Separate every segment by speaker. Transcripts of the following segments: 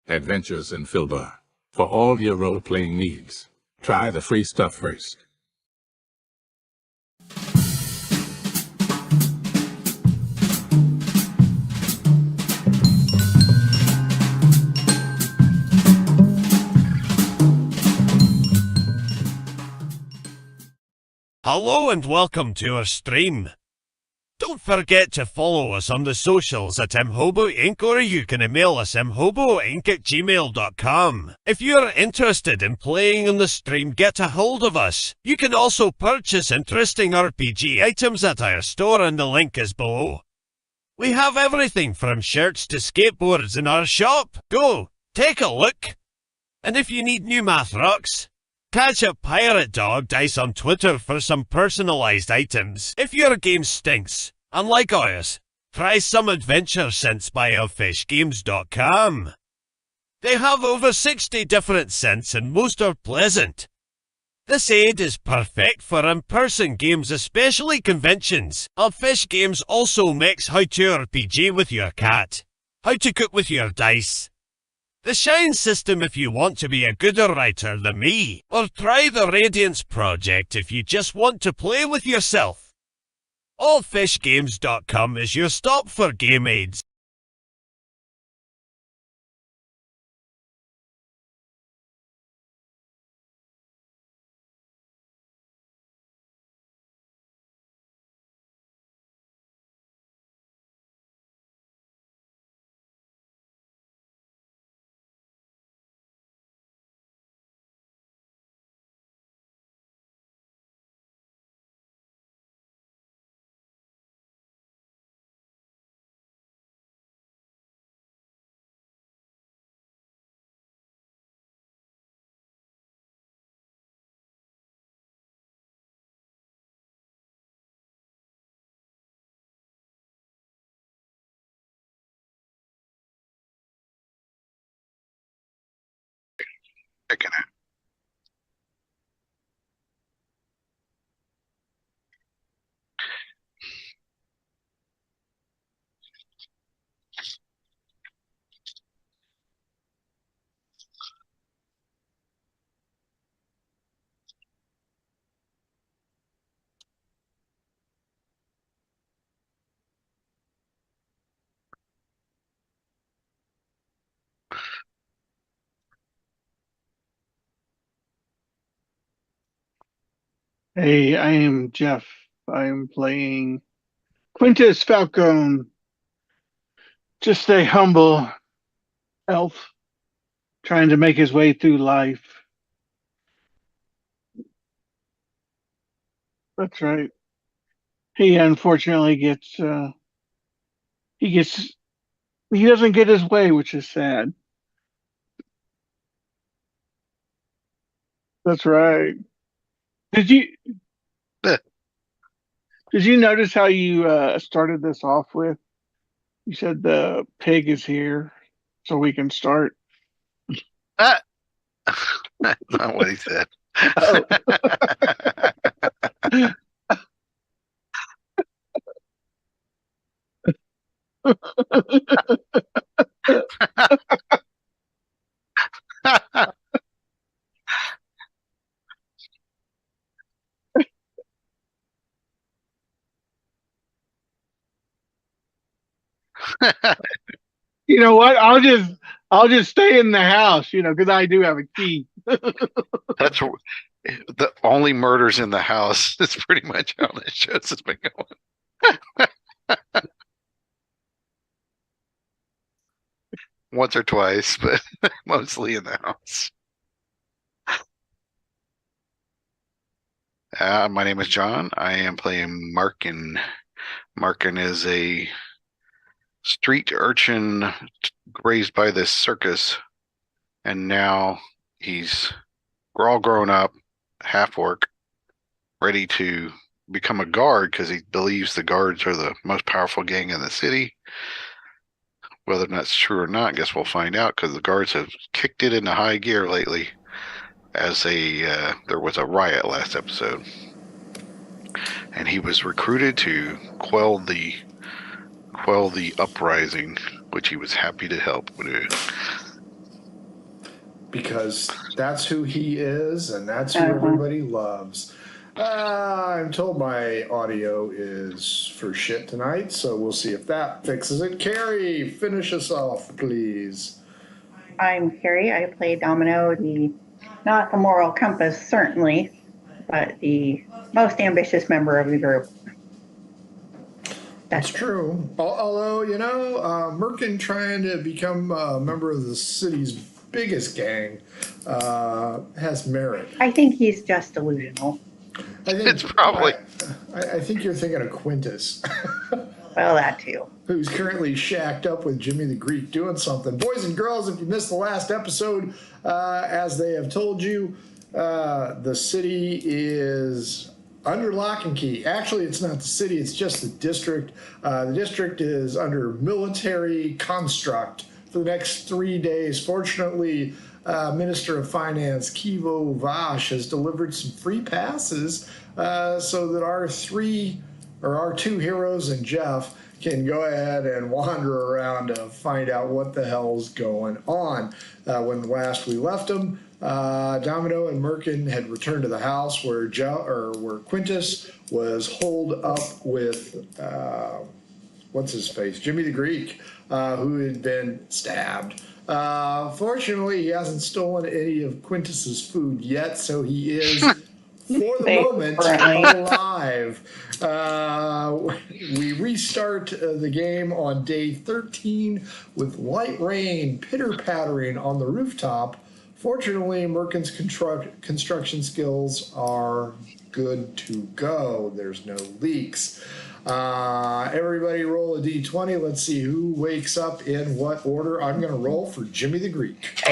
Speaker 1: adventures in Filbar. For all your role-playing needs, try the free stuff first.
Speaker 2: Hello and welcome to our stream. Don't forget to follow us on the socials at mhobo Inc. or you can email us mhoboinc@gmail.com. If you're interested in playing on the stream, get a hold of us. You can also purchase interesting RPG items at our store and the link is below. We have everything from shirts to skateboards in our shop. Go, take a look. And if you need new math rocks, catch a Pirate Dog Dice on Twitter for some personalised items. If your game stinks, unlike ours, try some adventure scents by elfishgames.com. They have over 60 different scents and most are pleasant. This aid is perfect for in-person games, especially conventions. Elfish Games also makes how to RPG with your cat, how to cook with your dice, the Shine system if you want to be a gooder writer than me, or try the Radiance project if you just want to play with yourself. Allfishgames.com is your stop for game aids.
Speaker 3: Checking it.
Speaker 4: Hey, I am Jeff. I'm playing Quintus Falcone, just a humble elf trying to make his way through life. That's right. He unfortunately he doesn't get his way, which is sad. That's right. Did you
Speaker 3: Eh,
Speaker 4: did you notice how you started this off with? You said the pig is here, so we can start.
Speaker 3: ah, That's not what he said.
Speaker 4: Oh. You know what? I'll just stay in the house, because I do have a key.
Speaker 3: That's the only murders in the house. That's pretty much how this show's has been going. Once or twice, but mostly in the house. My name is John. I am playing Markin. Markin is a street urchin raised by this circus, and now we're all grown up, half orc, ready to become a guard because he believes the guards are the most powerful gang in the city. Whether that's true or not, I guess we'll find out because the guards have kicked it into high gear lately. As there was a riot last episode, and he was recruited to quell the uprising, which he was happy to help with.
Speaker 5: because that's who he is and that's who everybody loves. I'm told my audio is for shit tonight, so we'll see if that fixes it. Carrie, finish us off, please.
Speaker 6: I'm Carrie. I play Domino, not the moral compass, certainly, but the most ambitious member of the group.
Speaker 5: That's true. Although, Merkin trying to become a member of the city's biggest gang has merit.
Speaker 6: I think he's just delusional.
Speaker 3: It's probably.
Speaker 5: I think you're thinking of Quintus.
Speaker 6: Well, that too.
Speaker 5: Who's currently shacked up with Jimmy the Greek doing something. Boys and girls, if you missed the last episode, as they have told you, the city is under lock and key. Actually, it's not the city, it's just the district. The district is under military construct for the next 3 days. Fortunately, Minister of Finance Kivo Vache has delivered some free passes so that our two heroes and Jeff can go ahead and wander around to find out what the hell's going on. When last we left them, Domino and Merkin had returned to the house where Quintus was holed up with what's his face, Jimmy the Greek, who had been stabbed. Fortunately, he hasn't stolen any of Quintus's food yet, so he is, for the moment, alive. We restart the game on day 13 with light rain pitter-pattering on the rooftop. Fortunately, Merkin's construction skills are good to go. There's no leaks. Everybody roll a d20. Let's see who wakes up in what order. I'm going to roll for Jimmy the Greek.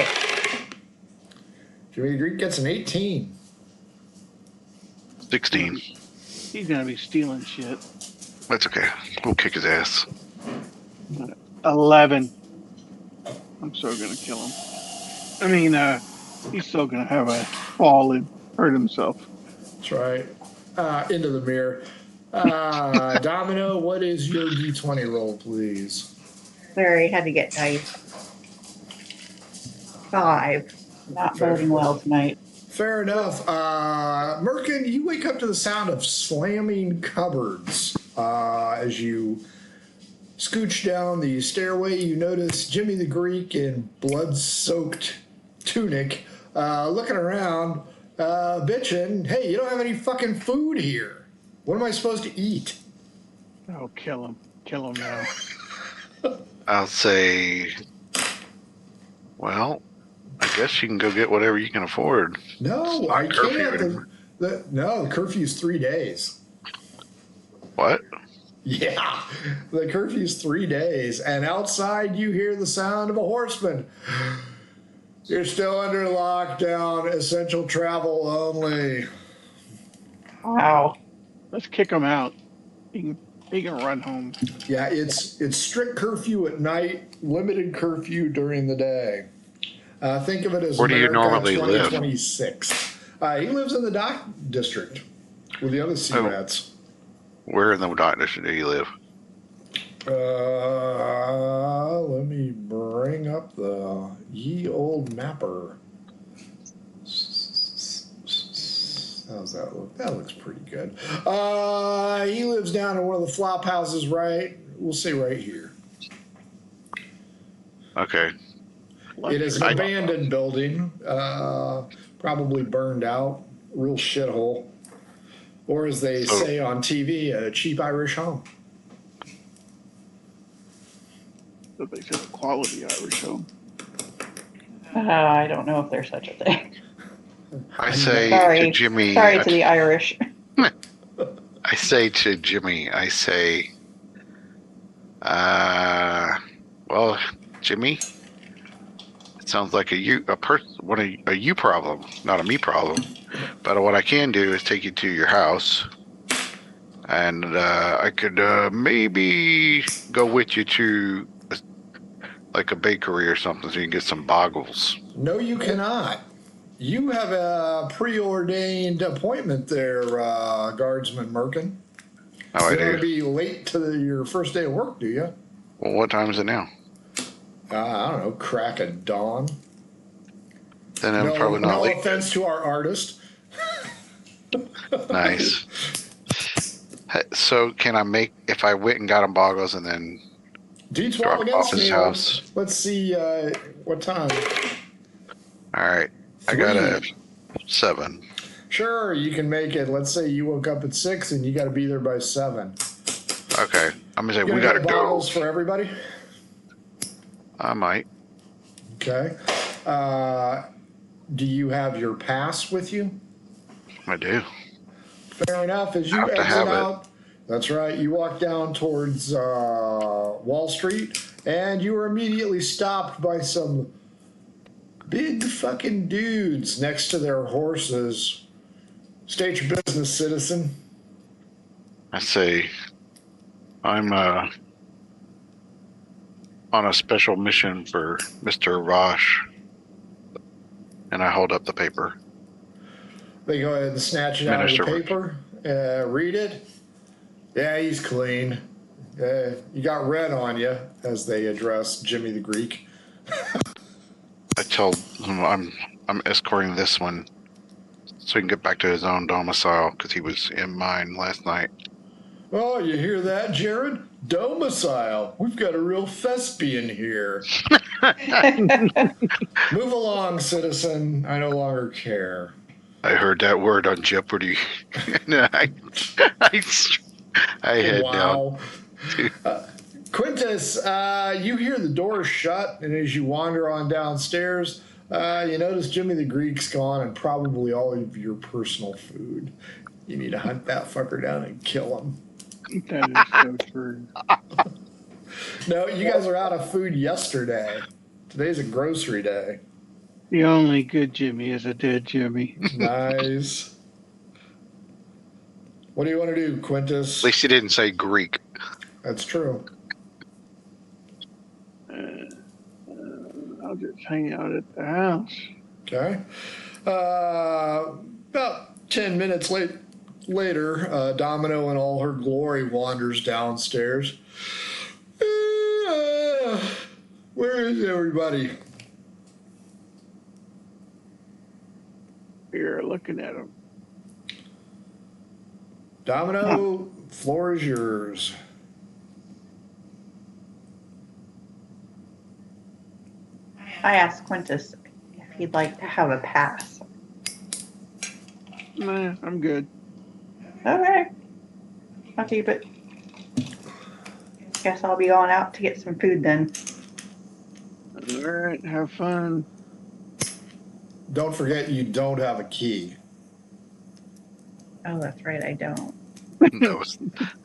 Speaker 5: Jimmy the Greek gets an 18.
Speaker 3: 16.
Speaker 4: He's going to be stealing shit.
Speaker 3: That's okay. We'll kick his ass.
Speaker 4: 11. I'm so going to kill him. I mean, he's still going to have a fall and hurt himself.
Speaker 5: That's right. Into the mirror. Domino, what is your d20 roll, please?
Speaker 6: Sorry, had to get dice. 5. Not boding well tonight.
Speaker 5: Fair enough. Merkin, you wake up to the sound of slamming cupboards. As you scooch down the stairway, you notice Jimmy the Greek in blood-soaked tunic looking around, bitching, hey, you don't have any fucking food here. What am I supposed to eat?
Speaker 4: Oh, kill him. Kill him now.
Speaker 3: I'll say, well, I guess you can go get whatever you can afford.
Speaker 5: No, I can't. The curfew's 3 days.
Speaker 3: What?
Speaker 5: Yeah, the curfew's 3 days, and outside you hear the sound of a horseman. You're still under lockdown, essential travel only.
Speaker 6: Wow.
Speaker 4: Let's kick him out. He can run home.
Speaker 5: Yeah, it's strict curfew at night, limited curfew during the day. Think of it as
Speaker 3: Where do you
Speaker 5: America
Speaker 3: normally live?
Speaker 5: 2026. He lives in the dock district with the other sea rats.
Speaker 3: Where in the dock district do you live?
Speaker 5: Let me bring up the ye old mapper. How's that look? That looks pretty good. He lives down in one of the flop houses, right? We'll say right here.
Speaker 3: Okay.
Speaker 5: It is an abandoned building, probably burned out, real shithole. Or as they say on TV, a cheap Irish home.
Speaker 4: But they said quality Irish home.
Speaker 6: I don't know if there's such a thing.
Speaker 3: I say to Jimmy.
Speaker 6: Sorry to the Irish.
Speaker 3: I say to Jimmy, well, Jimmy, it sounds like a you problem, not a me problem. But what I can do is take you to your house, and I could maybe go with you to like a bakery or something, so you can get some boggles.
Speaker 5: No, you cannot. You have a preordained appointment there, Guardsman Merkin.
Speaker 3: Oh, I do.
Speaker 5: You want to be late to your first day of work, do you?
Speaker 3: Well, what time is it now?
Speaker 5: I don't know, crack of dawn.
Speaker 3: Then I'm probably not
Speaker 5: no
Speaker 3: legal.
Speaker 5: offense to our artist.
Speaker 3: Nice. So can I make, if I went and got him boggles and then
Speaker 5: D12
Speaker 3: drop off
Speaker 5: against
Speaker 3: his
Speaker 5: me.
Speaker 3: house?
Speaker 5: Let's see what time.
Speaker 3: All right. I
Speaker 5: 3.
Speaker 3: got a 7.
Speaker 5: Sure, you can make it. Let's say you woke up at 6 and you got to be there by 7.
Speaker 3: Okay. I'm going to say,
Speaker 5: You
Speaker 3: we
Speaker 5: gonna
Speaker 3: got to
Speaker 5: get
Speaker 3: go.
Speaker 5: bottles for everybody?
Speaker 3: I might.
Speaker 5: Okay. Do you have your pass with you?
Speaker 3: I do.
Speaker 5: Fair enough. As you
Speaker 3: Have to
Speaker 5: exit
Speaker 3: have it.
Speaker 5: out, that's right. You walk down towards Wall Street, and you are immediately stopped by some big fucking dudes next to their horses. State your business, citizen.
Speaker 3: I say, I'm on a special mission for Mr. Rosh. And I hold up the paper.
Speaker 5: They go ahead and snatch it out of the
Speaker 3: Minister.
Speaker 5: paper. Read it. Yeah, he's clean. You got red on you, as they address Jimmy the Greek.
Speaker 3: I told him I'm escorting this one so he can get back to his own domicile because he was in mine last night.
Speaker 5: Oh, you hear that, Jared? Domicile. We've got a real thespian here. Move along, citizen. I no longer care.
Speaker 3: I heard that word on Jeopardy. And I head down.
Speaker 5: Wow. Quintus, you hear the door shut, and as you wander on downstairs, you notice Jimmy the Greek's gone and probably all of your personal food. You need to hunt that fucker down and kill him.
Speaker 4: That is so true.
Speaker 5: No, you guys are out of food yesterday. Today's a grocery day.
Speaker 4: The only good Jimmy is a dead Jimmy.
Speaker 5: Nice. What do you want to do, Quintus?
Speaker 3: At least he didn't say Greek.
Speaker 5: That's true.
Speaker 4: I'll just hang out at the house.
Speaker 5: Okay. About 10 minutes later, Domino in all her glory wanders downstairs. Where is everybody?
Speaker 4: Here, looking at him.
Speaker 5: Domino, floor is yours.
Speaker 6: I asked Quintus if he'd like to have a pass.
Speaker 4: Nah, I'm good.
Speaker 6: Okay. I'll keep it. Guess I'll be going out to get some food then.
Speaker 4: All right, have fun.
Speaker 5: Don't forget you don't have a key.
Speaker 6: Oh, that's right, I don't.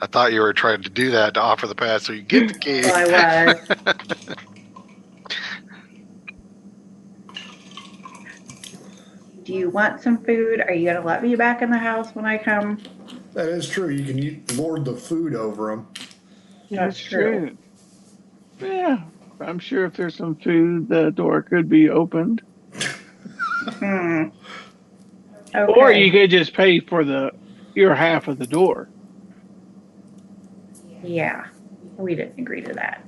Speaker 3: I thought you were trying to do that to offer the pass so you get the key.
Speaker 6: Well, I was. Do you want some food? Are you going to let me back in the house when I come?
Speaker 5: That is true. You can lord the food over them.
Speaker 6: That's true.
Speaker 4: Yeah, I'm sure if there's some food, the door could be opened.
Speaker 6: Okay.
Speaker 4: Or you could just pay for your half of the door.
Speaker 6: Yeah, we didn't agree to that.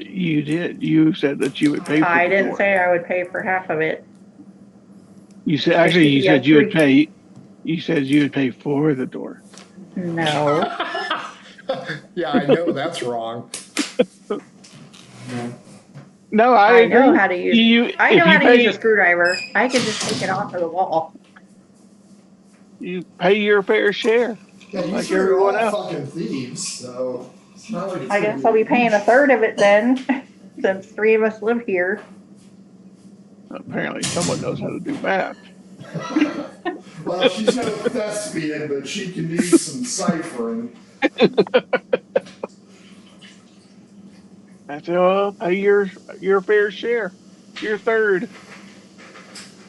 Speaker 4: You did. You said that you would pay for
Speaker 6: I
Speaker 4: the
Speaker 6: didn't
Speaker 4: door.
Speaker 6: say I would pay for half of it.
Speaker 4: You said actually you
Speaker 6: Yeah,
Speaker 4: said you would pay. You said you would pay for the door.
Speaker 6: No.
Speaker 5: Yeah, I know that's wrong.
Speaker 4: No, I agree.
Speaker 6: know how to use. I know
Speaker 4: if
Speaker 6: how
Speaker 4: you
Speaker 6: to
Speaker 4: pay,
Speaker 6: use a screwdriver. I can just take it off of the wall.
Speaker 4: You pay your fair share.
Speaker 5: Yeah, you
Speaker 4: Like
Speaker 5: three are
Speaker 4: everyone
Speaker 5: all
Speaker 4: else.
Speaker 5: fucking thieves, so it's not like it's
Speaker 6: I guess I'll be paying a third of it then, since 3 of us live here.
Speaker 4: Apparently, someone knows how to do math.
Speaker 5: Well, she's no thespian, but she can do some ciphering.
Speaker 4: That's all. Pay your fair share. Your third.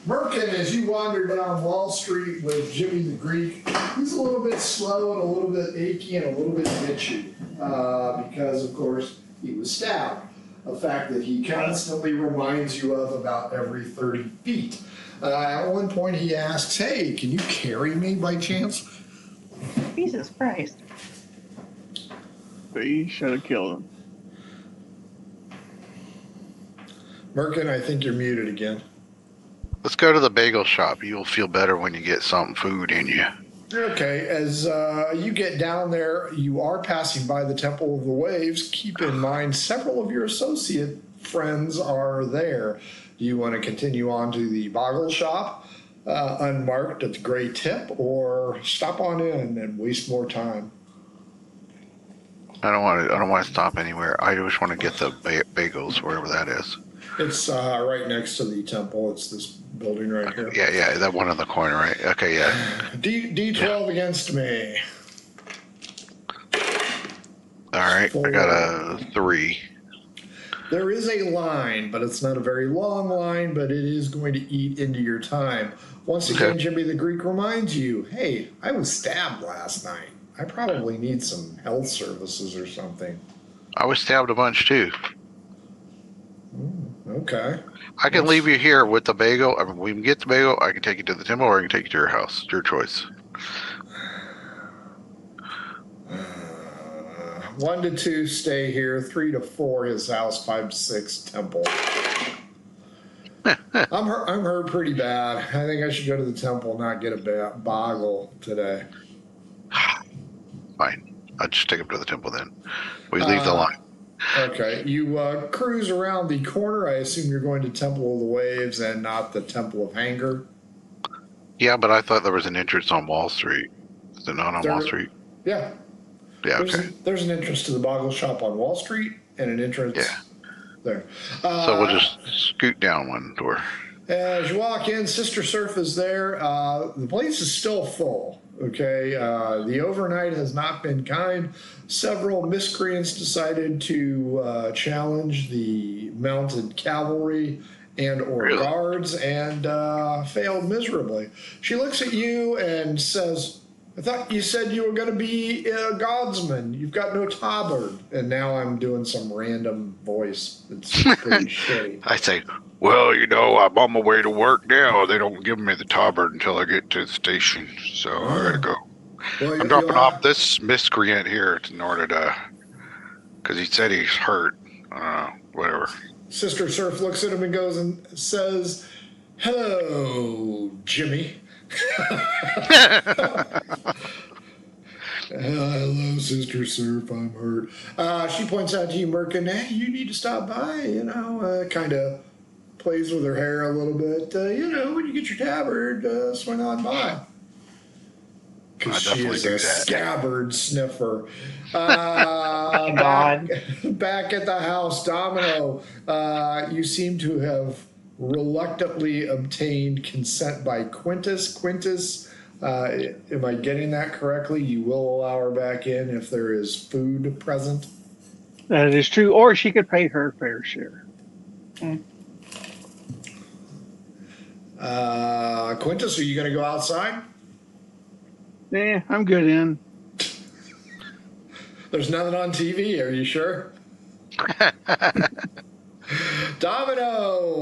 Speaker 5: Merkin, as you wander down Wall Street with Jimmy the Greek, he's a little bit slow and a little bit achy and a little bit itchy because, of course, he was stabbed. A fact that he constantly reminds you of about every 30 feet. At one point, he asks, "Hey, can you carry me by chance?"
Speaker 6: Jesus Christ.
Speaker 4: We should have killed him.
Speaker 5: Merkin, I think you're muted again.
Speaker 3: Let's go to the bagel shop. You'll feel better when you get some food in you.
Speaker 5: Okay, as you get down there, you are passing by the Temple of the Waves. Keep in mind, several of your associate friends are there. Do you want to continue on to the Boggle Shop, unmarked at the Gray Tip, or stop on in and waste more time?
Speaker 3: I don't want to stop anywhere. I just want to get the bagels, wherever that is.
Speaker 5: It's right next to the temple. It's this building right here.
Speaker 3: Yeah, that one in the corner, right? Okay, yeah.
Speaker 5: D12 against me.
Speaker 3: All right,
Speaker 5: 4.
Speaker 3: I got a 3.
Speaker 5: There is a line, but it's not a very long line, but it is going to eat into your time. Once again, Jimmy the Greek reminds you, hey, I was stabbed last night. I probably need some health services or something.
Speaker 3: I was stabbed a bunch, too.
Speaker 5: Okay.
Speaker 3: I can leave you here with the bagel. I mean, we can get the bagel. I can take you to the temple, or I can take you to your house. Your choice.
Speaker 5: 1 to 2, stay here. 3 to 4, his house. 5 to 6, temple. I'm hurt pretty bad. I think I should go to the temple, not get a boggle today.
Speaker 3: Fine. I'll just take him to the temple then. We leave the line.
Speaker 5: Okay. You cruise around the corner. I assume you're going to Temple of the Waves and not the Temple of Hanger.
Speaker 3: Yeah, but I thought there was an entrance on Wall Street. Is it not on Wall Street?
Speaker 5: Yeah.
Speaker 3: Yeah, okay.
Speaker 5: There's an entrance to the Boggle Shop on Wall Street and an entrance there.
Speaker 3: So we'll just scoot down one door.
Speaker 5: As you walk in, Sister Surf is there. The place is still full. Okay, the overnight has not been kind. Several miscreants decided to challenge the mounted cavalry and or guards and failed miserably. She looks at you and says, I thought you said you were going to be a guardsman. You've got no tabard. And now I'm doing some random voice. It's pretty shitty.
Speaker 3: I say, well, I'm on my way to work now. They don't give me the tabard until I get to the station. So I gotta go.
Speaker 5: Well,
Speaker 3: I'm dropping off this miscreant here in order to, because he said he's hurt. Whatever.
Speaker 5: Sister Surf looks at him and goes and says, hello, Jimmy. Hello, Sister Surf. I'm hurt. She points out to you, Merkin, hey, you need to stop by. Kind of plays with her hair a little bit. When you get your tabard, swing on by. Because she is a scabbard sniffer.
Speaker 6: God.
Speaker 5: Back at the house, Domino, you seem to have reluctantly obtained consent by Quintus. Quintus, am I getting that correctly? You will allow her back in if there is food present?
Speaker 4: That is true. Or she could pay her fair share.
Speaker 5: Quintus, are you going to go outside?
Speaker 4: Yeah, I'm good in.
Speaker 5: There's nothing on TV, are you sure? Domino,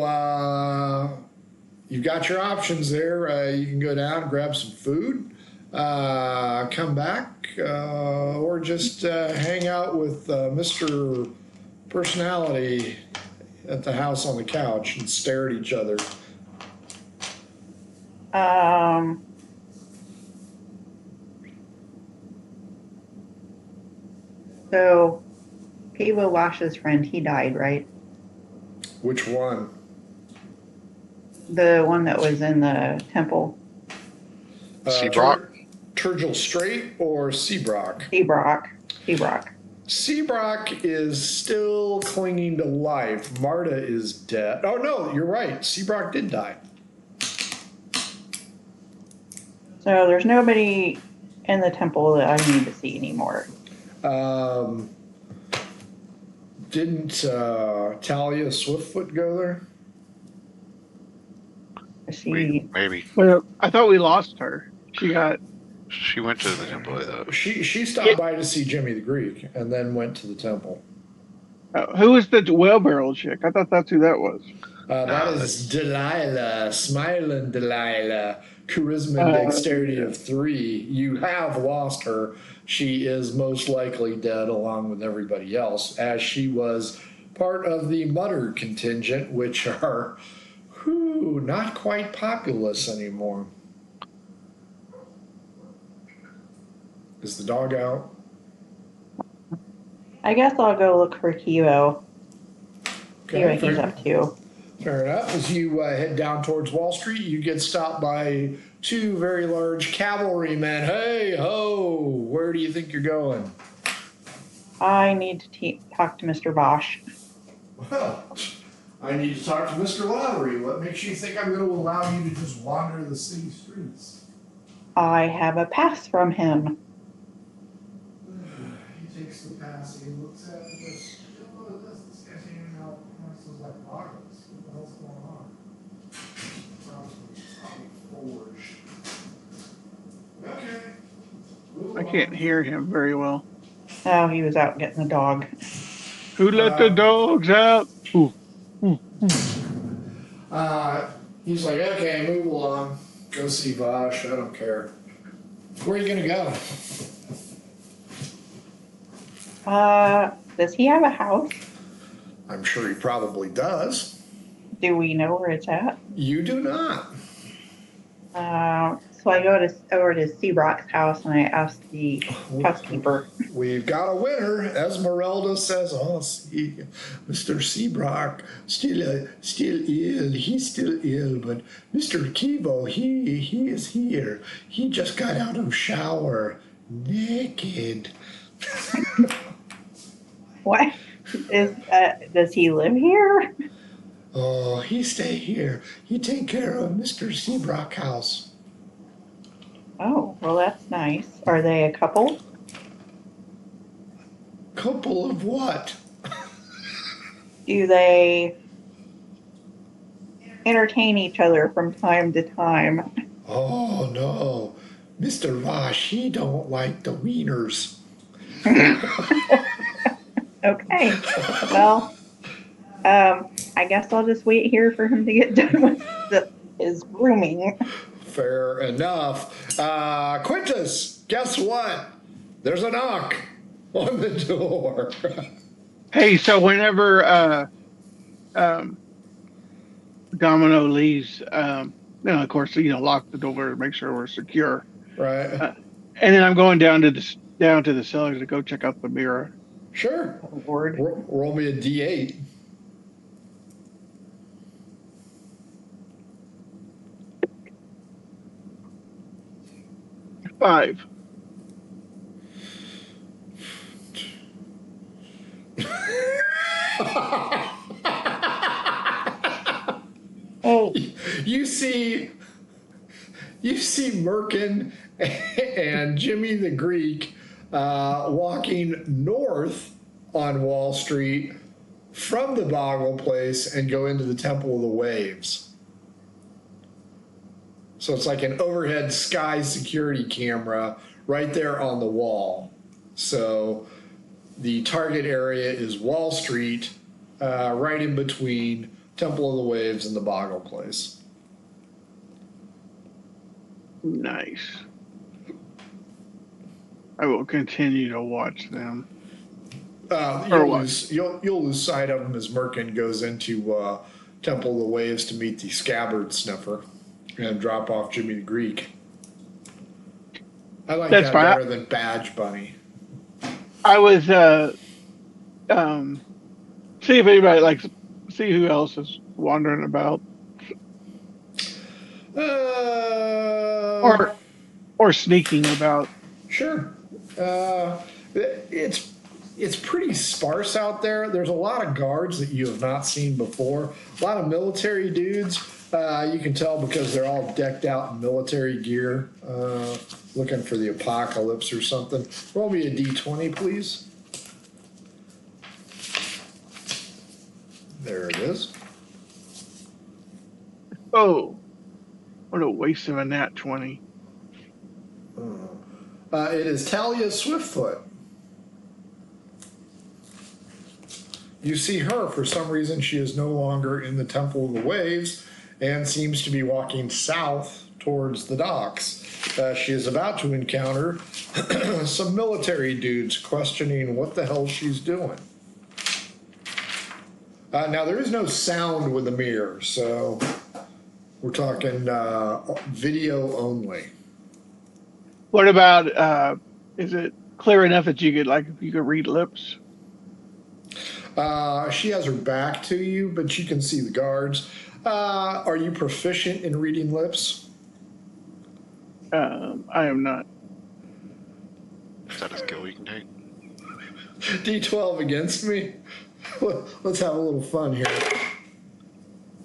Speaker 5: you've got your options there. You can go down, grab some food, come back, or just hang out with Mr. Personality at the house on the couch and stare at each other.
Speaker 6: So, Kivo Vache's friend, he died, right?
Speaker 5: Which one?
Speaker 6: The one that was in the temple.
Speaker 3: Seabrock?
Speaker 5: Turgel Strait or Seabrock?
Speaker 6: Seabrock.
Speaker 5: Seabrock is still clinging to life. Marta is dead. Oh, no, you're right. Seabrock did die.
Speaker 6: So there's nobody in the temple that I need to see anymore.
Speaker 5: Didn't Talia Swiftfoot go there?
Speaker 3: Maybe.
Speaker 4: Well, I thought we lost her. She
Speaker 3: went to the temple, I thought.
Speaker 5: She stopped by to see Jimmy the Greek and then went to the temple.
Speaker 4: Who was the wheelbarrow chick? I thought that's who that was.
Speaker 5: That is Delilah, smiling Delilah, charisma and dexterity of 3. You have lost her. She is most likely dead along with everybody else, as she was part of the Mutter contingent, which are not quite populous anymore. Is the dog out?
Speaker 6: I guess I'll go look for Kivo. See what he's
Speaker 5: fair,
Speaker 6: up to.
Speaker 5: fair enough. As you head down towards Wall Street, you get stopped by two very large cavalrymen. Hey, ho! Where do you think you're going?
Speaker 6: I need to talk to Mr. Vache.
Speaker 5: Well, I need to talk to Mr. Lowry. What makes you think I'm going to allow you to just wander the city streets?
Speaker 6: I have a pass from him.
Speaker 5: He takes the pass, he looks at it, and goes, "Oh, this guy's handing out passes like bottles. What the hell's going on?" Probably forged. Okay.
Speaker 4: I can't hear him very well.
Speaker 6: Oh, he was out getting the dog.
Speaker 4: Who let the dogs out? Ooh.
Speaker 5: He's like, okay, move along. Go see Vache. I don't care. Where are you going to go?
Speaker 6: Does he have a house?
Speaker 5: I'm sure he probably does.
Speaker 6: Do we know where it's at?
Speaker 5: You do not.
Speaker 6: So I go over to Seabrock's house and I ask the housekeeper.
Speaker 5: We've got a winner. Esmeralda says, oh, see, Mr. Seabrock still ill. He's still ill, but Mr. Kivo, he is here. He just got out of shower, naked.
Speaker 6: What? Does he live here?
Speaker 5: Oh, he stay here. He take care of Mr. Seabrock house.
Speaker 6: Oh, well, that's nice. Are they a couple?
Speaker 5: Couple of what?
Speaker 6: Do they entertain each other from time to time?
Speaker 5: Oh, no. Mr. Vache, he don't like the wieners.
Speaker 6: Okay. Well, I guess I'll just wait here for him to get done with his grooming.
Speaker 5: Fair enough. Quintus, guess what? There's a knock on the door.
Speaker 4: Hey, so whenever Domino leaves, of course, lock the door, make sure we're secure.
Speaker 5: Right.
Speaker 4: And then I'm going down to the cellar to go check out the mirror.
Speaker 5: Sure.
Speaker 6: Lord.
Speaker 5: Roll me a D8.
Speaker 4: Five.
Speaker 6: Oh.
Speaker 5: You see Merkin and Jimmy the Greek walking north on Wall Street from the Boggle Place and go into the Temple of the Waves. So it's like an overhead sky security camera right there on the wall. So the target area is Wall Street, right in between Temple of the Waves and the Boggle Place.
Speaker 4: Nice. I will continue to watch them.
Speaker 5: You'll lose sight of him as Merkin goes into Temple of the Waves to meet the Scabbard Sniffer and drop off Jimmy the Greek. I like that better than Badge Bunny.
Speaker 4: I was see if anybody see who else is wandering about. Or sneaking about.
Speaker 5: Sure. It's pretty sparse out there. There's a lot of guards that you have not seen before. A lot of military dudes. You can tell because they're all decked out in military gear, looking for the apocalypse or something. Roll me a D20, please. There it is.
Speaker 4: Oh, what a waste of a nat 20.
Speaker 5: It is Talia Swiftfoot. You see her. For some reason, she is no longer in the Temple of the Waves and seems to be walking south towards the docks. She is about to encounter some military dudes questioning what the hell she's doing. Now, there is no sound with the mirror, so we're talking video only.
Speaker 4: What about, is it clear enough that you could read lips?
Speaker 5: She has her back to you, but you can see the guards. Are you proficient in reading lips?
Speaker 4: I am not.
Speaker 3: Is that a skill you can take?
Speaker 5: D12 against me? Let's have a little fun here.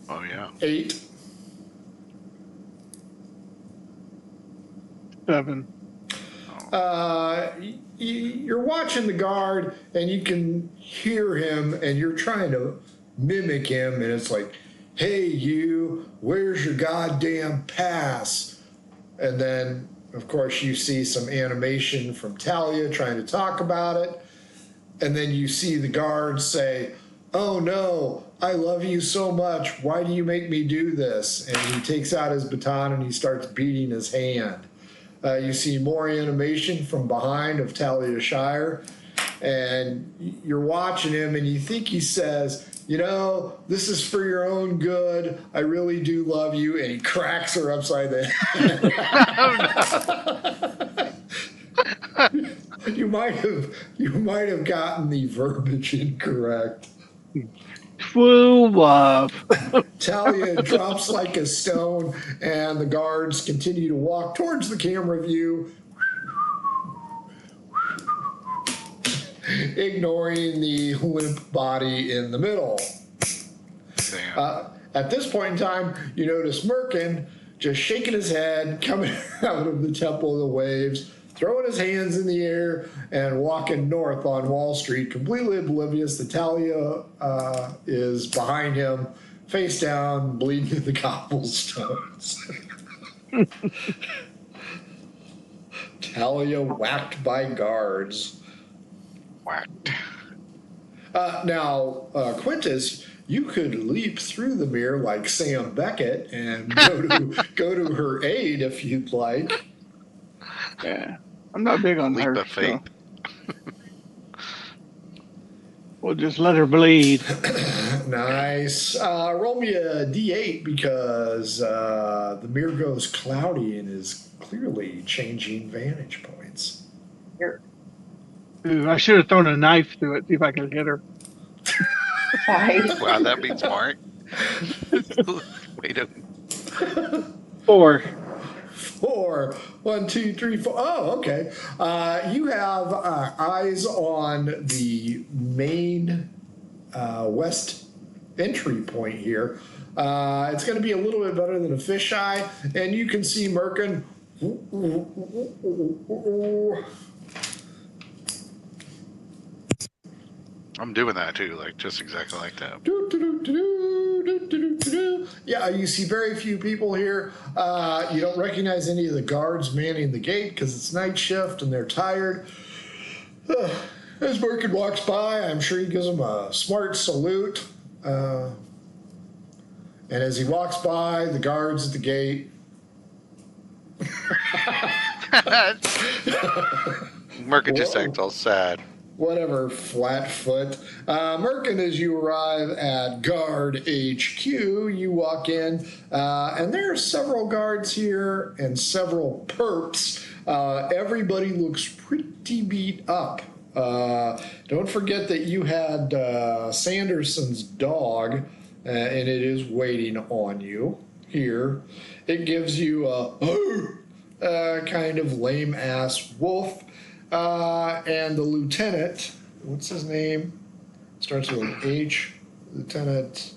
Speaker 3: Oh, yeah.
Speaker 5: 8.
Speaker 4: 7.
Speaker 5: You're watching the guard, and you can hear him, and you're trying to mimic him, and it's like, hey, you, where's your goddamn pass? And then, of course, you see some animation from Talia trying to talk about it. And then you see the guard say, oh no, I love you so much. Why do you make me do this? And he takes out his baton and he starts beating his hand. You see more animation from behind of Talia Shire. And you're watching him and you think he says, you know, this is for your own good. I really do love you. And he cracks her upside the head. You might have gotten the verbiage incorrect.
Speaker 4: True love.
Speaker 5: Talia drops like a stone, and the guards continue to walk towards the camera view, ignoring the limp body in the middle. At this point in time, you notice Merkin just shaking his head, coming out of the Temple of the Waves, throwing his hands in the air and walking north on Wall Street, completely oblivious that Talia is behind him, face down, bleeding to the cobblestones. Talia whacked by guards.
Speaker 3: Whacked.
Speaker 5: Now, Quintus, you could leap through the mirror like Sam Beckett and go to her aid if you'd like.
Speaker 4: Yeah. I'm not big on
Speaker 3: Leap
Speaker 4: her.
Speaker 3: of faith.
Speaker 4: So. We'll just let her bleed.
Speaker 5: Nice. Roll me a D8 because the mirror goes cloudy and is clearly changing vantage points.
Speaker 6: Here.
Speaker 4: Ooh, I should have thrown a knife through it, see if I could hit her.
Speaker 6: Nice.
Speaker 3: Wow, that'd be smart. Wait a
Speaker 4: 4.
Speaker 5: 4. 1, 2, 3, 4. Oh, okay. You have eyes on the main west entry point here. It's going to be a little bit better than a fisheye, and you can see Merkin.
Speaker 3: I'm doing that too, like just exactly like that.
Speaker 5: Yeah, you see very few people here. You don't recognize any of the guards manning the gate because it's night shift and they're tired. As Merkin walks by, I'm sure he gives them a smart salute. And as he walks by, the guards at the gate.
Speaker 3: Merkin just acts all sad.
Speaker 5: Whatever, Flatfoot. Merkin, as you arrive at Guard HQ, you walk in, and there are several guards here and several perps. Everybody looks pretty beat up. Don't forget that you had Sanderson's dog, and it is waiting on you here. It gives you a kind of lame-ass wolf. And the lieutenant, what's his name? Starts with an H. Lieutenant.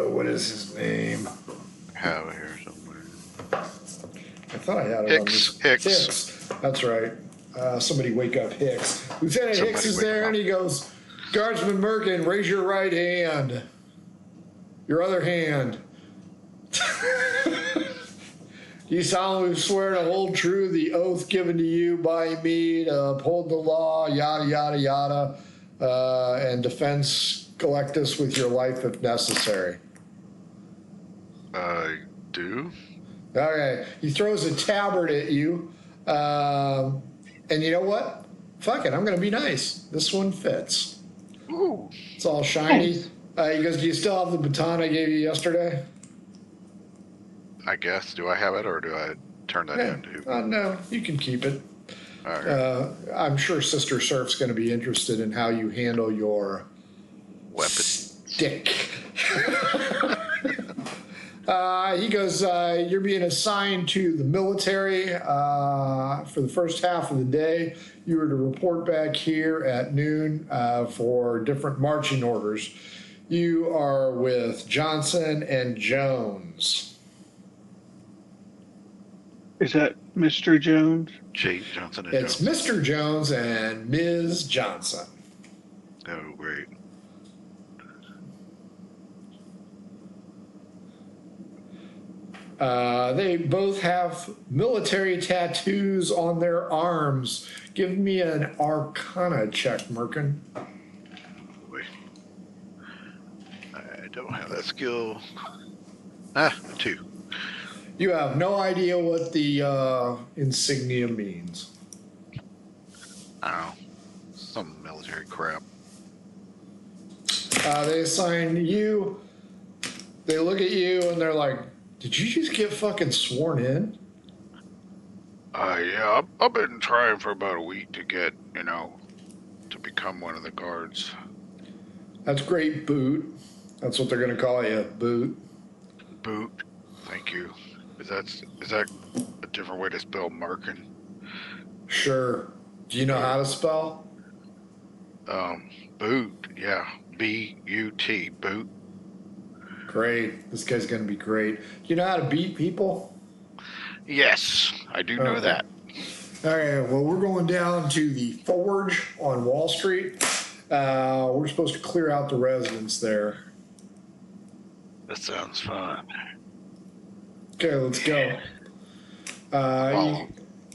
Speaker 5: What is his name?
Speaker 3: I have it here somewhere.
Speaker 5: I thought I had it
Speaker 3: Hicks.
Speaker 5: on
Speaker 3: Hicks.
Speaker 5: Hicks. That's right. Somebody wake up Hicks. Lieutenant Hicks is there, and he goes, Guardsman Merkin, raise your right hand. Your other hand. You solemnly swear to hold true the oath given to you by me to uphold the law, yada, yada, yada, and defense Galactus with your life if necessary.
Speaker 3: I do.
Speaker 5: Okay. He throws a tabard at you, and you know what? Fuck it, I'm going to be nice. This one fits.
Speaker 3: Ooh.
Speaker 5: It's all shiny.
Speaker 6: Nice.
Speaker 5: He goes, do you still have the baton I gave you yesterday?
Speaker 3: I guess. Do I have it or do I turn that in?
Speaker 5: No, you can keep it.
Speaker 3: All right.
Speaker 5: I'm sure Sister Surf's going to be interested in how you handle your
Speaker 3: Weapon.
Speaker 5: stick. He goes, you're being assigned to the military for the first half of the day. You were to report back here at noon for different marching orders. You are with Johnson and Jones.
Speaker 4: Is that Mr. Jones?
Speaker 3: J. Johnson and
Speaker 5: It's
Speaker 3: Johnson.
Speaker 5: Mr. Jones and Ms. Johnson.
Speaker 3: Oh, great.
Speaker 5: They both have military tattoos on their arms. Give me an Arcana check, Merkin.
Speaker 3: Wait. I don't have that skill. 2.
Speaker 5: You have no idea what the insignia means.
Speaker 3: I don't know. Some military crap.
Speaker 5: They assign you. They look at you and they're like, "Did you just get fucking sworn in?"
Speaker 3: Yeah, I've been trying for about a week to get, to become one of the guards.
Speaker 5: That's great, Boot. That's what they're gonna call you, Boot.
Speaker 3: Boot. Thank you. Is that a different way to spell Markin?
Speaker 5: Sure. Do you know how to spell?
Speaker 3: Boot. Yeah. B-U-T. Boot.
Speaker 5: Great. This guy's gonna be great. Do you know how to beat people?
Speaker 3: Yes, I do know that.
Speaker 5: All right, well, we're going down to the Forge on Wall Street. We're supposed to clear out the residents there.
Speaker 3: That sounds fun.
Speaker 5: Okay, let's go.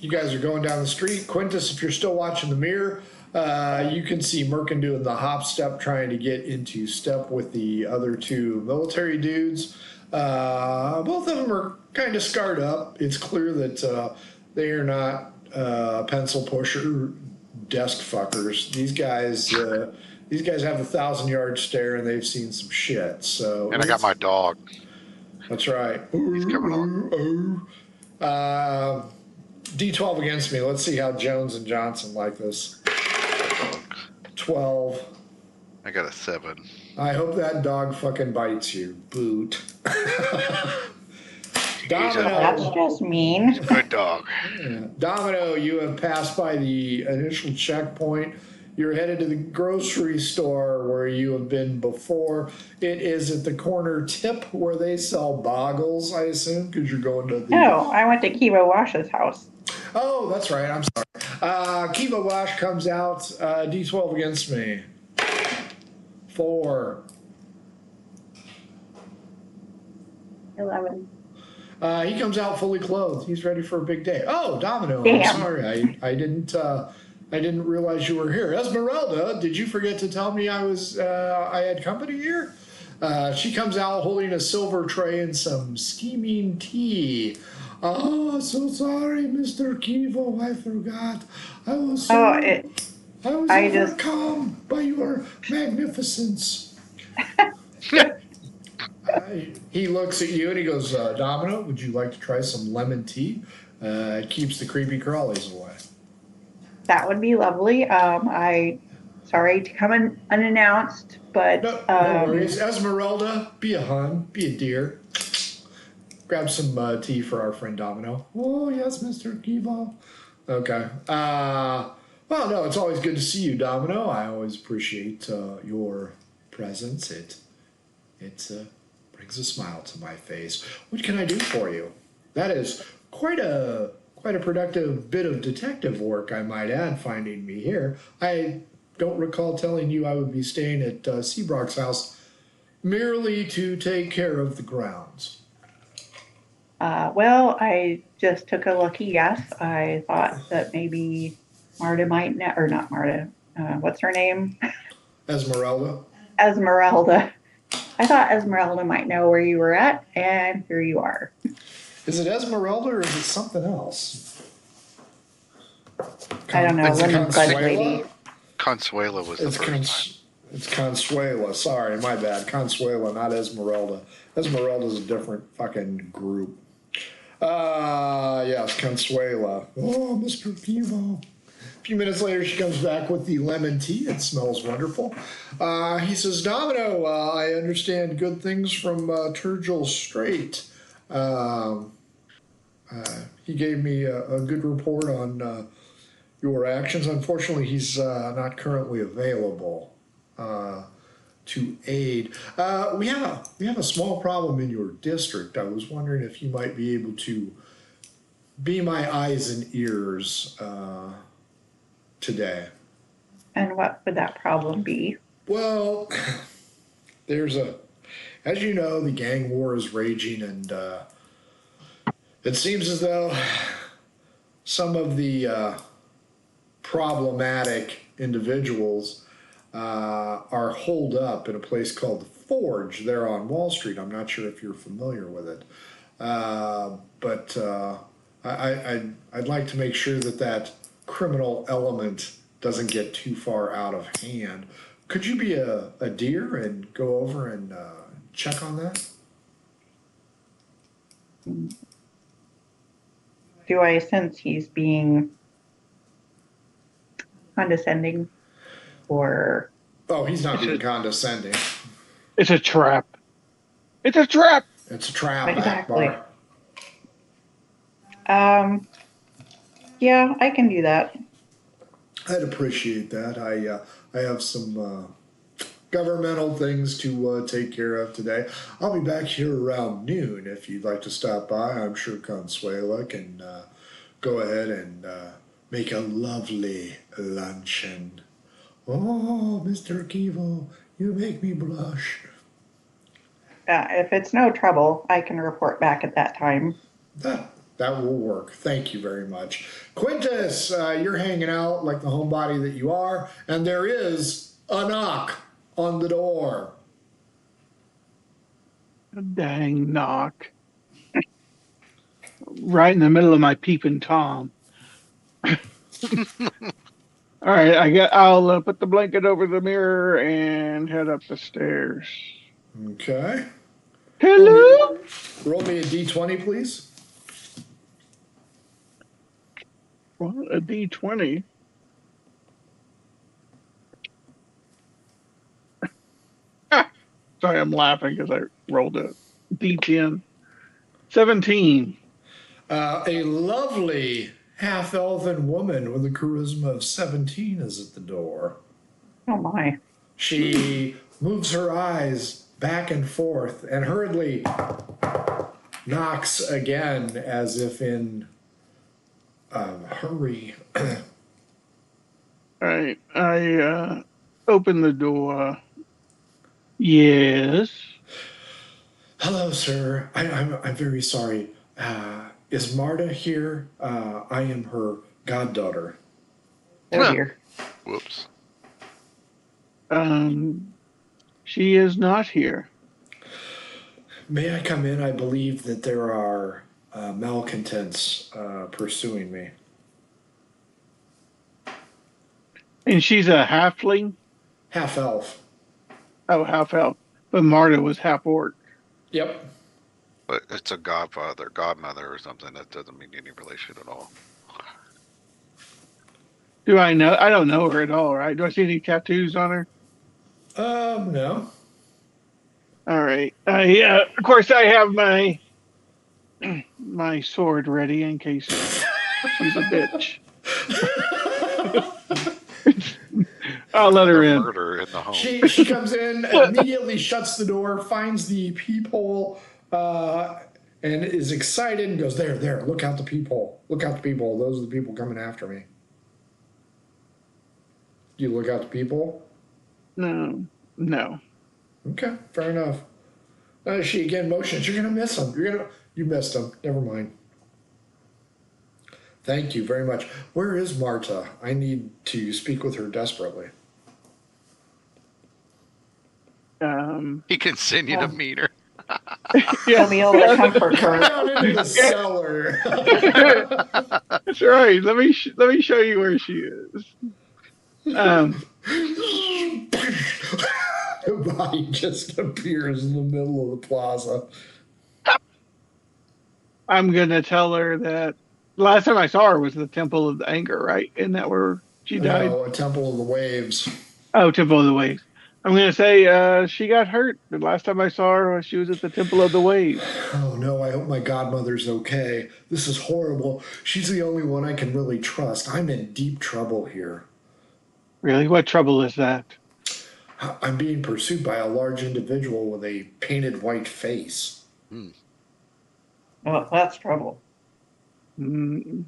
Speaker 5: You guys are going down the street. Quintus, if you're still watching the mirror, you can see Merkin doing the hop step, trying to get into step with the other two military dudes. Both of them are kind of scarred up. It's clear that they are not pencil pusher desk fuckers. These guys have the 1,000-yard stare, and they've seen some shit. So,
Speaker 3: And I got my dog.
Speaker 5: That's right.
Speaker 3: He's coming
Speaker 5: on. D12 against me. Let's see how Jones and Johnson like this. 12.
Speaker 3: I got a 7.
Speaker 5: I hope that dog fucking bites you, Boot. Domino.
Speaker 6: That's just mean.
Speaker 3: Good dog.
Speaker 5: Domino, you have passed by the initial checkpoint. You're headed to the grocery store where you have been before. It is at the corner tip where they sell boggles, I assume, because you're going to the...
Speaker 6: No, I went to Kivo Vache's house.
Speaker 5: Oh, that's right. I'm sorry. Kivo Vache comes out. D12 against me. 4.
Speaker 6: 11.
Speaker 5: He comes out fully clothed. He's ready for a big day. Oh, Domino.
Speaker 6: Damn.
Speaker 5: I'm sorry. I didn't realize you were here. Esmeralda, did you forget to tell me I had company here? She comes out holding a silver tray and some steaming tea. Oh, so sorry, Mr. Kivo. I forgot. I was overcome by your magnificence. He looks at you and he goes, Domino, would you like to try some lemon tea? It keeps the creepy crawlies away.
Speaker 6: That would be lovely. Sorry to come in unannounced, but
Speaker 5: No worries. Esmeralda, be a hun, be a dear. Grab some tea for our friend Domino. Oh, yes, Mr. Kivo. Okay. Well, no, it's always good to see you, Domino. I always appreciate your presence. It brings a smile to my face. What can I do for you? That is quite a productive bit of detective work, I might add, finding me here. I don't recall telling you I would be staying at Seabrock's house merely to take care of the grounds.
Speaker 6: well, I just took a lucky guess. I thought that maybe Marta might know, or not Marta. What's her name?
Speaker 5: Esmeralda.
Speaker 6: Esmeralda. I thought Esmeralda might know where you were at, and here you are.
Speaker 5: Is it Esmeralda or is it something else?
Speaker 6: I don't know.
Speaker 5: It's
Speaker 6: Women's good
Speaker 5: Consuela?
Speaker 6: lady.
Speaker 3: Consuela was the
Speaker 5: It's
Speaker 3: first time.
Speaker 5: It's Consuela. Sorry, my bad. Consuela, not Esmeralda. Esmeralda's a different fucking group. Yes, Consuela. Oh, Mr. Kivo. A few minutes later, she comes back with the lemon tea. It smells wonderful. He says, Domino, I understand good things from Turgil Strait. He gave me a good report on your actions. Unfortunately, he's not currently available to aid. We have a small problem in your district. I was wondering if you might be able to be my eyes and ears today.
Speaker 6: And what would that problem be?
Speaker 5: Well, as you know, the gang war is raging, and it seems as though some of the problematic individuals are holed up in a place called the Forge there on Wall Street. I'm not sure if you're familiar with it, but I'd like to make sure that criminal element doesn't get too far out of hand. Could you be a dear and go over and check on that?
Speaker 6: Do I sense he's being condescending or?
Speaker 5: Oh, he's not being condescending.
Speaker 4: It's a trap. It's a trap.
Speaker 5: It's a trap.
Speaker 6: Exactly.
Speaker 5: Akbar.
Speaker 6: Yeah, I can do that.
Speaker 5: I'd appreciate that. I have some governmental things to take care of today. I'll be back here around noon if you'd like to stop by. I'm sure Consuela can go ahead and make a lovely luncheon. Oh, Mr. Kivo, you make me blush.
Speaker 6: If it's no trouble, I can report back at that time.
Speaker 5: That will work. Thank you very much. Quintus, you're hanging out like the homebody that you are, and there is a knock on the door.
Speaker 4: A dang knock. Right in the middle of my peeping Tom. All right, I'll put the blanket over the mirror and head up the stairs.
Speaker 5: Okay.
Speaker 4: Hello?
Speaker 5: Roll me a d20, please.
Speaker 4: Well, a D20. Sorry, I'm laughing because I rolled a D10. 17.
Speaker 5: A lovely half-elven woman with a charisma of 17 is at the door.
Speaker 6: Oh my.
Speaker 5: She moves her eyes back and forth and hurriedly knocks again as if in hurry.
Speaker 4: All right, I open the door. Yes.
Speaker 5: Hello, sir. I'm very sorry. Is Marta here? I am her goddaughter.
Speaker 6: Oh dear.
Speaker 3: Whoops.
Speaker 4: She is not here.
Speaker 5: May I come in? I believe that there are malcontents pursuing me.
Speaker 4: And she's a halfling?
Speaker 5: Half elf.
Speaker 4: Oh, half elf. But Marta was half orc.
Speaker 5: Yep.
Speaker 3: But it's a godmother or something. That doesn't mean any relation at all.
Speaker 4: Do I know? I don't know her at all, right? Do I see any tattoos on her?
Speaker 5: No.
Speaker 4: All right. Of course, I have my sword ready in case she's a bitch. I'll let her in.
Speaker 3: Murder in the home.
Speaker 5: She comes in, immediately shuts the door, finds the peephole, and is excited and goes, there, look out the peephole. Look out the peephole. Those are the people coming after me. Do you look out the peephole?
Speaker 4: No.
Speaker 5: Okay, fair enough. She again motions. You're going to miss them. You missed them. Never mind. Thank you very much. Where is Marta? I need to speak with her desperately.
Speaker 3: He can send you to meet her.
Speaker 6: He'll be able to comfort her.
Speaker 5: Down into the cellar.
Speaker 4: That's right. Let me show you where she is.
Speaker 5: body just appears in the middle of the plaza.
Speaker 4: I'm gonna tell her that the last time I saw her was the Temple of the Anger, right? Isn't that where she died?
Speaker 5: No, a Temple of the Waves.
Speaker 4: Oh, Temple of the Waves. I'm gonna say she got hurt. The last time I saw her, she was at the Temple of the Waves.
Speaker 5: Oh no, I hope my godmother's okay. This is horrible. She's the only one I can really trust. I'm in deep trouble here.
Speaker 4: Really? What trouble is that?
Speaker 5: I'm being pursued by a large individual with a painted white face.
Speaker 6: Well, that's trouble.
Speaker 4: Mm,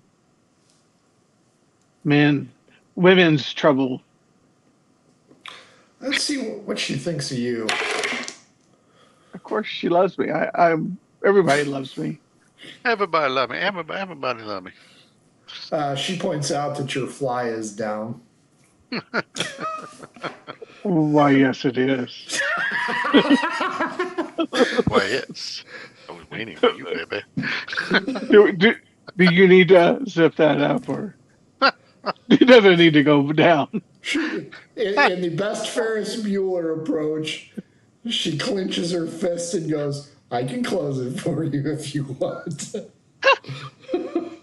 Speaker 4: men, women's trouble.
Speaker 5: Let's see what she thinks of you.
Speaker 4: Of course, she loves me. I'm. Everybody loves me.
Speaker 3: Everybody love me. Everybody love me.
Speaker 5: She points out that your fly is down.
Speaker 4: Why, yes, it is.
Speaker 3: Why, yes. I was waiting for you, baby.
Speaker 4: Do you need to zip that up, or it doesn't need to go down?
Speaker 5: In the best Ferris Bueller approach, she clenches her fist and goes, I can close it for you if you want.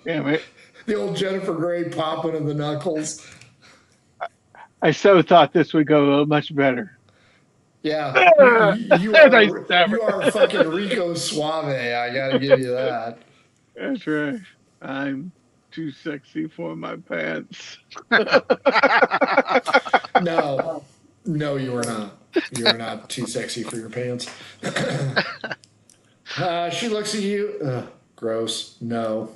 Speaker 4: Damn it.
Speaker 5: The old Jennifer Grey popping of the knuckles.
Speaker 4: I so thought this would go much better.
Speaker 5: Yeah, you are fucking Rico Suave. I gotta give you that.
Speaker 4: That's right. I'm too sexy for my pants.
Speaker 5: No, you are not. You are not too sexy for your pants. She looks at you. Ugh, gross. No.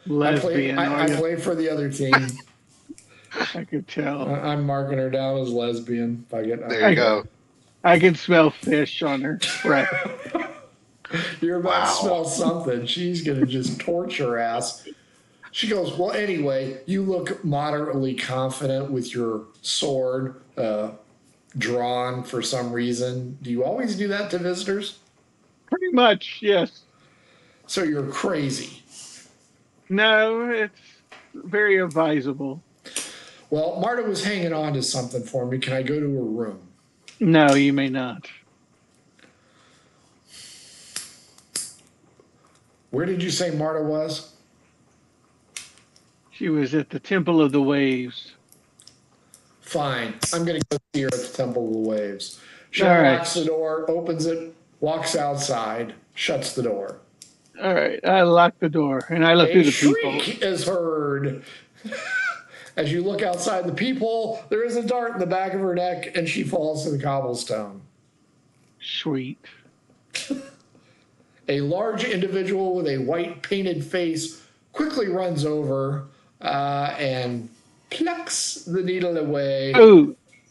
Speaker 4: Lesbian.
Speaker 5: I play for the other team.
Speaker 4: I could tell.
Speaker 5: I'm marking her down as lesbian. If I get
Speaker 3: There you go.
Speaker 4: I can smell fish on her breath.
Speaker 5: You're about to smell something. She's gonna just torture her ass. She goes, well, anyway, you look moderately confident with your sword drawn for some reason. Do you always do that to visitors?
Speaker 4: Pretty much, yes.
Speaker 5: So you're crazy.
Speaker 4: No, it's very advisable.
Speaker 5: Well, Marta was hanging on to something for me. Can I go to her room?
Speaker 4: No, you may not.
Speaker 5: Where did you say Marta was?
Speaker 4: She was at the Temple of the Waves.
Speaker 5: Fine. I'm going to go see her at the Temple of the Waves. She
Speaker 4: All right.
Speaker 5: unlocks the door, opens it, walks outside, shuts the door.
Speaker 4: All right. I lock the door and I look through the people.
Speaker 5: Shriek is heard. As you look outside the peephole, there is a dart in the back of her neck and she falls to the cobblestone.
Speaker 4: Sweet.
Speaker 5: A large individual with a white painted face quickly runs over and plucks the needle away.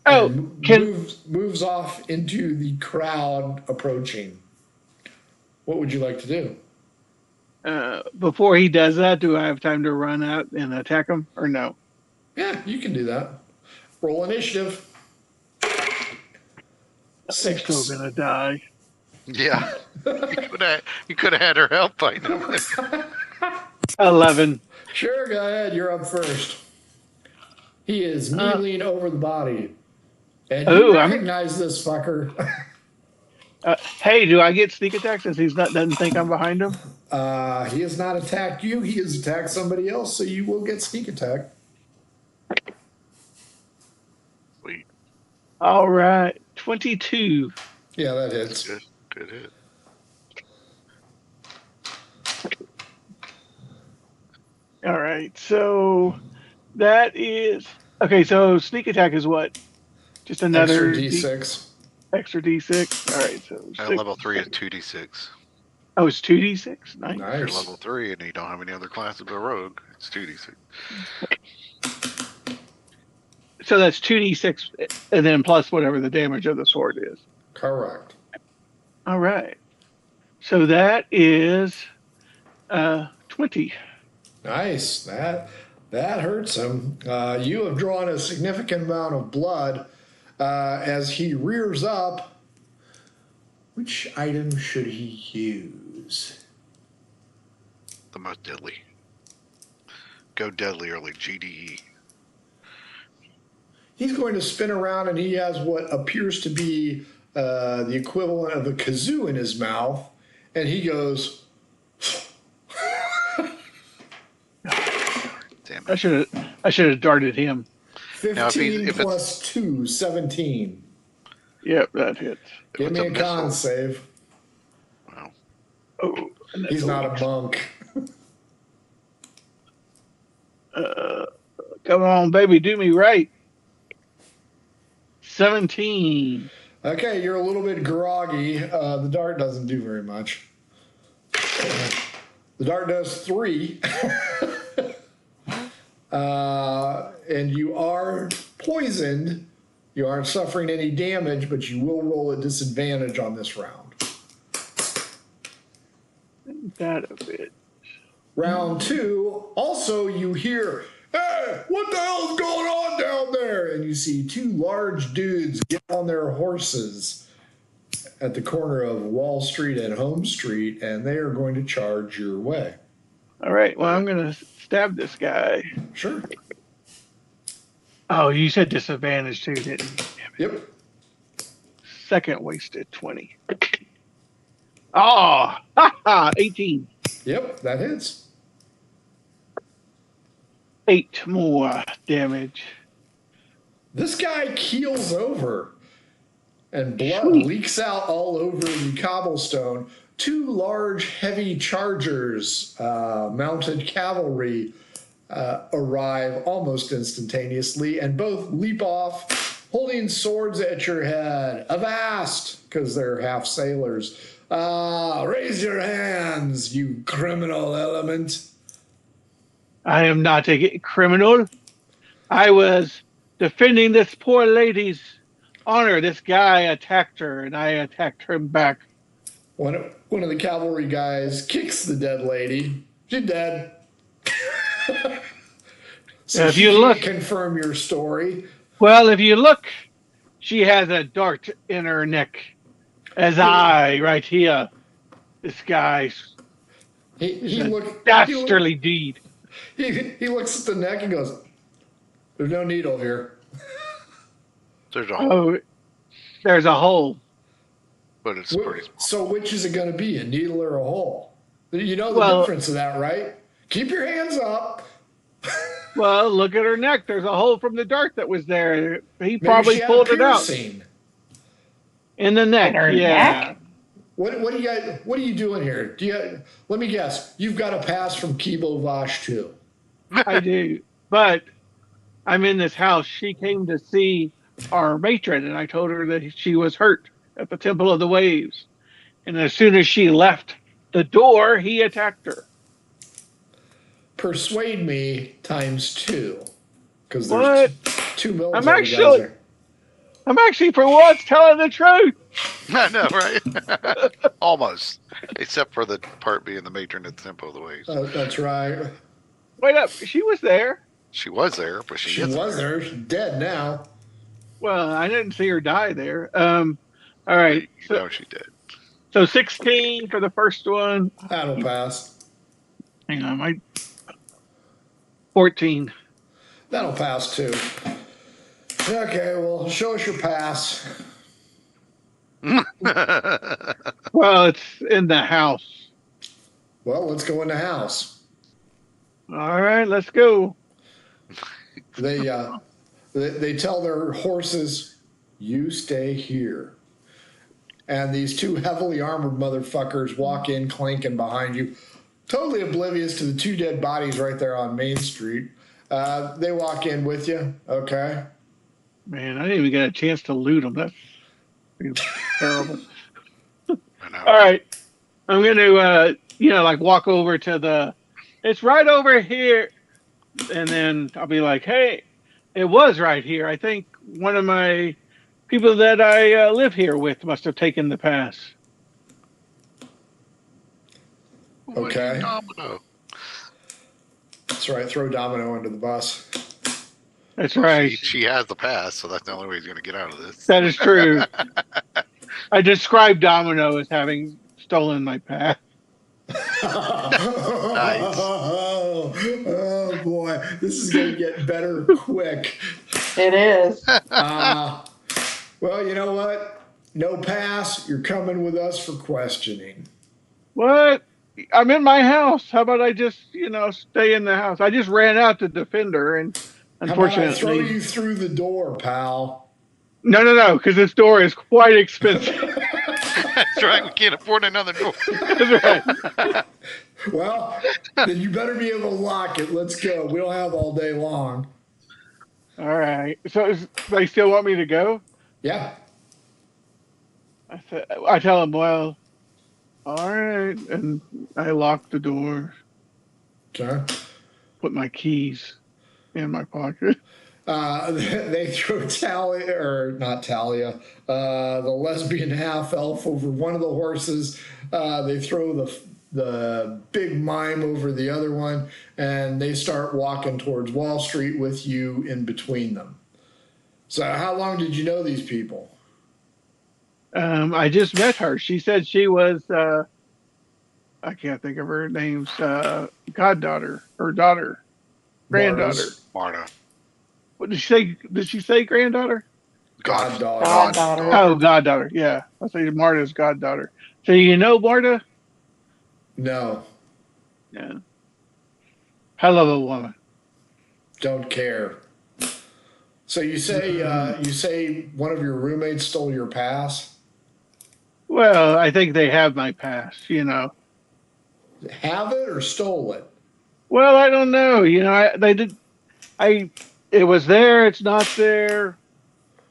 Speaker 5: Moves off into the crowd approaching. What would you like to do?
Speaker 4: Before he does that, do I have time to run out and attack him or no?
Speaker 5: Yeah, you can do that. Roll initiative. 6.
Speaker 4: I'm still gonna die.
Speaker 3: Yeah. You could have had her help by now.
Speaker 4: 11.
Speaker 5: Sure, go ahead. You're up first. He is kneeling over the body. And you recognize this fucker.
Speaker 4: Hey, do I get sneak attack since doesn't think I'm behind him?
Speaker 5: He has not attacked you. He has attacked somebody else, so you will get sneak attack.
Speaker 3: Sweet.
Speaker 4: All right. 22.
Speaker 5: Yeah, that hits.
Speaker 3: Good hit.
Speaker 4: All right. So that is okay. So sneak attack is what? Just another
Speaker 5: extra D6.
Speaker 4: Extra D6. All right. So
Speaker 3: At level 3 is 2d6.
Speaker 4: Oh, it's 2D6. Nice.
Speaker 3: If you're level 3 and you don't have any other classes but rogue, it's 2d6.
Speaker 4: So that's 2D6 and then plus whatever the damage of the sword is.
Speaker 5: Correct.
Speaker 4: All right. So that is 20.
Speaker 5: Nice. That hurts him. You have drawn a significant amount of blood as he rears up. Which item should he use?
Speaker 3: The most deadly. Go deadly or like GDE.
Speaker 5: he's going to spin around, and he has what appears to be the equivalent of a kazoo in his mouth, and he goes.
Speaker 3: Damn
Speaker 4: I
Speaker 3: it.
Speaker 4: should have darted him.
Speaker 5: 15
Speaker 3: if
Speaker 5: plus 2, 17.
Speaker 4: Yep, that hits.
Speaker 3: If
Speaker 5: Give
Speaker 3: it's
Speaker 5: me a con
Speaker 3: missile,
Speaker 5: save.
Speaker 3: well,
Speaker 4: Oh, and that's
Speaker 5: He's not a
Speaker 4: weak.
Speaker 5: monk.
Speaker 4: Come on, baby, do me right. 17.
Speaker 5: Okay, you're a little bit groggy. The dart doesn't do very much. The dart does 3. And you are poisoned. You aren't suffering any damage, but you will roll a disadvantage on this round.
Speaker 4: That a bit.
Speaker 5: Round 2, also you hear, hey, what the hell's going on down there? And you see 2 large dudes get on their horses at the corner of Wall Street and Home Street, and they are going to charge your way.
Speaker 4: All right, well, I'm going to stab this guy.
Speaker 5: Sure.
Speaker 4: Oh, you said disadvantage too, didn't you?
Speaker 5: Yep.
Speaker 4: Second wasted 20. Oh, 18.
Speaker 5: Yep, that hits.
Speaker 4: 8 more damage.
Speaker 5: This guy keels over, and blood
Speaker 4: Sweet.
Speaker 5: leaks out all over the cobblestone. 2 large, heavy chargers, mounted cavalry, arrive almost instantaneously, and both leap off, holding swords at your head. Avast, because they're half sailors. Raise your hands, you criminal element.
Speaker 4: I am not a criminal. I was defending this poor lady's honor. This guy attacked her, and I attacked him back.
Speaker 5: One of the cavalry guys kicks the dead lady. She's dead. So
Speaker 4: If
Speaker 5: she
Speaker 4: you
Speaker 5: can't
Speaker 4: look-
Speaker 5: confirm your story.
Speaker 4: Well, if you look, she has a dart in her neck. As I, right here, this guy's
Speaker 5: He looks
Speaker 4: dastardly deed.
Speaker 5: he looks at the neck and goes, "There's no needle here."
Speaker 3: there's a
Speaker 4: Oh, there's a hole.
Speaker 3: but it's pretty small.
Speaker 5: So which is it going to be, a needle or a hole? You know the
Speaker 4: Well-
Speaker 5: difference of that, right? Keep your hands up.
Speaker 4: Well, look at her neck. There's a hole from the dart that was there. He
Speaker 5: Maybe
Speaker 4: probably
Speaker 5: she had
Speaker 4: pulled
Speaker 5: a
Speaker 4: it out
Speaker 5: piercing.
Speaker 4: in the neck.
Speaker 6: In her
Speaker 4: Yeah.
Speaker 6: neck?
Speaker 5: What are you doing here? Let me guess. You've got a pass from Kivo Vache too.
Speaker 4: I do. But I'm in this house. She came to see our matron, and I told her that she was hurt at the Temple of the Waves. And as soon as she left the door, he attacked her.
Speaker 5: Persuade me *2, because
Speaker 4: What?
Speaker 5: there's 2 military
Speaker 4: I'm
Speaker 5: guys
Speaker 4: actually-
Speaker 5: there.
Speaker 4: I'm actually, for once, telling the truth.
Speaker 3: I know, right? Almost. Except for the part being the matron at the Temple of the Waves.
Speaker 5: That's right.
Speaker 4: Wait up. She was there.
Speaker 3: She was there, but
Speaker 5: She
Speaker 3: isn't
Speaker 5: was there. She's dead now.
Speaker 4: Well, I didn't see her die there. All right.
Speaker 3: You know she did.
Speaker 4: So 16 for the first one.
Speaker 5: That'll pass.
Speaker 4: Hang on. 14.
Speaker 5: That'll pass too. Okay, well, show us your pass.
Speaker 4: Well, it's in the house.
Speaker 5: Well, let's go in the house.
Speaker 4: All right, let's go.
Speaker 5: They tell their horses, "You stay here." And these 2 heavily armored motherfuckers walk in, clanking behind you, totally oblivious to the 2 dead bodies right there on Main Street. They walk in with you. Okay.
Speaker 4: Man, I didn't even get a chance to loot them. That's terrible.
Speaker 3: I know.
Speaker 4: All right. I'm going to, like walk over to it's right over here. And then I'll be like, hey, it was right here. I think one of my people that I live here with must have taken the pass.
Speaker 5: Okay.
Speaker 3: Domino.
Speaker 5: That's right. Throw Domino under the bus.
Speaker 4: That's right.
Speaker 3: She has the pass, so that's the only way he's going to get out of this.
Speaker 4: That is true. I described Domino as having stolen my pass.
Speaker 5: Oh boy, this is gonna get better quick.
Speaker 6: It is.
Speaker 5: Well, you know what? No pass. You're coming with us for questioning.
Speaker 4: What? I'm in my house. How about I just, stay in the house? I just ran out to defend her, and
Speaker 5: How about I throw
Speaker 4: unfortunately,
Speaker 5: you through the door, pal?
Speaker 4: no, because this door is quite expensive.
Speaker 3: That's right. We can't afford another door.
Speaker 4: That's right.
Speaker 5: Well, then you better be able to lock it. Let's go. We don't have all day long.
Speaker 4: All right. So they still want me to go?
Speaker 5: Yeah.
Speaker 4: I tell them, well, all right, and I lock the door,
Speaker 5: Okay.
Speaker 4: put my keys in my pocket.
Speaker 5: They throw Talia, or not Talia, the lesbian half elf over one of the horses. They throw the big mime over the other one, and they start walking towards Wall Street with you in between them. So, how long did you know these people?
Speaker 4: I just met her. She said she was, I can't think of her name's goddaughter or daughter, granddaughter.
Speaker 3: Marta.
Speaker 4: What did she say? Did she say granddaughter?
Speaker 5: Goddaughter.
Speaker 6: Goddaughter.
Speaker 4: Oh, goddaughter. Yeah, I say Marta's goddaughter. So you know Marta?
Speaker 5: No,
Speaker 4: Yeah. Hell of a woman.
Speaker 5: don't care. So you say one of your roommates stole your pass?
Speaker 4: Well, I think they have my pass.
Speaker 5: Have it or stole it?
Speaker 4: Well, I don't know. They did. It was there. It's not there.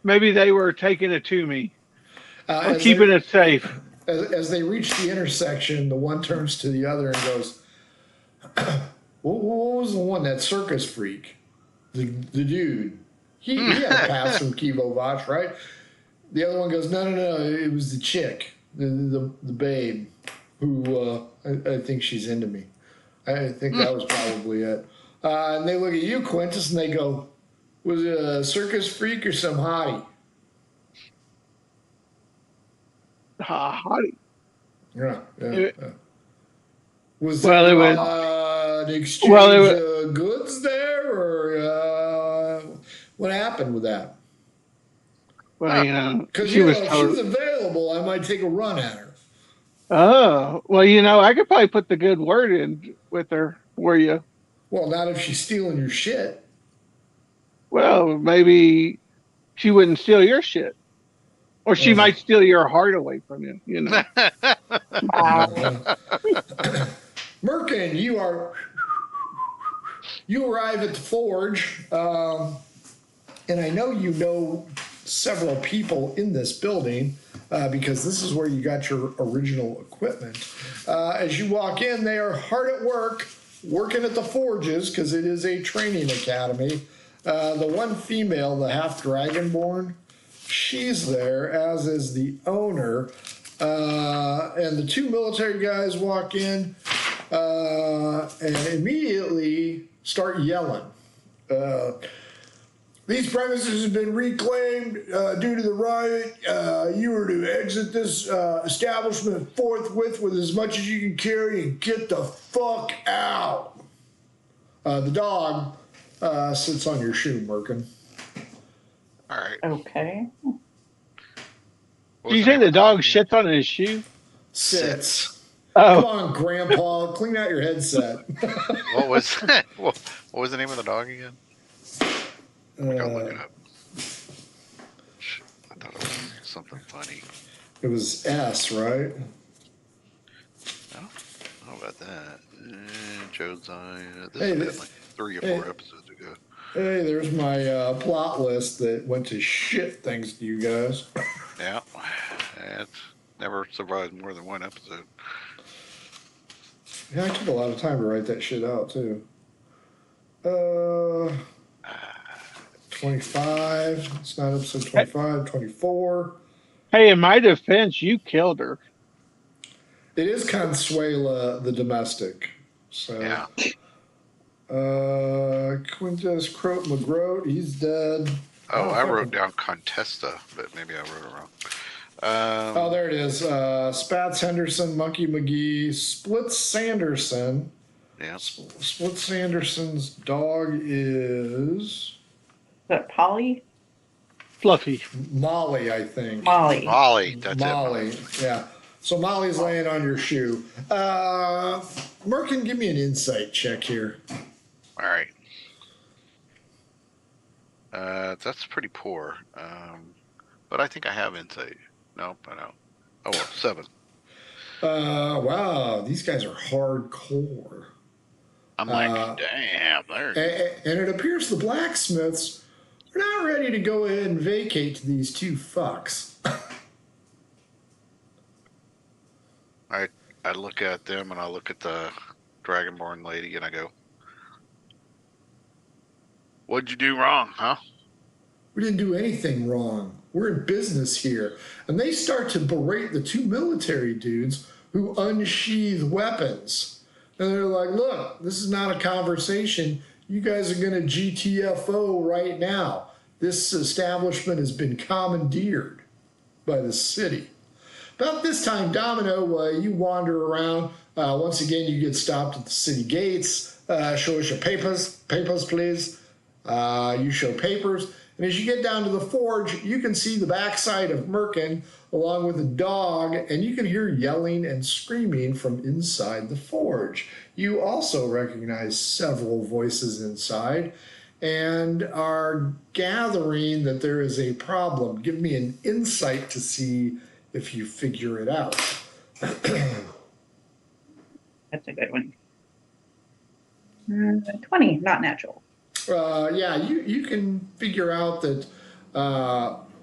Speaker 4: Maybe they were taking it to me or keeping it safe.
Speaker 5: As they reach the intersection, the one turns to the other and goes, what was the one, that circus freak? The dude. He had a pass from Kivo Vache, right? The other one goes, no, it was the chick, the babe, who I think she's into me. I think that was probably it. And they look at you, Quintus, and they go, was it a circus freak or some hottie?
Speaker 4: Hottie.
Speaker 5: Yeah. Was
Speaker 4: Well,
Speaker 5: there
Speaker 4: it was-
Speaker 5: an exchange
Speaker 4: well, it was-
Speaker 5: of goods there, or what happened with that?
Speaker 4: Well,
Speaker 5: Because
Speaker 4: she was
Speaker 5: if
Speaker 4: told.
Speaker 5: she's available, I might take a run at her.
Speaker 4: Oh, well, I could probably put the good word in with her for you.
Speaker 5: Well, not if she's stealing your shit.
Speaker 4: Well, maybe she wouldn't steal your shit. Or she might steal your heart away from you,
Speaker 6: Wow.
Speaker 5: Merkin, you arrive at the forge, and I know you know several people in this building because this is where you got your original equipment. As you walk in, they are hard at work, working at the forges because it is a training academy. The one female, the half dragonborn, she's there, as is the owner. And the two military guys walk in and immediately start yelling. These premises have been reclaimed due to the riot. You are to exit this establishment forthwith with as much as you can carry and get the fuck out. The dog sits on your shoe, Merkin.
Speaker 3: All right.
Speaker 6: Okay.
Speaker 3: What
Speaker 4: Did
Speaker 3: was
Speaker 4: you
Speaker 3: the
Speaker 4: say
Speaker 3: name
Speaker 4: the
Speaker 3: of
Speaker 4: dog shits on his shoe?
Speaker 5: Sits.
Speaker 4: Oh,
Speaker 5: Come on, Grandpa, clean out your headset.
Speaker 3: What was what was the name of the dog again? I gotta look it up. I thought it was something funny.
Speaker 5: It was S, right?
Speaker 3: Oh, how about that? Joe's Eye. This
Speaker 5: Hey,
Speaker 3: has
Speaker 5: this-
Speaker 3: been like 3 or
Speaker 5: hey.
Speaker 3: 4 episodes ago.
Speaker 5: Hey, there's my plot list that went to shit thanks to you guys.
Speaker 3: Yeah. It's never survived more than 1 episode.
Speaker 5: Yeah, I took a lot of time to write that shit out, too. 25. It's not episode 25. 24.
Speaker 4: hey, in my defense, you killed her.
Speaker 5: It is Consuela, the domestic. So,
Speaker 3: Yeah.
Speaker 5: Quintus Croat McGroat, he's dead.
Speaker 3: Oh, I
Speaker 5: fucking-
Speaker 3: wrote down Contesta, but maybe I wrote it wrong.
Speaker 5: Oh, there it is. Spats Henderson, Monkey McGee, Splits Sanderson.
Speaker 3: Yeah.
Speaker 5: Splits Sanderson's dog is
Speaker 6: that Polly?
Speaker 4: Fluffy.
Speaker 5: Molly, I think.
Speaker 6: Molly.
Speaker 3: Molly, that's
Speaker 5: Molly,
Speaker 3: it.
Speaker 5: yeah. So Molly's laying on your shoe. Merkin, give me an insight check here.
Speaker 3: All right. That's pretty poor. But I think I have insight. Nope, I don't. Oh well, 7.
Speaker 5: Wow, these guys are hardcore.
Speaker 3: I'm like, damn, there.
Speaker 5: And it appears the blacksmiths are not ready to go ahead and vacate to these two fucks.
Speaker 3: I look at them and I look at the Dragonborn lady and I go, "What'd you do wrong, huh?"
Speaker 5: We didn't do anything wrong. We're in business here. And they start to berate the two military dudes who unsheath weapons. And they're like, look, this is not a conversation. You guys are going to GTFO right now. This establishment has been commandeered by the city. About this time, Domino, you wander around. Once again, you get stopped at the city gates. Show us your papers. Papers, please. You show papers. And as you get down to the forge, you can see the backside of Merkin along with a dog, and you can hear yelling and screaming from inside the forge. You also recognize several voices inside and are gathering that there is a problem. Give me an insight to see if you figure it out.
Speaker 6: That's a good one. 20, not natural.
Speaker 5: Yeah, you can figure out that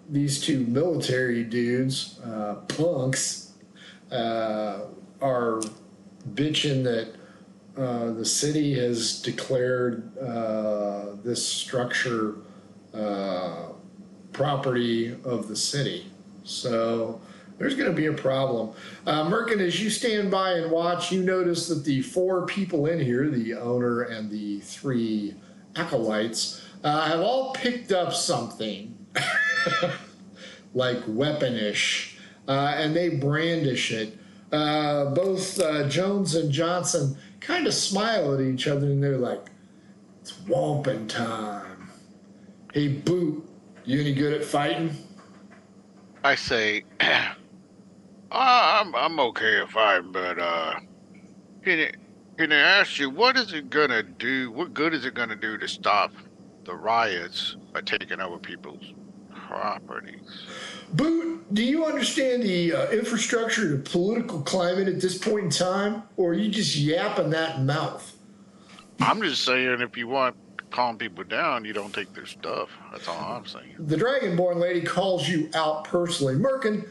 Speaker 5: these two military dudes, punks, are bitching that the city has declared this structure property of the city. So there's going to be a problem. Merkin, as you stand by and watch, you notice that the 4 people in here, the owner and the 3 acolytes, have all picked up something like weaponish, and they brandish it. Both Jones and Johnson kind of smile at each other, and they're like, it's whomping time. Hey, Boot, you any good at fighting?
Speaker 3: I say, I'm okay at fighting, but can I ask you, what is it gonna do? What good is it gonna do to stop the riots by taking over people's properties?
Speaker 5: Boot, do you understand the infrastructure, the political climate at this point in time, or are you just yapping that mouth?
Speaker 3: I'm just saying, if you want to calm people down, you don't take their stuff. That's all I'm saying.
Speaker 5: The Dragonborn lady calls you out personally. Merkin,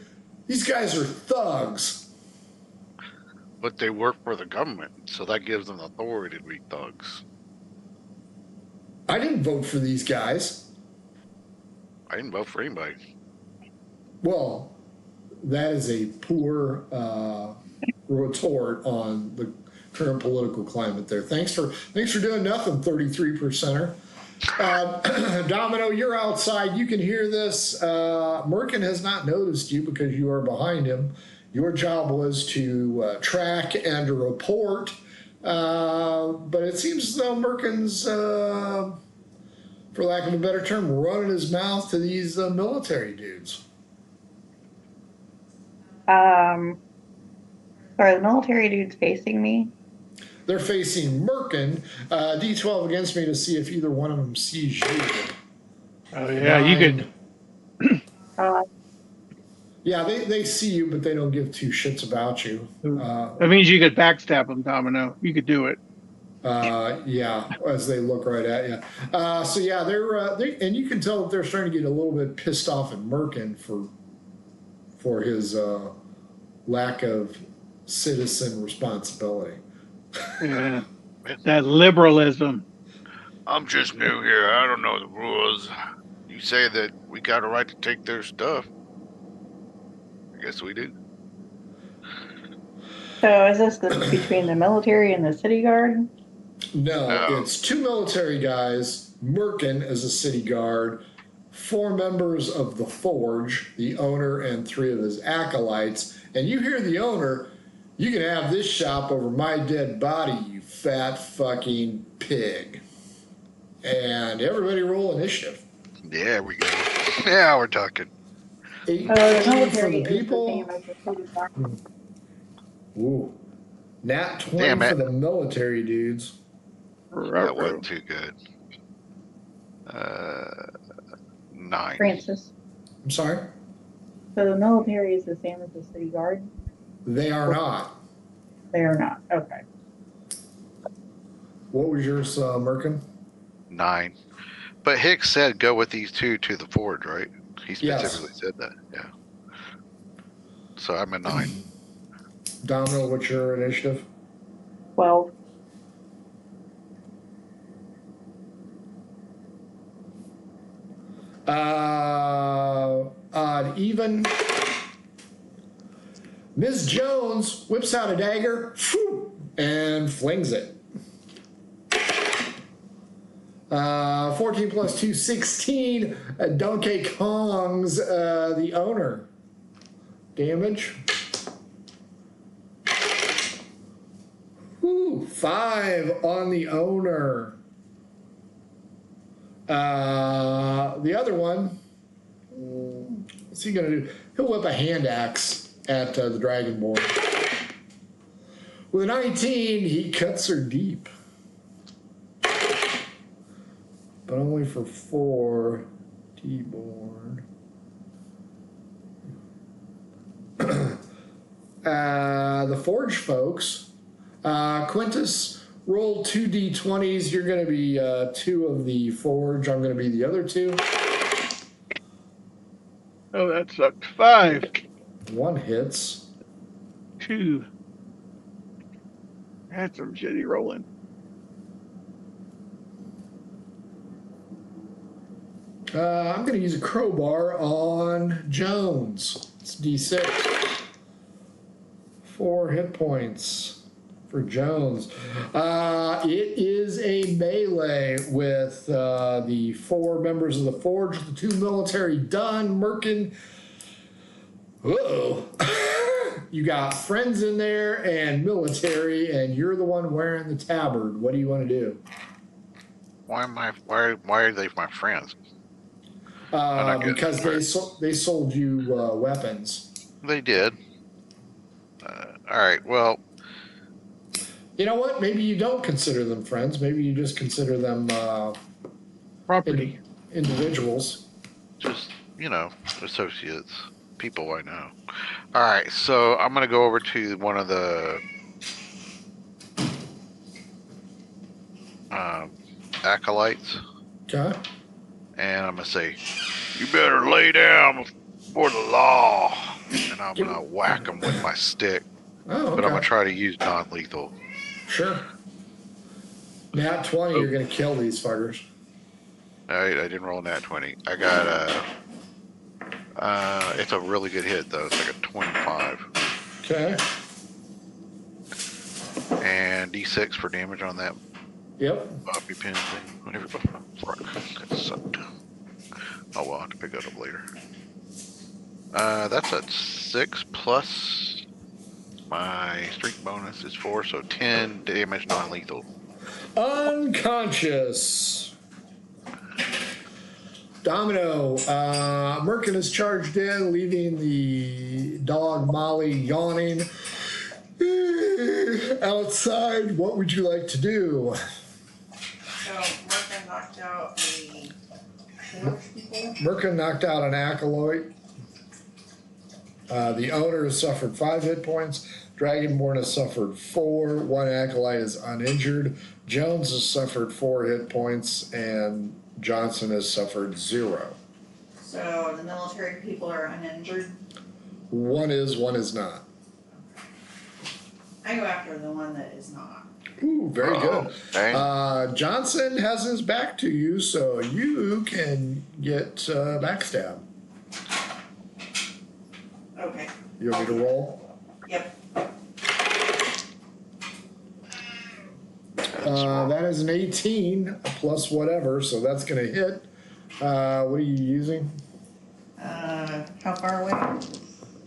Speaker 5: these guys are thugs.
Speaker 3: But they work for the government, so that gives them authority to be thugs.
Speaker 5: I didn't vote for these guys.
Speaker 3: I didn't vote for anybody.
Speaker 5: Well, that is a poor retort on the current political climate there. Thanks for doing nothing, 33%er. Domino, you're outside. You can hear this. Merkin has not noticed you because you are behind him. Your job was to track and report, but it seems as though Merkin's, for lack of a better term, running his mouth to these military dudes.
Speaker 6: Are the military dudes facing me?
Speaker 5: They're facing Merkin. D12 against me to see if either one of them sees you.
Speaker 4: Oh, yeah, you could.
Speaker 5: Yeah, they see you, but they don't give 2 shits about you.
Speaker 4: That means you could backstab them, Domino. You could do it.
Speaker 5: Yeah, as they look right at you. So yeah, they and you can tell that they're starting to get a little bit pissed off at Merkin for his lack of citizen responsibility.
Speaker 4: Yeah. That liberalism.
Speaker 3: I'm just new here. I don't know the rules. You say that we got a right to take their stuff. I guess we do.
Speaker 6: So is this between the military and the city guard?
Speaker 5: No, it's 2 military guys, Merkin as a city guard, 4 members of the Forge, the owner and 3 of his acolytes. And you hear the owner, you can have this shop over my dead body, you fat fucking pig. And everybody roll initiative.
Speaker 3: Yeah, we go. Yeah, we're talking.
Speaker 5: 18
Speaker 6: The
Speaker 5: for
Speaker 6: military
Speaker 5: the
Speaker 6: is the
Speaker 5: people.
Speaker 6: same as the city guard.
Speaker 5: Ooh. Nat 20
Speaker 3: Damn it.
Speaker 5: for the military dudes.
Speaker 3: That wasn't too good. 9.
Speaker 6: Francis.
Speaker 5: I'm sorry?
Speaker 6: So the military is the same as the city guard?
Speaker 5: They are not.
Speaker 6: They are not. Okay.
Speaker 5: What was yours, Merkin?
Speaker 3: 9. But Hicks said go with these 2 to the forge, right? He specifically
Speaker 5: Yes.
Speaker 3: said that. Yeah. So I'm a 9.
Speaker 5: Domino, what's your initiative?
Speaker 6: 12.
Speaker 5: Odd even. Ms. Jones whips out a dagger and flings it. 14 plus 2, 16. Donkey Kong's the owner. Damage. 5 on the owner. The other one, what's he going to do? He'll whip a hand axe at the Dragonborn. With a 19, he cuts her deep. But only for 4. T-born. The Forge folks. Quintus, roll 2 d20s. You're going to be 2 of the Forge. I'm going to be the other 2.
Speaker 4: Oh, that sucked. 5.
Speaker 5: 1 hits.
Speaker 4: 2. That's some shitty rolling.
Speaker 5: I'm going to use a crowbar on Jones. It's d6. 4 hit points for Jones. It is a melee with the 4 members of the Forge, the 2 military done. Merkin. Uh-oh. You got friends in there and military, and you're the one wearing the tabard. What do you want to do?
Speaker 3: Why are they my friends?
Speaker 5: Because they sold you weapons.
Speaker 3: They did. All right. Well,
Speaker 5: you know what? Maybe you don't consider them friends. Maybe you just consider them
Speaker 4: Property.
Speaker 5: Individuals.
Speaker 3: Just, associates, people I know. All right. So I'm going to go over to one of the acolytes.
Speaker 5: Okay.
Speaker 3: And I'm going to say, you better lay down for the law. And I'm going to whack him with my stick.
Speaker 5: Oh, okay.
Speaker 3: But I'm going to try to use non-lethal.
Speaker 5: Sure. Nat 20, you're going to kill these fuckers.
Speaker 3: All right, I didn't roll nat 20. I got it's a really good hit, though. It's like a 25.
Speaker 5: Okay.
Speaker 3: And D6 for damage on that.
Speaker 5: Yep.
Speaker 3: Bobby pin thing. Whatever. Fuck. That sucked. Oh, well, I'll have to pick that up later. That's a 6 plus my strength bonus is 4, so 10 damage non-lethal.
Speaker 5: Unconscious. Domino. Merkin is charged in, leaving the dog Molly yawning. Outside, what would you like to do?
Speaker 7: So Merkin knocked out the Forge people.
Speaker 5: Merkin knocked out an acolyte. The owner has suffered 5 hit points. Dragonborn has suffered 4. 1 acolyte is uninjured. Jones has suffered 4 hit points, and Johnson has suffered 0.
Speaker 7: So the military people are uninjured.
Speaker 5: 1 is, 1 is not.
Speaker 7: I go after the one that is not.
Speaker 5: Ooh, very good.
Speaker 3: Dang.
Speaker 5: Johnson has his back to you, so you can get backstab.
Speaker 7: Okay.
Speaker 5: You want me to roll?
Speaker 7: Yep.
Speaker 5: That is an 18 plus whatever, so that's going to hit. What are you using?
Speaker 7: How far away?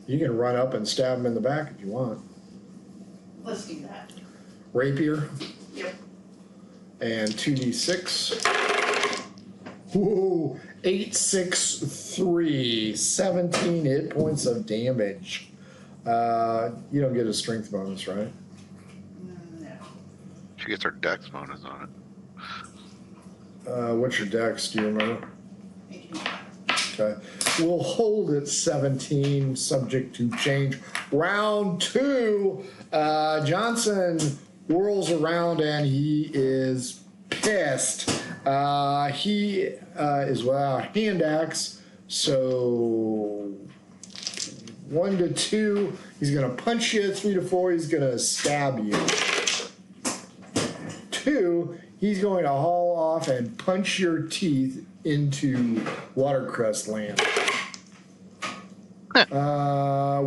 Speaker 5: You can run up and stab him in the back if you want.
Speaker 7: Let's do that.
Speaker 5: Rapier
Speaker 7: Yep.
Speaker 5: and 2d6. Whoa, 863, 17 hit points of damage. You don't get a strength bonus, right?
Speaker 7: No.
Speaker 3: She gets her dex bonus on it.
Speaker 5: What's your dex? Do you remember?
Speaker 7: 18.
Speaker 5: Okay. We'll hold at 17, subject to change. Round 2, Johnson whirls around and he is pissed. He is without a hand axe, so 1 to 2, he's going to punch you. 3 to 4, he's going to stab you. 2, he's going to haul off and punch your teeth into Watercrest land.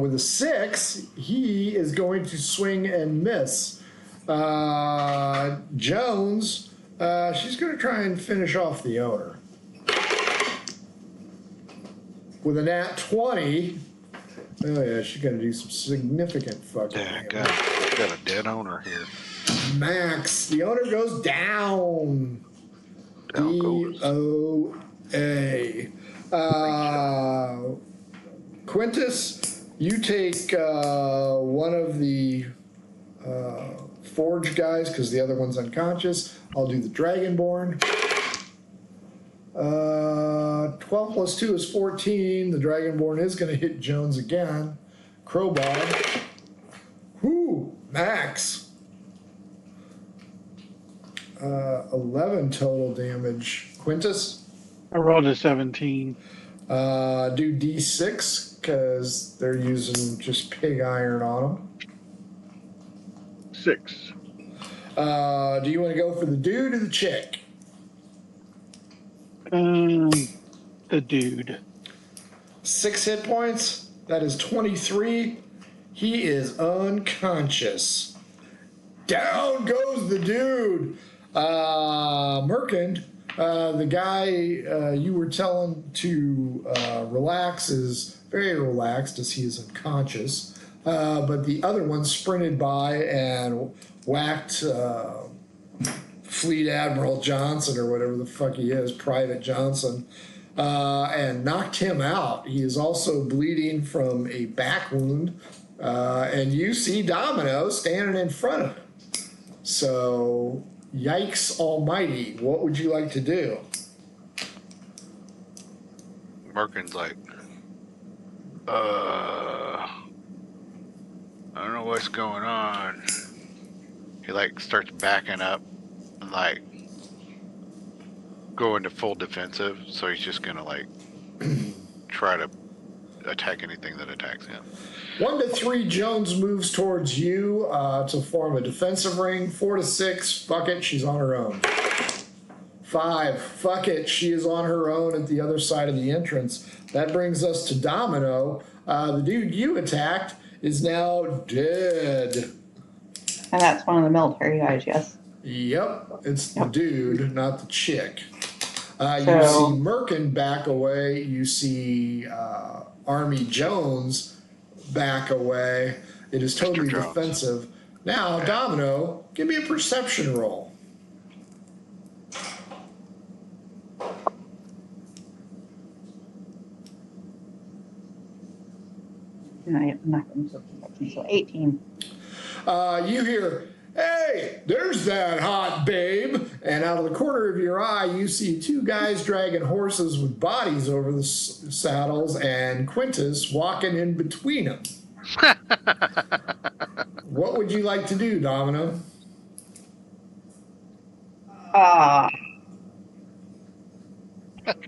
Speaker 5: With a 6, he is going to swing and miss. Jones, she's going to try and finish off the owner. With a nat 20, oh yeah, she's going to do some significant fucking
Speaker 3: Yeah,
Speaker 5: damage.
Speaker 3: got a dead owner here.
Speaker 5: Max, the owner goes down.
Speaker 3: Down goes.
Speaker 5: DOA. Quintus, you take one of the Forge guys because the other one's unconscious. I'll do the Dragonborn. 12 plus 2 is 14. The Dragonborn is going to hit Jones again. Crowbar. Whoo, Max. 11 total damage. Quintus?
Speaker 4: I rolled a 17.
Speaker 5: Do D6 because they're using just pig iron on them.
Speaker 4: 6.
Speaker 5: Do you want to go for the dude or the chick?
Speaker 4: The dude.
Speaker 5: 6 hit points. That is 23. He is unconscious. Down goes the dude. Merkin, the guy you were telling to relax is very relaxed as he is unconscious. But the other one sprinted by and whacked Fleet Admiral Johnson or whatever the fuck he is, Private Johnson, and knocked him out. He is also bleeding from a back wound. And you see Domino standing in front of him. So, yikes almighty, what would you like to do?
Speaker 3: Merkin's like, I don't know what's going on. He like starts backing up and like go into full defensive, so he's just gonna like try to attack anything that attacks him.
Speaker 5: 1 to 3, Jones moves towards you to form a defensive ring. 4 to 6, fuck it, she's on her own. 5, fuck it, she is on her own at the other side of the entrance. That brings us to Domino. The dude you attacked is now dead.
Speaker 6: And that's one of the military guys, yes.
Speaker 5: Yep, it's the dude, not the chick. You
Speaker 6: So-
Speaker 5: see Merkin back away. You see Army Jones back away. It is totally
Speaker 3: Mr. Jones.
Speaker 5: defensive. Now, Domino, give me a perception roll.
Speaker 6: And I'm not going to so 18.
Speaker 5: You hear, hey, there's that hot babe. And out of the corner of your eye, you see 2 guys dragging horses with bodies over the saddles and Quintus walking in between them. What would you like to do, Domino?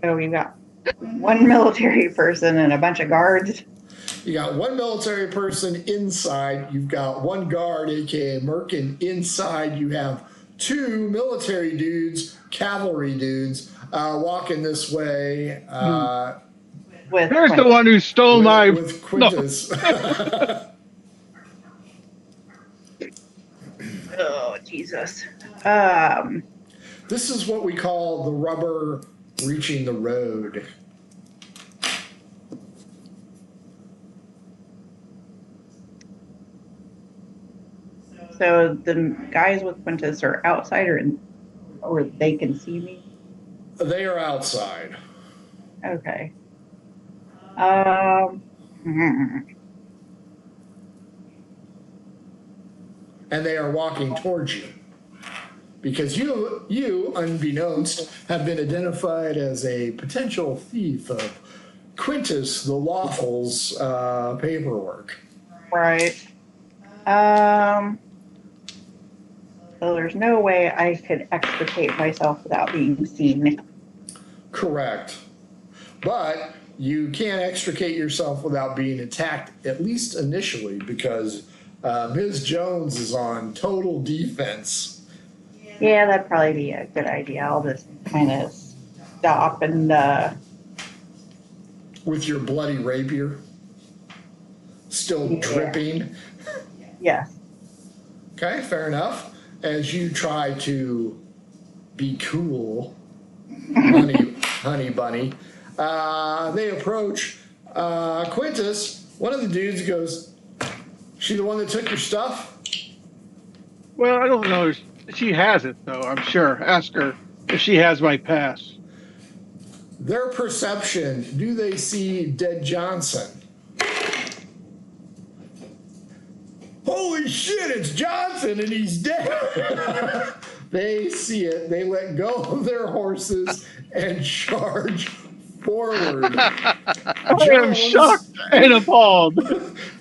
Speaker 6: So we've got one military person and a bunch of guards.
Speaker 5: You got 1 military person inside. You've got 1 guard, aka Merkin, inside. You have 2 military dudes, cavalry dudes, walking this way.
Speaker 6: With
Speaker 4: There's the one who stole my.
Speaker 5: with Quintus.
Speaker 6: Oh, Jesus.
Speaker 5: This is what we call the rubber reaching the road.
Speaker 6: So the guys with Quintus are outside or they can see me?
Speaker 5: They are outside.
Speaker 6: Okay. Um,
Speaker 5: And they are walking towards you. Because you, unbeknownst, have been identified as a potential thief of Quintus the Lawful's paperwork.
Speaker 6: right. So there's no way I could extricate myself without being seen.
Speaker 5: Correct. But you can't extricate yourself without being attacked, at least initially, because Ms. Jones is on total defense.
Speaker 6: Yeah, that'd probably be a good idea. I'll just kind of stop and,
Speaker 5: With your bloody rapier still dripping.
Speaker 6: yes.
Speaker 5: Okay, fair enough. As you try to be cool, honey bunny, they approach Quintus. One of the dudes goes, "She the one that took your stuff?"
Speaker 4: Well, I don't know. She has it, though, I'm sure. Ask her if she has my pass.
Speaker 5: Their perception, do they see Dead Johnson? Holy shit, it's Johnson and he's dead. They see it. They let go of their horses and charge forward.
Speaker 4: I am shocked and appalled.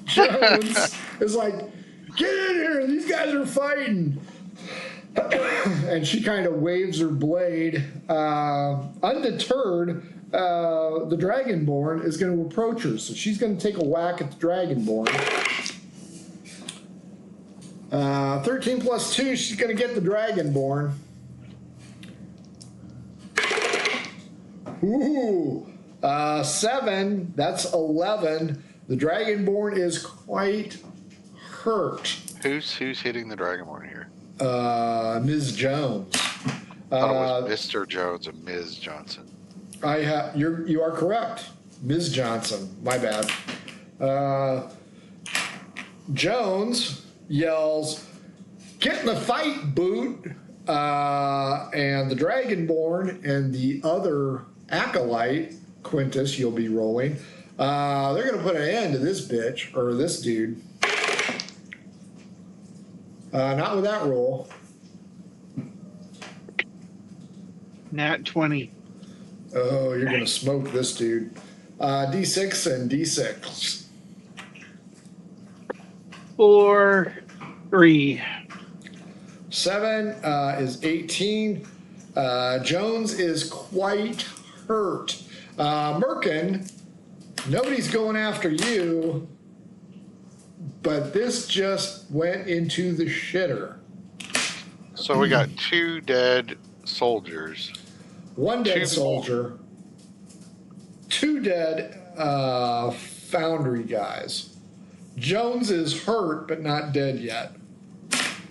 Speaker 5: Jones is like, "Get in here. These guys are fighting." And she kind of waves her blade. Undeterred, the Dragonborn is going to approach her. So she's going to take a whack at the Dragonborn. 13 plus 2, she's going to get the Dragonborn. Ooh, 7, that's 11. The Dragonborn is quite hurt.
Speaker 3: Who's hitting the Dragonborn here?
Speaker 5: Ms. Jones.
Speaker 3: I thought it was Mr. Jones and Ms. Johnson.
Speaker 5: You are correct. Ms. Johnson, my bad. Jones yells, "Get in the fight, boot!" And the Dragonborn and the other acolyte, Quintus, you'll be rolling. They're going to put an end to this bitch, or this dude. Not with that roll.
Speaker 4: Nat 20.
Speaker 5: Oh, you're going to smoke this dude. D6 and D6.
Speaker 4: 4, 3.
Speaker 5: 7 is 18. Jones is quite hurt. Merkin, nobody's going after you, but this just went into the shitter.
Speaker 3: So we got 2 dead soldiers.
Speaker 5: 1 dead
Speaker 3: 2
Speaker 5: soldier. 2 dead foundry guys. Jones is hurt, but not dead yet.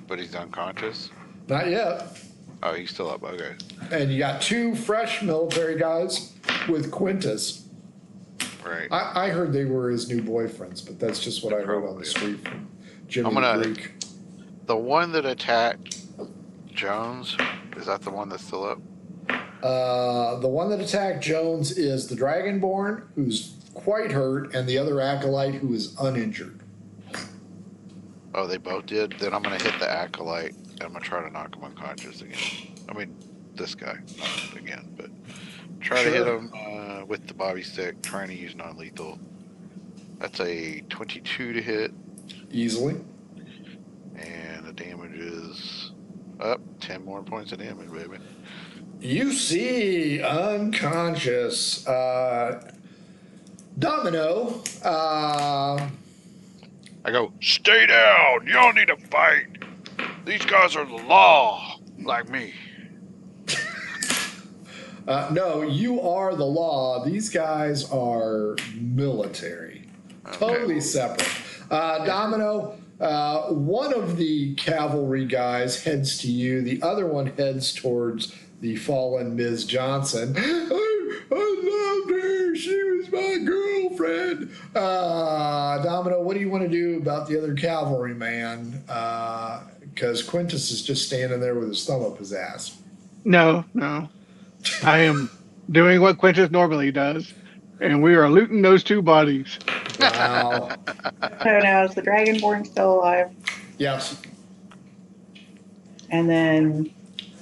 Speaker 3: But he's unconscious?
Speaker 5: Not yet.
Speaker 3: Oh, he's still up. Okay.
Speaker 5: And you got 2 fresh military guys with Quintus.
Speaker 3: Right.
Speaker 5: I heard they were his new boyfriends, but that's just what I heard on the
Speaker 3: Probably.
Speaker 5: street from Jimmy
Speaker 3: I'm gonna-
Speaker 5: the Greek.
Speaker 3: The one that attacked Jones, is that the one that's still up?
Speaker 5: The one that attacked Jones is the Dragonborn, who's quite hurt, and the other acolyte who is uninjured.
Speaker 3: Oh, they both did? Then I'm going to hit the acolyte. And I'm going to try to knock him unconscious again. I mean, this guy. Not again, but try to hit him with the bobby stick, trying to use non-lethal. That's a 22 to hit.
Speaker 5: Easily.
Speaker 3: And the damage is up. 10 more points of damage, baby.
Speaker 5: You see unconscious Domino.
Speaker 3: I go, stay down. You don't need to fight. These guys are the law, like me.
Speaker 5: No, you are the law. These guys are military. Totally separate. Domino, one of the cavalry guys heads to you. The other one heads towards the fallen Ms. Johnson. I loved her. She was my girlfriend. Domino, what do you want to do about the other cavalry man? Because Quintus is just standing there with his thumb up his ass.
Speaker 4: No. I am doing what Quintus normally does, and we are looting those 2 bodies.
Speaker 5: Wow.
Speaker 6: So now is the Dragonborn still alive?
Speaker 5: Yes.
Speaker 6: And then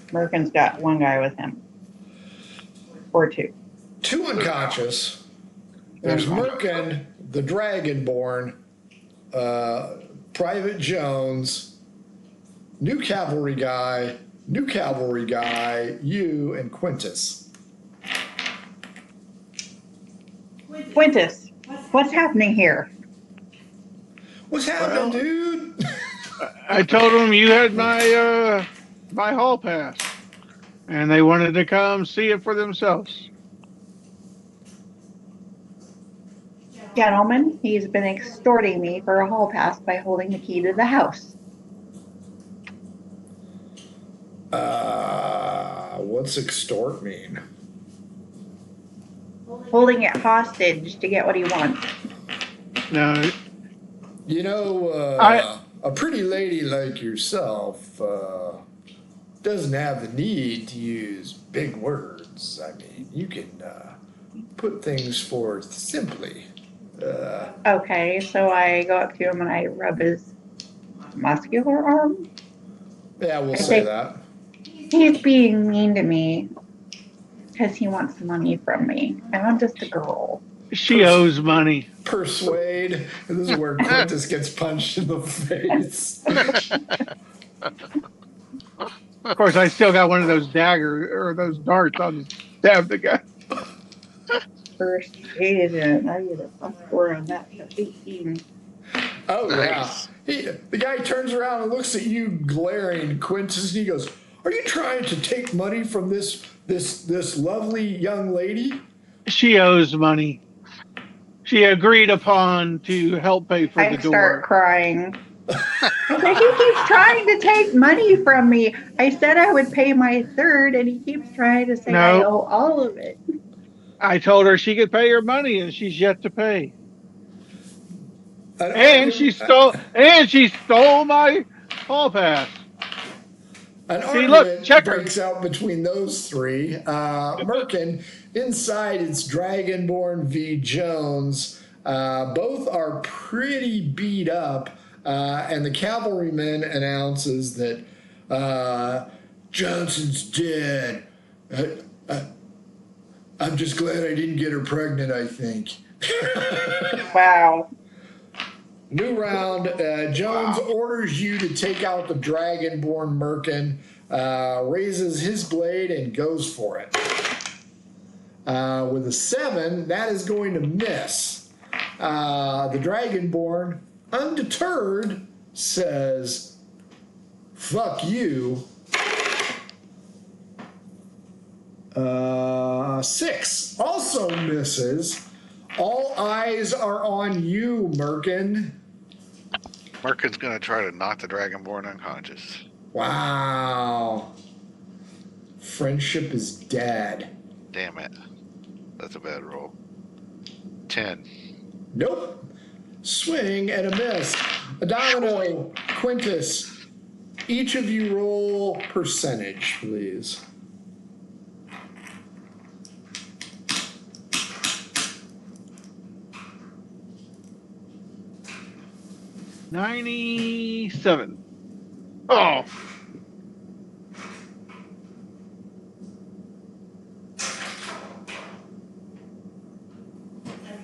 Speaker 6: Merkin's got 1 guy with him. Or 2.
Speaker 5: 2 unconscious. There's Merkin, the Dragonborn, Private Jones, new cavalry guy, you, and Quintus.
Speaker 6: Quintus, what's happening here?
Speaker 5: What's happening, dude?
Speaker 4: I told them you had my hall pass, and they wanted to come see it for themselves.
Speaker 6: Gentlemen, he's been extorting me for a hall pass by holding the key to the house.
Speaker 5: What's extort mean?
Speaker 6: Holding it hostage to get what he wants.
Speaker 4: No,
Speaker 5: You know, a pretty lady like yourself doesn't have the need to use big words. I mean, you can put things forth simply.
Speaker 6: Okay, so I go up to him and I rub his muscular arm.
Speaker 5: Yeah, we'll
Speaker 6: I
Speaker 5: say
Speaker 6: think-
Speaker 5: that.
Speaker 6: He's being mean to me because he wants money from me, and I'm just a girl.
Speaker 4: she owes money.
Speaker 5: Persuade. This is where Quintus gets punched in the face.
Speaker 4: Of course, I still got one of those daggers or those darts. I'll just stab the guy.
Speaker 6: First agent, I get a plus 4 on that. 18.
Speaker 5: Oh,
Speaker 3: Nice.
Speaker 5: yeah. The guy turns around and looks at you glaring, Quintus, and he goes, "Are you trying to take money from this lovely young lady?"
Speaker 4: She owes money. She agreed upon to help pay for
Speaker 6: I
Speaker 4: the
Speaker 6: start
Speaker 4: door.
Speaker 6: crying. I said, he keeps trying to take money from me. I said I would pay my third, and he keeps trying to say I
Speaker 4: No.
Speaker 6: owe all of it.
Speaker 4: I told her she could pay her money, and she's yet to pay.
Speaker 5: An
Speaker 4: And she stole my hall pass.
Speaker 5: An
Speaker 4: See, look,
Speaker 5: argument
Speaker 4: check her.
Speaker 5: breaks out between those 3. Merkin, inside it's Dragonborn v. Jones. Both are pretty beat up, and the cavalryman announces that Johnson's dead. I'm just glad I didn't get her pregnant, I think.
Speaker 6: Wow.
Speaker 5: New round. Jones orders you to take out the Dragonborn Merkin, raises his blade and goes for it. With a 7, that is going to miss. The Dragonborn, undeterred, says, "Fuck you." 6 also misses. All eyes are on you, Merkin.
Speaker 3: Merkin's gonna try to knock the Dragonborn unconscious.
Speaker 5: Wow. Friendship is dead.
Speaker 3: Damn it. That's a bad roll. 10.
Speaker 5: Nope. Swing and a miss. Domino, Quintus, each of you roll percentage, please.
Speaker 4: $97. Oh,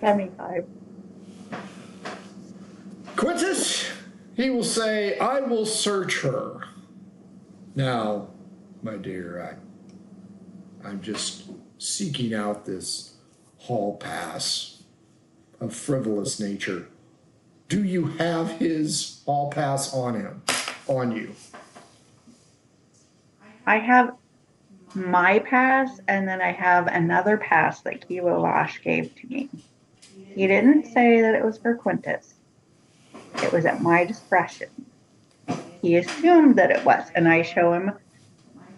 Speaker 6: 75.
Speaker 5: Quintus, he will say, "I will search her." Now, my dear, I'm just seeking out this hall pass of frivolous nature. Do you have his hall pass on you?
Speaker 6: I have my pass, and then I have another pass that Kivo Vache gave to me. He didn't say that it was for Quintus. It was at my discretion. He assumed that it was, and I show him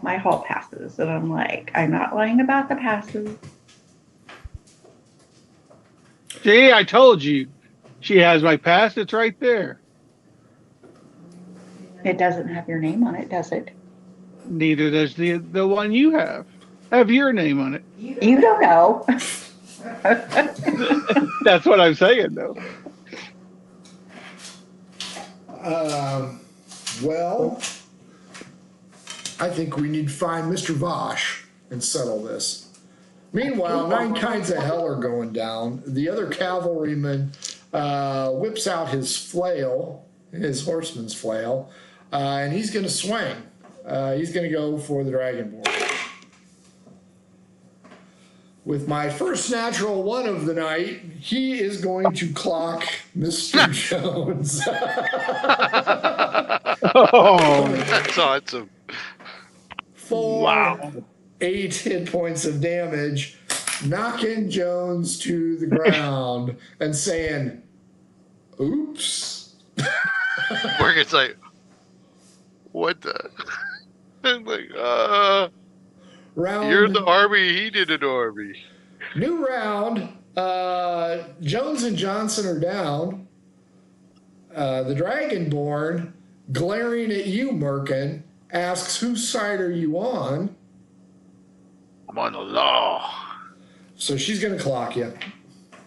Speaker 6: my hall passes, and I'm like, I'm not lying about the passes.
Speaker 4: see, I told you. She has my pass. It's right there.
Speaker 6: It doesn't have your name on it, does it?
Speaker 4: Neither does the one you have. have your name on it.
Speaker 6: You don't know.
Speaker 4: That's what I'm saying, though.
Speaker 5: Well, I think we need to find Mr. Vache and settle this. Meanwhile, 9 kinds of hell are going down. The other cavalryman whips out his flail, his horseman's flail, and he's going to swing. He's going to go for the Dragonborn. With my first natural one of the night, he is going to clock Mr. Jones.
Speaker 4: Oh,
Speaker 3: That's awesome.
Speaker 5: 4,
Speaker 4: wow.
Speaker 5: 8 hit points of damage, knocking Jones to the ground and saying, oops.
Speaker 3: Morgan's like, what the? I'm like,
Speaker 5: Round,
Speaker 3: you're the army, he did an army.
Speaker 5: new round. Jones and Johnson are down. The Dragonborn, glaring at you, Merkin, asks, whose side are you on?
Speaker 3: I'm on the law.
Speaker 5: So she's going to clock you.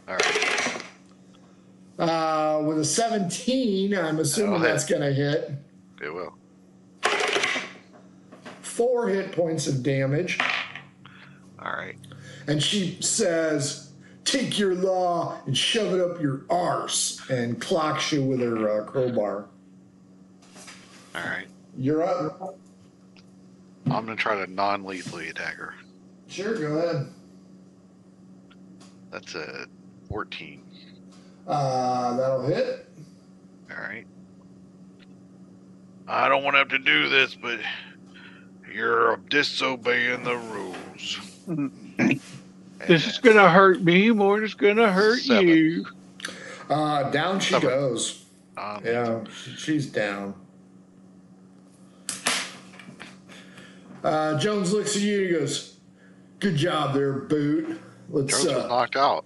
Speaker 3: All right.
Speaker 5: With a 17, I'm assuming
Speaker 3: That'll
Speaker 5: that's going to hit.
Speaker 3: It will.
Speaker 5: 4 hit points of damage.
Speaker 3: All right.
Speaker 5: And she says, take your law and shove it up your arse, and clocks you with her crowbar.
Speaker 3: All right.
Speaker 5: You're up.
Speaker 3: I'm going to try to non-lethally attack her.
Speaker 5: Sure, go ahead.
Speaker 3: That's a 14.
Speaker 5: That'll hit.
Speaker 3: All right. I don't want to have to do this, but you're disobeying the rules.
Speaker 4: This is going to hurt me more than it's going to hurt
Speaker 3: 7.
Speaker 4: you.
Speaker 5: Down she
Speaker 3: 7.
Speaker 5: goes. Yeah, she's down. Jones looks at you and he goes, good job there, Boot. Let's
Speaker 3: Jones was knocked out.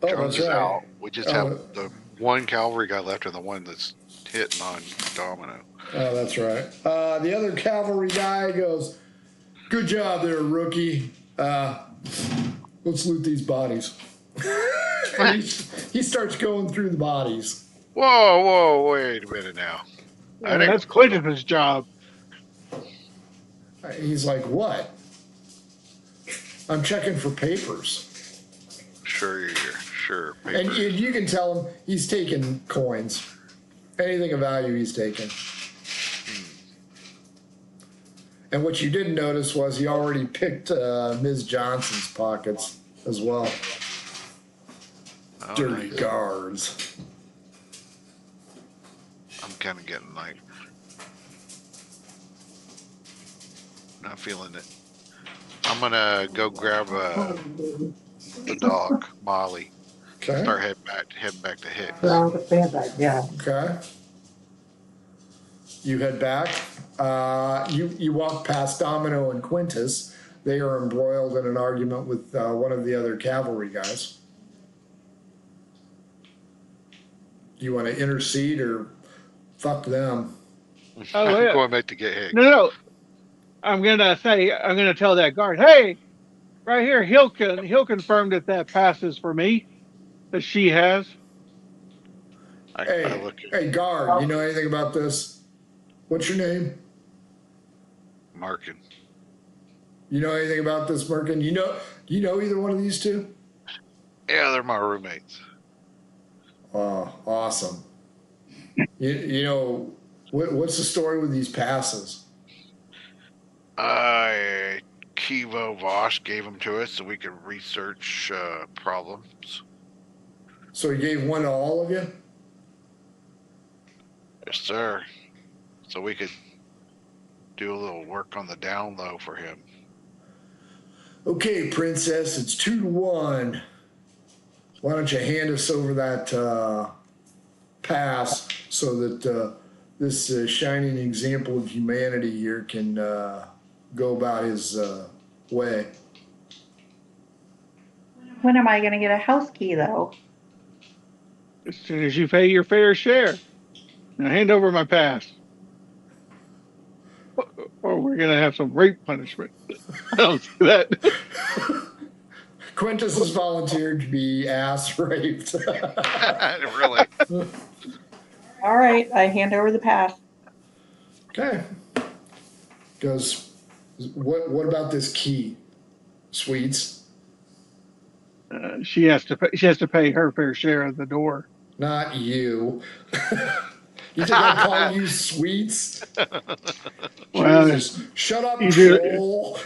Speaker 5: Oh,
Speaker 3: Jones
Speaker 5: that's
Speaker 3: is
Speaker 5: right.
Speaker 3: out. We just have the one cavalry guy left and the one that's hit non-domino.
Speaker 5: Oh, that's right. The other cavalry guy goes, good job there, rookie. Let's loot these bodies. And he starts going through the bodies.
Speaker 3: Whoa, wait a minute now.
Speaker 4: That's Clinton's job.
Speaker 5: He's like, what? I'm checking for papers.
Speaker 3: Sure.
Speaker 5: And you can tell him he's taking coins. Anything of value he's taking. And what you didn't notice was he already picked Ms. Johnson's pockets as well.
Speaker 3: Oh,
Speaker 5: Dirty
Speaker 3: nice.
Speaker 5: guards.
Speaker 3: I'm kind of getting like, not feeling it. I'm gonna go grab the dog, Molly.
Speaker 5: Okay.
Speaker 3: Start heading back to Hick.
Speaker 5: Okay. You head back. You walk past Domino and Quintus. They are embroiled in an argument with one of the other cavalry guys. You want to intercede or fuck them?
Speaker 4: Oh,
Speaker 3: I'm
Speaker 4: yeah.
Speaker 3: going back to get Hick.
Speaker 4: No. I'm going to tell that guard, hey, right here, he'll confirm that passes for me, that she has.
Speaker 3: I look at
Speaker 5: Hey, guard, you know anything about this? What's your name?
Speaker 3: Markin.
Speaker 5: You know anything about this, Merkin? You know either one of these two?
Speaker 3: Yeah, they're my roommates.
Speaker 5: Oh, awesome. You know, what's the story with these passes?
Speaker 3: Kivo Vache gave them to us so we could research problems.
Speaker 5: So he gave one to all of you?
Speaker 3: Yes, sir. So we could do a little work on the down low for him.
Speaker 5: Okay, princess, it's 2-1. Why don't you hand us over that pass so that this shining example of humanity here can go about his way.
Speaker 6: When am I going to get a house key, though?
Speaker 4: As soon as you pay your fair share. Now hand over my pass. or we're gonna have some rape punishment. I don't see that.
Speaker 5: Quintus has volunteered to be ass raped.
Speaker 3: Really?
Speaker 6: All right, I hand over the pass.
Speaker 5: Okay. Goes. What about this key? Sweets.
Speaker 4: She has to pay. She has to pay her fair share of the door.
Speaker 5: Not you. You think I call you sweets?
Speaker 4: Well,
Speaker 5: Jesus. Shut up,
Speaker 4: you do-
Speaker 5: troll.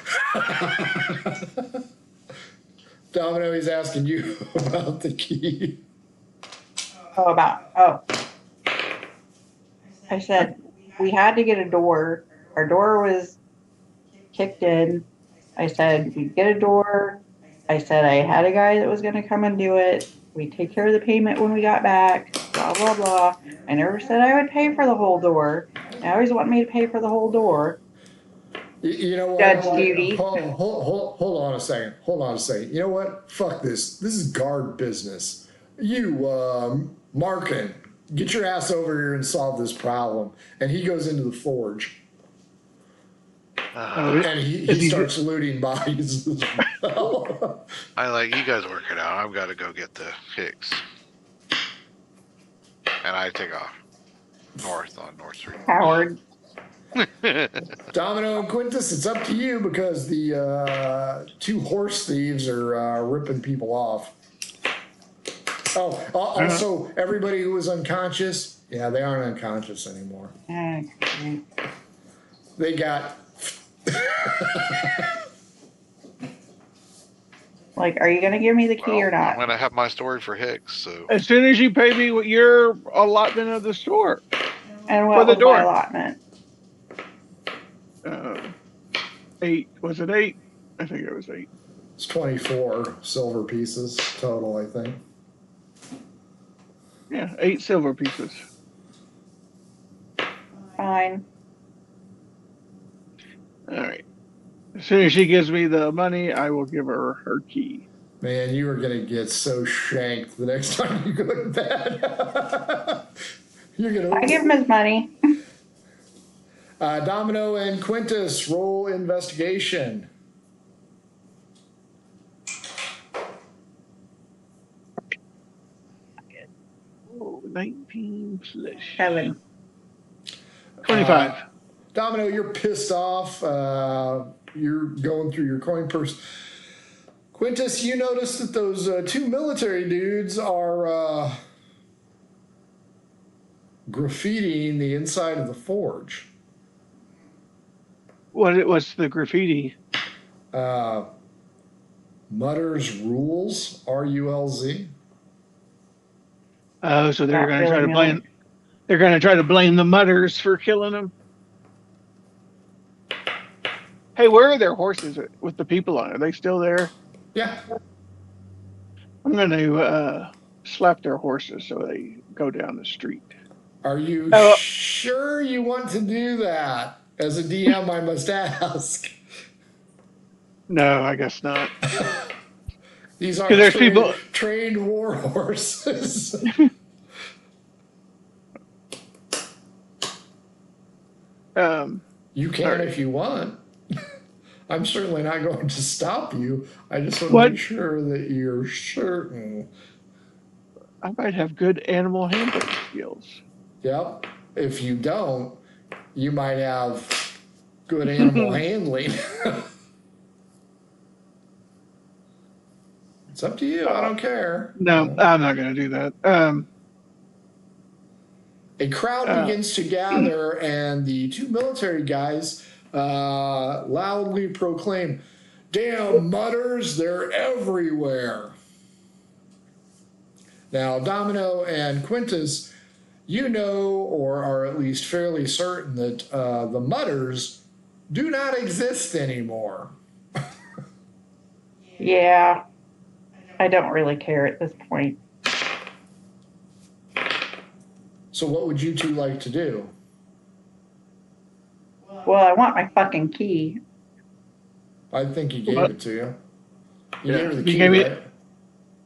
Speaker 5: Domino, he's asking you about the key.
Speaker 6: I said we had to get a door. Our door was kicked in. I said we'd get a door. I said I had a guy that was going to come and do it. We'd take care of the payment when we got back. Blah, blah, blah. I never said I would pay for the whole door. Now he's wanting me to pay for the whole door.
Speaker 5: You know what?
Speaker 6: Judge Judy.
Speaker 5: Hold on a second. Hold on a second. You know what? Fuck this. This is guard business. You, Markin, get your ass over here and solve this problem. And he goes into the forge. And he starts looting bodies as well.
Speaker 3: I like you guys work it out. I've got to go get the Hicks. And I take off north on North Street.
Speaker 6: Howard.
Speaker 5: Domino and Quintus, it's up to you because the two horse thieves are ripping people off. Oh, also, everybody who was unconscious, yeah, they aren't unconscious anymore.
Speaker 6: Okay.
Speaker 5: They got...
Speaker 6: Like, are you going to give me the key or
Speaker 3: I'm
Speaker 6: not?
Speaker 3: going to have my story for Hicks. So
Speaker 4: As soon as you pay me what your allotment of the store.
Speaker 6: And
Speaker 4: For
Speaker 6: what
Speaker 4: the
Speaker 6: was
Speaker 4: door.
Speaker 6: my allotment?
Speaker 4: 8. Was it 8? I think it was 8.
Speaker 5: It's 24 silver pieces total, I think.
Speaker 4: Yeah, 8 silver pieces.
Speaker 6: Fine.
Speaker 4: All right. As soon as she gives me the money, I will give her her key.
Speaker 5: Man, you are going to get so shanked the next time you go to bed. You're going to...
Speaker 6: I give him his money.
Speaker 5: Domino and Quintus, roll investigation.
Speaker 4: Oh, 19 plus
Speaker 6: 7.
Speaker 4: 25.
Speaker 5: Domino, you're pissed off. You're going through your coin purse. Quintus, you notice that those two military dudes are graffitiing the inside of the forge.
Speaker 4: What's the graffiti?
Speaker 5: Mutter's Rules, R-U-L-Z.
Speaker 4: Oh, so they're
Speaker 6: Not
Speaker 4: going to try
Speaker 6: really
Speaker 4: to blame.
Speaker 6: knowing.
Speaker 4: They're going to try to blame the Mutters for killing them. Hey, where are their horses with the people on? Are they still there?
Speaker 5: Yeah.
Speaker 4: I'm going to slap their horses so they go down the street.
Speaker 5: Are you
Speaker 4: Oh.
Speaker 5: sure you want to do that? As a DM, I must ask.
Speaker 4: No, I guess not.
Speaker 5: These are
Speaker 4: There's people-
Speaker 5: trained war horses. You can
Speaker 4: Sorry.
Speaker 5: if you want. I'm certainly not going to stop you. I just want to
Speaker 4: What?
Speaker 5: make sure that you're certain.
Speaker 4: I might have good animal handling skills.
Speaker 5: Yep. If you don't, you might have good animal handling. It's up to you. I don't care.
Speaker 4: No, I'm not going to do that.
Speaker 5: A crowd begins to gather, and the two military guys loudly proclaim, "Damn Mutters, they're everywhere." Now, Domino and Quintus, you know, or are at least fairly certain that the Mutters do not exist anymore.
Speaker 6: Yeah. I don't really care at this point.
Speaker 5: So what would you two like to do?
Speaker 6: Well, I want my fucking key.
Speaker 5: I think he gave
Speaker 4: What?
Speaker 5: it to you. You
Speaker 4: Yeah,
Speaker 5: gave her the
Speaker 4: he
Speaker 5: key,
Speaker 4: gave me-
Speaker 5: right?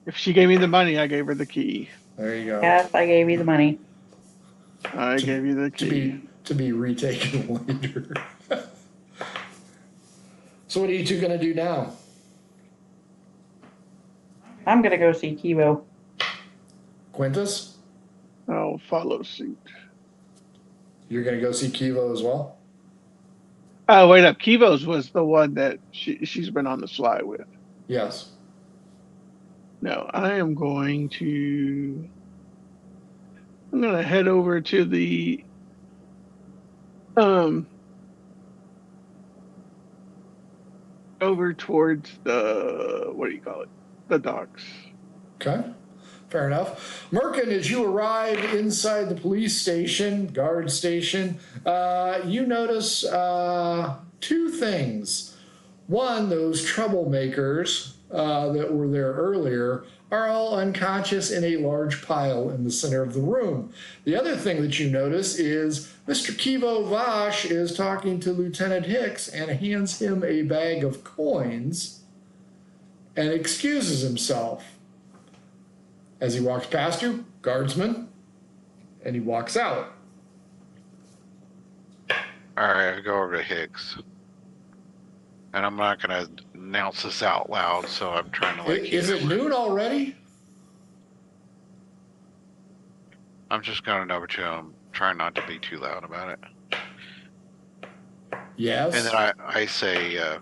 Speaker 4: If she gave me the money, I gave her the key.
Speaker 5: There you go.
Speaker 6: Yes, I gave you the money.
Speaker 4: I gave you the key.
Speaker 5: To be retaken later. So what are you two going to do now?
Speaker 6: I'm gonna go see Kivo.
Speaker 5: Quintus,
Speaker 4: I'll follow suit.
Speaker 5: you're going to go see Kivo as well?
Speaker 4: Oh, wait up. Kivo's was the one that she's been on the sly with.
Speaker 5: Yes.
Speaker 4: No, I'm going to head over to the over towards the, what do you call it? The docks.
Speaker 5: Okay. Fair enough. Merkin, as you arrive inside the police station, guard station, you notice two things. One, those troublemakers that were there earlier are all unconscious in a large pile in the center of the room. The other thing that you notice is Mr. Kivo Vache is talking to Lieutenant Hicks and hands him a bag of coins and excuses himself. As he walks past you, guardsman, and he walks out.
Speaker 3: All right, I go over to Hicks. And I'm not going to announce this out loud, so I'm trying to like...
Speaker 5: Is it noon already?
Speaker 3: I'm just going over to him, trying not to be too loud about it.
Speaker 5: Yes.
Speaker 3: And then I say,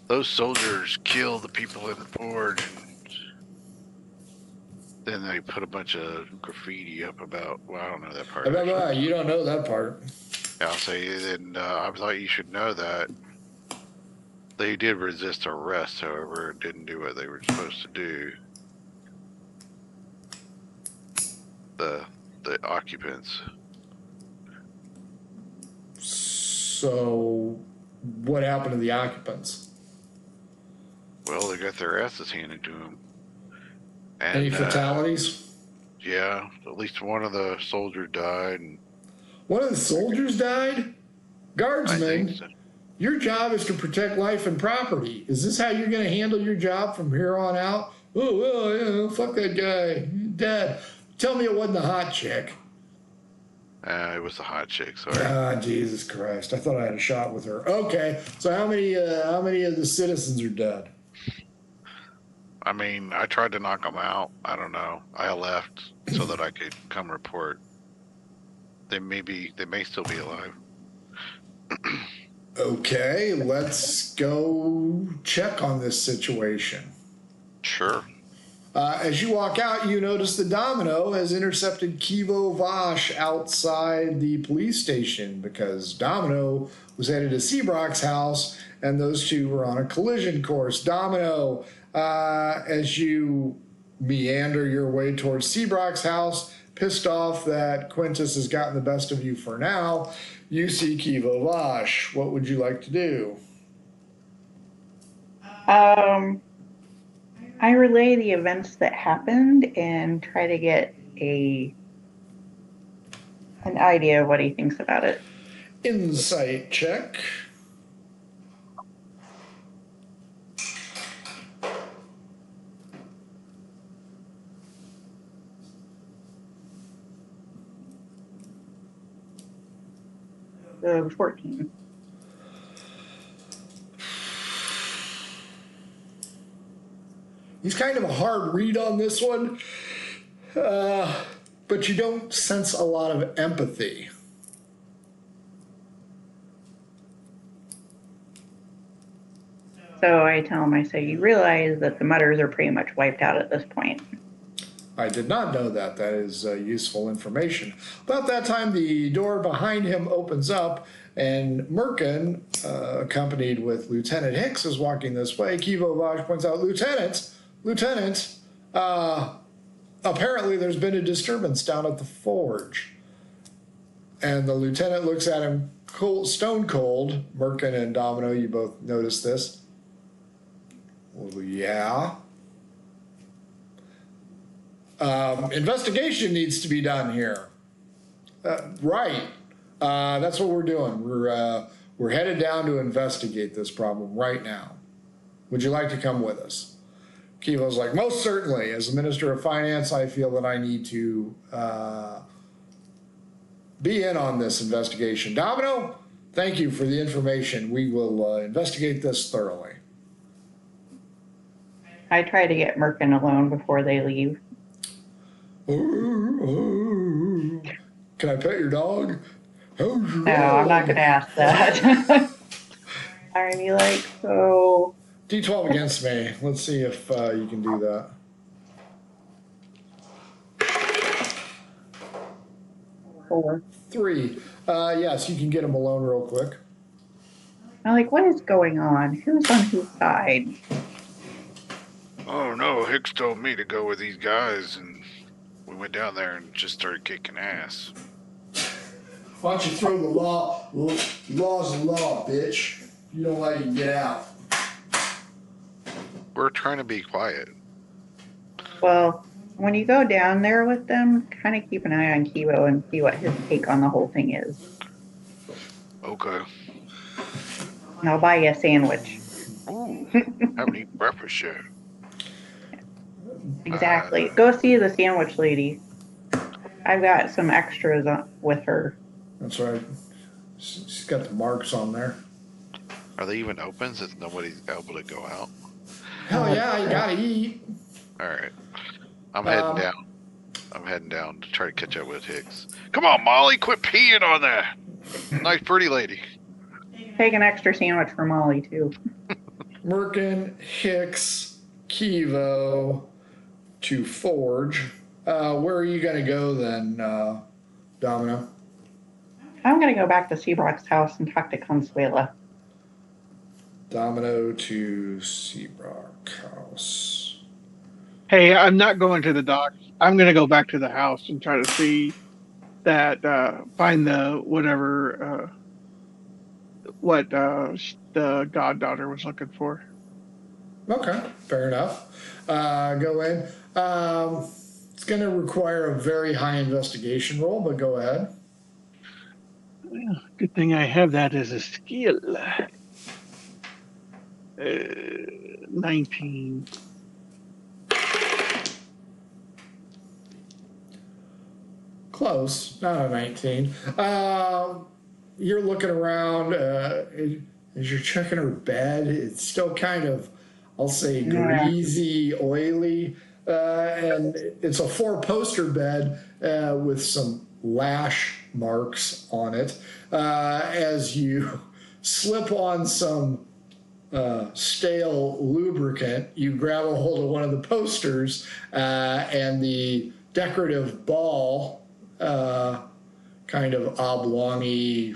Speaker 3: those soldiers kill the people in the fort. Then they put a bunch of graffiti up about, well, I don't know that part.
Speaker 5: You don't know that part.
Speaker 3: Yeah, I'll say, and I thought you should know that they did resist arrest, however, and didn't do what they were supposed to do. The occupants.
Speaker 5: So, what happened to the occupants?
Speaker 3: Well, they got their asses handed to them. And,
Speaker 5: Any fatalities?
Speaker 3: Yeah, at least one of the soldiers died. And
Speaker 5: one of the soldiers died? Guardsmen,
Speaker 3: so.
Speaker 5: Your job is to protect life and property. Is this how you're going to handle your job from here on out? Oh, well, yeah, fuck that guy. He's dead. Tell me it wasn't the hot chick.
Speaker 3: It was the hot chick, sorry.
Speaker 5: Ah, Jesus Christ. I thought I had a shot with her. Okay, so how many of the citizens are dead?
Speaker 3: I mean, I tried to knock them out. I don't know. I left so that I could come report. They may still be alive.
Speaker 5: Okay, let's go check on this situation.
Speaker 3: Sure.
Speaker 5: As you walk out, you notice the Domino has intercepted Kivo Vache outside the police station because Domino was headed to Seabrock's house and those two were on a collision course. Domino, as you meander your way towards Seabrock's house, pissed off that Quintus has gotten the best of you for now, you see Kivo Vache. What would you like to do?
Speaker 6: I relay the events that happened and try to get an idea of what he thinks about it.
Speaker 5: Insight check.
Speaker 6: The 14.
Speaker 5: He's kind of a hard read on this one, but you don't sense a lot of empathy.
Speaker 6: So I tell him, I say, you realize that the Mutters are pretty much wiped out at this point.
Speaker 5: I did not know that. That is useful information. About that time, the door behind him opens up, and Merkin, accompanied with Lieutenant Hicks, is walking this way. Kivo Vache points out, Lieutenant, apparently there's been a disturbance down at the forge. And the lieutenant looks at him stone cold. Merkin and Domino, you both notice this. Well, yeah. Investigation needs to be done here. Right. That's what we're doing. We're headed down to investigate this problem right now. Would you like to come with us? Kivo's like, most certainly. As the Minister of Finance, I feel that I need to be in on this investigation. Domino, Thank you for the information. We will investigate this thoroughly.
Speaker 6: I try to get Merkin alone before they leave.
Speaker 5: Can I pet your dog? How's your
Speaker 6: No, I'm not
Speaker 5: dog?
Speaker 6: going to ask that. I'd be like, so.
Speaker 5: D12 against me. Let's see if you can do that.
Speaker 6: 4.
Speaker 5: 3. Yes, you can get him alone real quick.
Speaker 6: I'm like, what is going on? Who's on whose side?
Speaker 3: Oh no, Hicks told me to go with these guys, and we went down there and just started kicking ass.
Speaker 5: Why don't you throw the law's the law, bitch? You don't like it, get out.
Speaker 3: We're trying to be quiet.
Speaker 6: Well, when you go down there with them, kind of keep an eye on Kivo and see what his take on the whole thing is.
Speaker 3: Okay.
Speaker 6: And I'll buy you a sandwich.
Speaker 3: Ooh, haven't eaten breakfast yet.
Speaker 6: Exactly. Go see the sandwich lady. I've got some extras with her.
Speaker 5: That's right. She's got the marks on there.
Speaker 3: Are they even open since nobody's able to go out?
Speaker 5: Hell yeah, you gotta eat.
Speaker 3: All right. I'm heading down. I'm heading down to try to catch up with Hicks. Come on, Molly, quit peeing on that nice pretty lady.
Speaker 6: Take an extra sandwich for Molly, too.
Speaker 5: Merkin, Hicks, Kivo to Forge. Where are you going to go then, Domino?
Speaker 6: I'm going to go back to Seabrock's house and talk to Consuela.
Speaker 5: Domino to Seabrock house.
Speaker 4: Hey, I'm not going to the dock. I'm going to go back to the house and try to see that, find the whatever, what the goddaughter was looking for.
Speaker 5: Okay, fair enough. Go in. It's going to require a very high investigation roll, but go ahead.
Speaker 4: Well, good thing I have that as a skill. 19.
Speaker 5: Close, not a 19. You're looking around as you're checking her bed. It's still kind of, I'll say, greasy, oily, and it's a 4-poster bed with some lash marks on it. As you slip on some stale lubricant, you grab a hold of one of the posters, and the decorative ball, kind of oblong-y,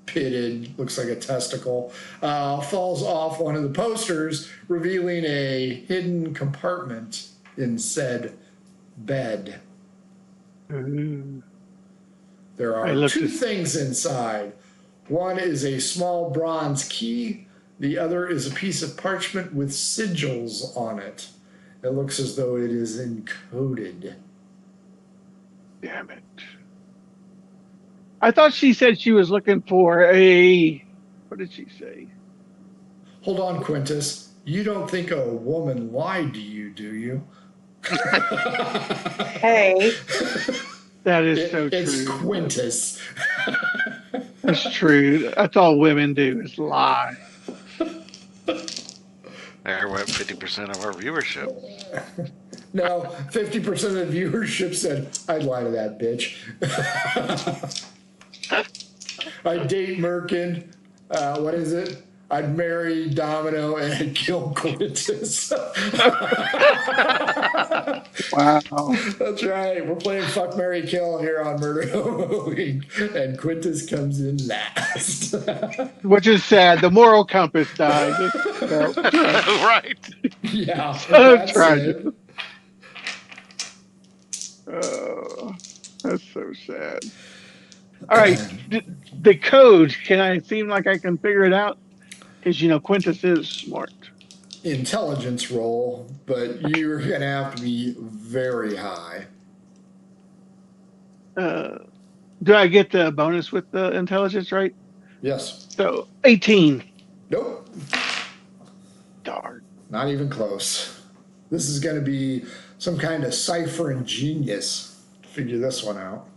Speaker 5: pitted, looks like a testicle, falls off one of the posters, revealing a hidden compartment in said bed.
Speaker 4: Ooh.
Speaker 5: There are 2 things inside. One is a small bronze key. The other is a piece of parchment with sigils on it. It looks as though it is encoded.
Speaker 4: Damn it. I thought she said she was looking for a. What did she say?
Speaker 5: Hold on, Quintus. You don't think a woman lied to you, do you?
Speaker 6: Hey.
Speaker 4: That is so
Speaker 5: it's
Speaker 4: true.
Speaker 5: Quintus.
Speaker 4: That's true. That's all women do is lie.
Speaker 3: There went 50% of our viewership.
Speaker 5: No, 50% of the viewership said, I'd lie to that bitch. I'd date Merkin. What is it? I'd marry Domino and I'd kill Quintus.
Speaker 4: Wow.
Speaker 5: That's right. We're playing Fuck, Marry, Kill here on Murder Hobo Week. And Quintus comes in last.
Speaker 4: Which is sad. The moral compass died.
Speaker 3: Right.
Speaker 5: Yeah.
Speaker 4: So
Speaker 5: That's
Speaker 4: tragic.
Speaker 5: it.
Speaker 4: Oh, that's so sad. All right. The code, can I seem like I can figure it out? Because, Quintus is smart.
Speaker 5: Intelligence roll, but you're going to have to be very high.
Speaker 4: Do I get the bonus with the intelligence, right?
Speaker 5: Yes.
Speaker 4: So, 18.
Speaker 5: Nope.
Speaker 4: Darn.
Speaker 5: Not even close. This is going to be some kind of cipher and genius to figure this one out.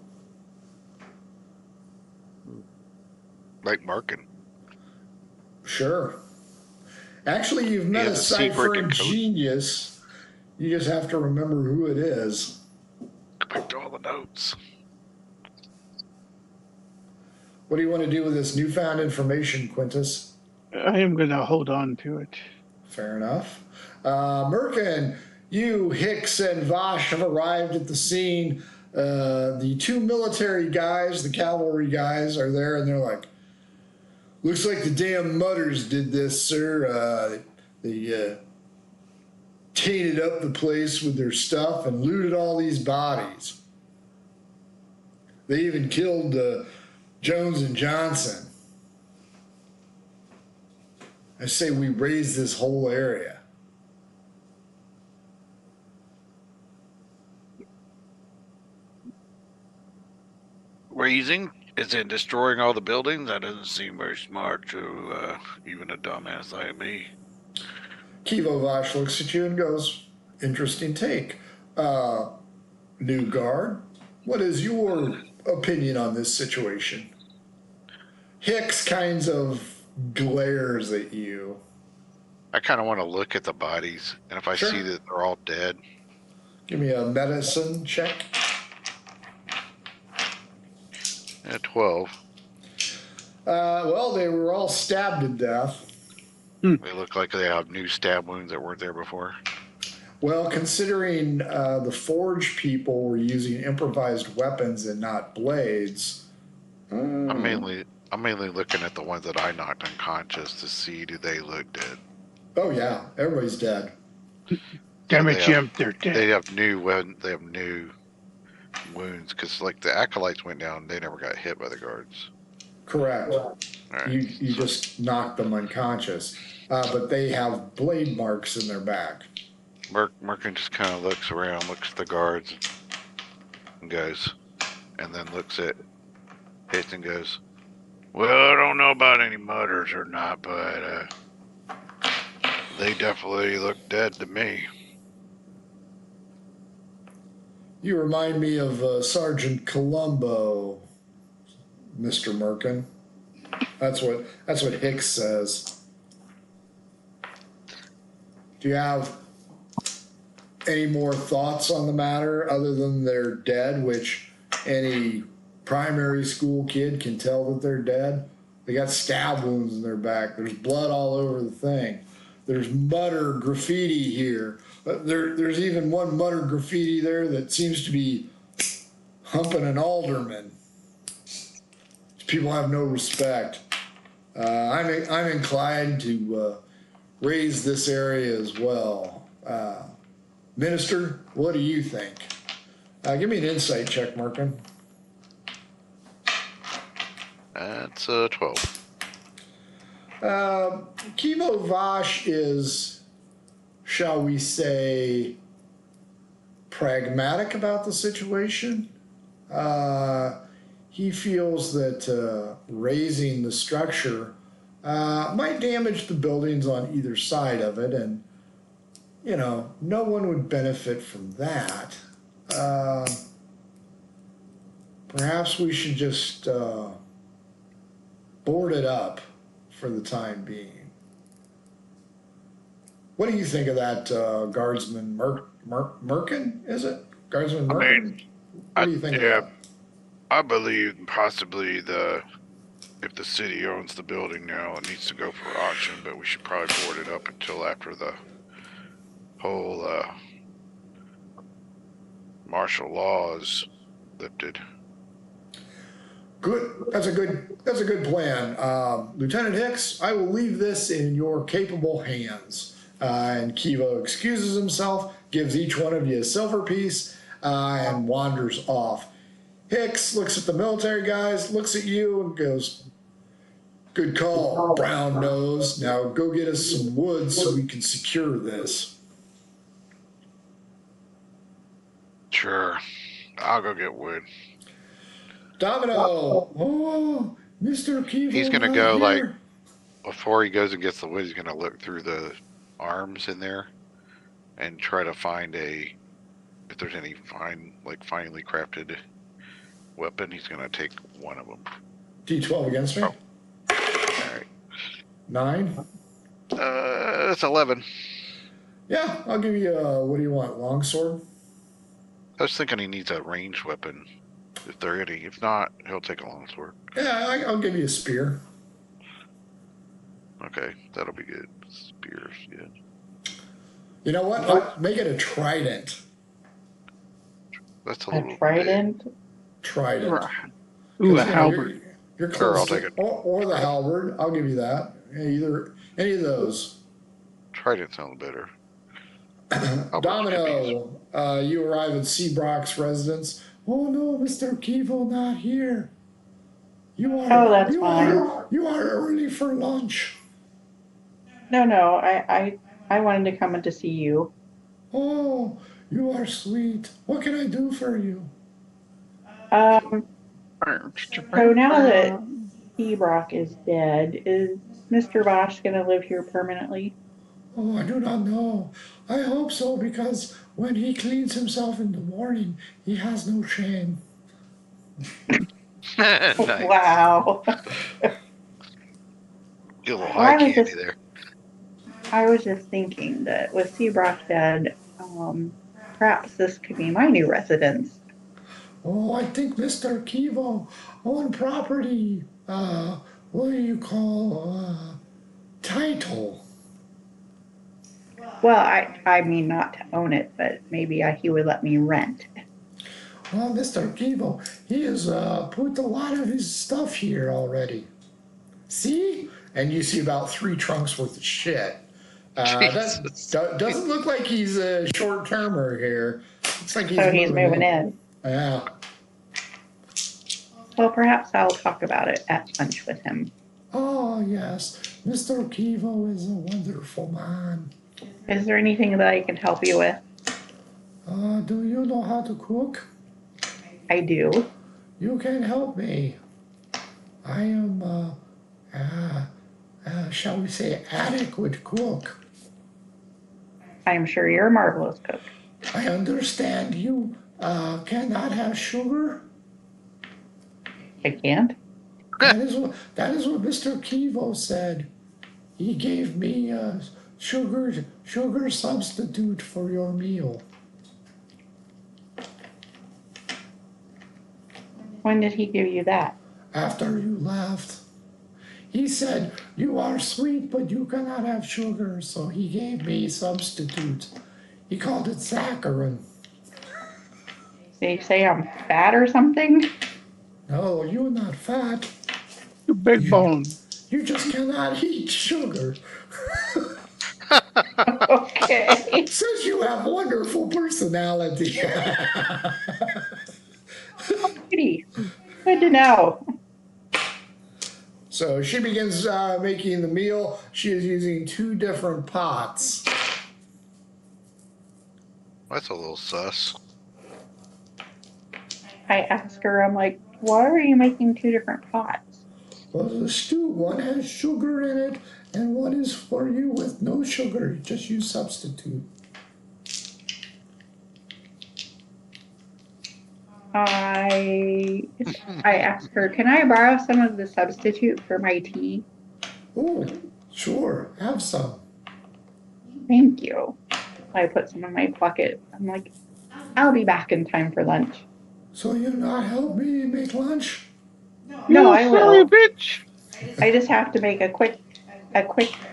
Speaker 3: Like Markin.
Speaker 5: Sure. Actually, you've
Speaker 3: He
Speaker 5: met a
Speaker 3: has a secret
Speaker 5: ciphering
Speaker 3: code.
Speaker 5: genius. You just have to remember who it is.
Speaker 3: Picked all the notes.
Speaker 5: What do you want to do with this newfound information, Quintus?
Speaker 4: I am going to hold on to it.
Speaker 5: Fair enough. Merkin, you, Hicks, and Vache have arrived at the scene. The two military guys, the cavalry guys, are there, and they're like, looks like the damn mutters did this, sir. They tainted up the place with their stuff and looted all these bodies. They even killed Jones and Johnson. I say we raise this whole area.
Speaker 3: Raising? Is it destroying all the buildings? That doesn't seem very smart to even a dumbass like me.
Speaker 5: Kivo Vache looks at you and goes, interesting take. New guard, what is your opinion on this situation? Hicks kinds of glares at you.
Speaker 3: I kind of want to look at the bodies, and if I
Speaker 5: Sure.
Speaker 3: see that they're all dead.
Speaker 5: Give me a medicine check.
Speaker 3: 12.
Speaker 5: Well, they were all stabbed to death.
Speaker 3: They look like they have new stab wounds that weren't there before.
Speaker 5: Well, considering the Forge people were using improvised weapons and not blades.
Speaker 3: I'm mainly looking at the ones that I knocked unconscious to see do they look dead.
Speaker 5: Oh yeah, everybody's dead.
Speaker 4: Damn
Speaker 3: So
Speaker 4: it,
Speaker 3: they
Speaker 4: Jim. They're dead.
Speaker 3: They have new wounds because like the acolytes went down, they never got hit by the guards.
Speaker 5: Correct.
Speaker 3: All right.
Speaker 5: You just knocked them unconscious, but they have blade marks in their back.
Speaker 3: Merkin just kind of looks around, looks at the guards, and goes, and then looks at Hicks and goes, well, I don't know about any mutters or not, but they definitely look dead to me.
Speaker 5: You remind me of Sergeant Columbo, Mr. Merkin. That's what Hicks says. Do you have any more thoughts on the matter other than they're dead, which any primary school kid can tell that they're dead? They got stab wounds in their back. There's blood all over the thing. There's mutter graffiti here. There's even one mutter graffiti there that seems to be humping an alderman. People have no respect. I'm inclined to raise this area as well. Minister, what do you think? Give me an insight check, Merkin.
Speaker 3: That's 12.
Speaker 5: Kivo Vache is, shall we say, pragmatic about the situation. He feels that raising the structure might damage the buildings on either side of it, and no one would benefit from that. Perhaps we should just board it up for the time being. What do you think of that, Guardsman Merkin? Is it Guardsman Merkin? What do you think of that?
Speaker 3: I believe possibly if the city owns the building now, it needs to go for auction, but we should probably board it up until after the whole martial law is lifted.
Speaker 5: Good. That's a good plan. Lieutenant Hicks, I will leave this in your capable hands. And Kivo excuses himself, gives each one of you a silver piece, and wanders off. Hicks looks at the military guys, looks at you, and goes, good call, brown nose. Now go get us some wood so we can secure this.
Speaker 3: Sure. I'll go get wood.
Speaker 5: Domino! Oh, Mr. Kivo.
Speaker 3: He's going to go, here. Before he goes and gets the wood, he's going to look through the arms in there and try to find if there's any finely crafted weapon. He's going to take one of them.
Speaker 5: D12 against me? 9?
Speaker 3: That's 11.
Speaker 5: Yeah, I'll give you a, what do you want, longsword?
Speaker 3: I was thinking he needs a ranged weapon. If they're any. If not, he'll take a longsword.
Speaker 5: Yeah, I'll give you a spear.
Speaker 3: Okay, that'll be good. Spear's good.
Speaker 5: You know what? I'll make it a trident.
Speaker 3: That's a
Speaker 6: A
Speaker 3: little
Speaker 6: trident.
Speaker 5: Trident.
Speaker 4: Ooh, a
Speaker 5: 'Cause, you know,
Speaker 4: halberd.
Speaker 5: you're
Speaker 3: Sure,
Speaker 5: close
Speaker 3: I'll
Speaker 5: to,
Speaker 3: take it.
Speaker 5: or the halberd. I'll give you that. Either any of those.
Speaker 3: Trident sounds better. Halberd
Speaker 5: Domino, you arrive at Seabrock's residence. Oh no, Mr. Kivo not here. You are
Speaker 6: Oh, that's fine.
Speaker 5: you are early for lunch.
Speaker 6: No. I wanted to come in to see you.
Speaker 5: Oh, you are sweet. What can I do for you?
Speaker 6: So now that Brock is dead, is Mr. Bosch going to live here permanently?
Speaker 5: Oh, I do not know. I hope so because when he cleans himself in the morning, he has no shame.
Speaker 3: nice.
Speaker 6: Wow.
Speaker 3: Get a little
Speaker 6: Well,
Speaker 3: eye candy there.
Speaker 6: I was just thinking that with Brock dead, perhaps this could be my new residence.
Speaker 5: Oh, I think Mr. Kivo own property. What do you call title?
Speaker 6: Well, I mean not to own it, but maybe he would let me rent.
Speaker 5: Well, Mr. Kivo, he has put a lot of his stuff here already. See? And you see about 3 trunks worth of shit. That doesn't look like he's a short-termer here. Looks like
Speaker 6: He's moving in.
Speaker 5: Yeah.
Speaker 6: Well, perhaps I'll talk about it at lunch with him.
Speaker 5: Oh, yes. Mr. Kivo is a wonderful man.
Speaker 6: Is there anything that I can help you with?
Speaker 5: Do you know how to cook?
Speaker 6: I do.
Speaker 5: You can help me. I am, shall we say, adequate cook.
Speaker 6: I'm sure you're a marvelous cook.
Speaker 5: I understand you cannot have sugar.
Speaker 6: I can't.
Speaker 5: That is what Mr. Kivo said. He gave me a sugar substitute for your meal.
Speaker 6: When did he give you that?
Speaker 5: After you left. He said, you are sweet, but you cannot have sugar, so he gave me substitute. He called it saccharin.
Speaker 6: Did he say I'm fat or something?
Speaker 5: No, you're not fat.
Speaker 4: You big bone.
Speaker 5: You just cannot eat sugar.
Speaker 6: Okay.
Speaker 5: Says you have wonderful personality.
Speaker 6: Pretty. Good to know.
Speaker 5: So she begins making the meal. She is using 2 different pots.
Speaker 3: That's a little sus.
Speaker 6: I asked her, I'm like, why are you making 2 different pots?
Speaker 5: Well, the stew, one has sugar in it, and one is for you with no sugar. Just use substitute.
Speaker 6: I asked her, can I borrow some of the substitute for my tea?
Speaker 5: Oh, sure, have some.
Speaker 6: Thank you. I put some in my pocket. I'm like, I'll be back in time for lunch.
Speaker 5: So you not help me make lunch?
Speaker 6: No, I
Speaker 4: Silly
Speaker 6: will.
Speaker 4: bitch.
Speaker 6: I just have to make a quick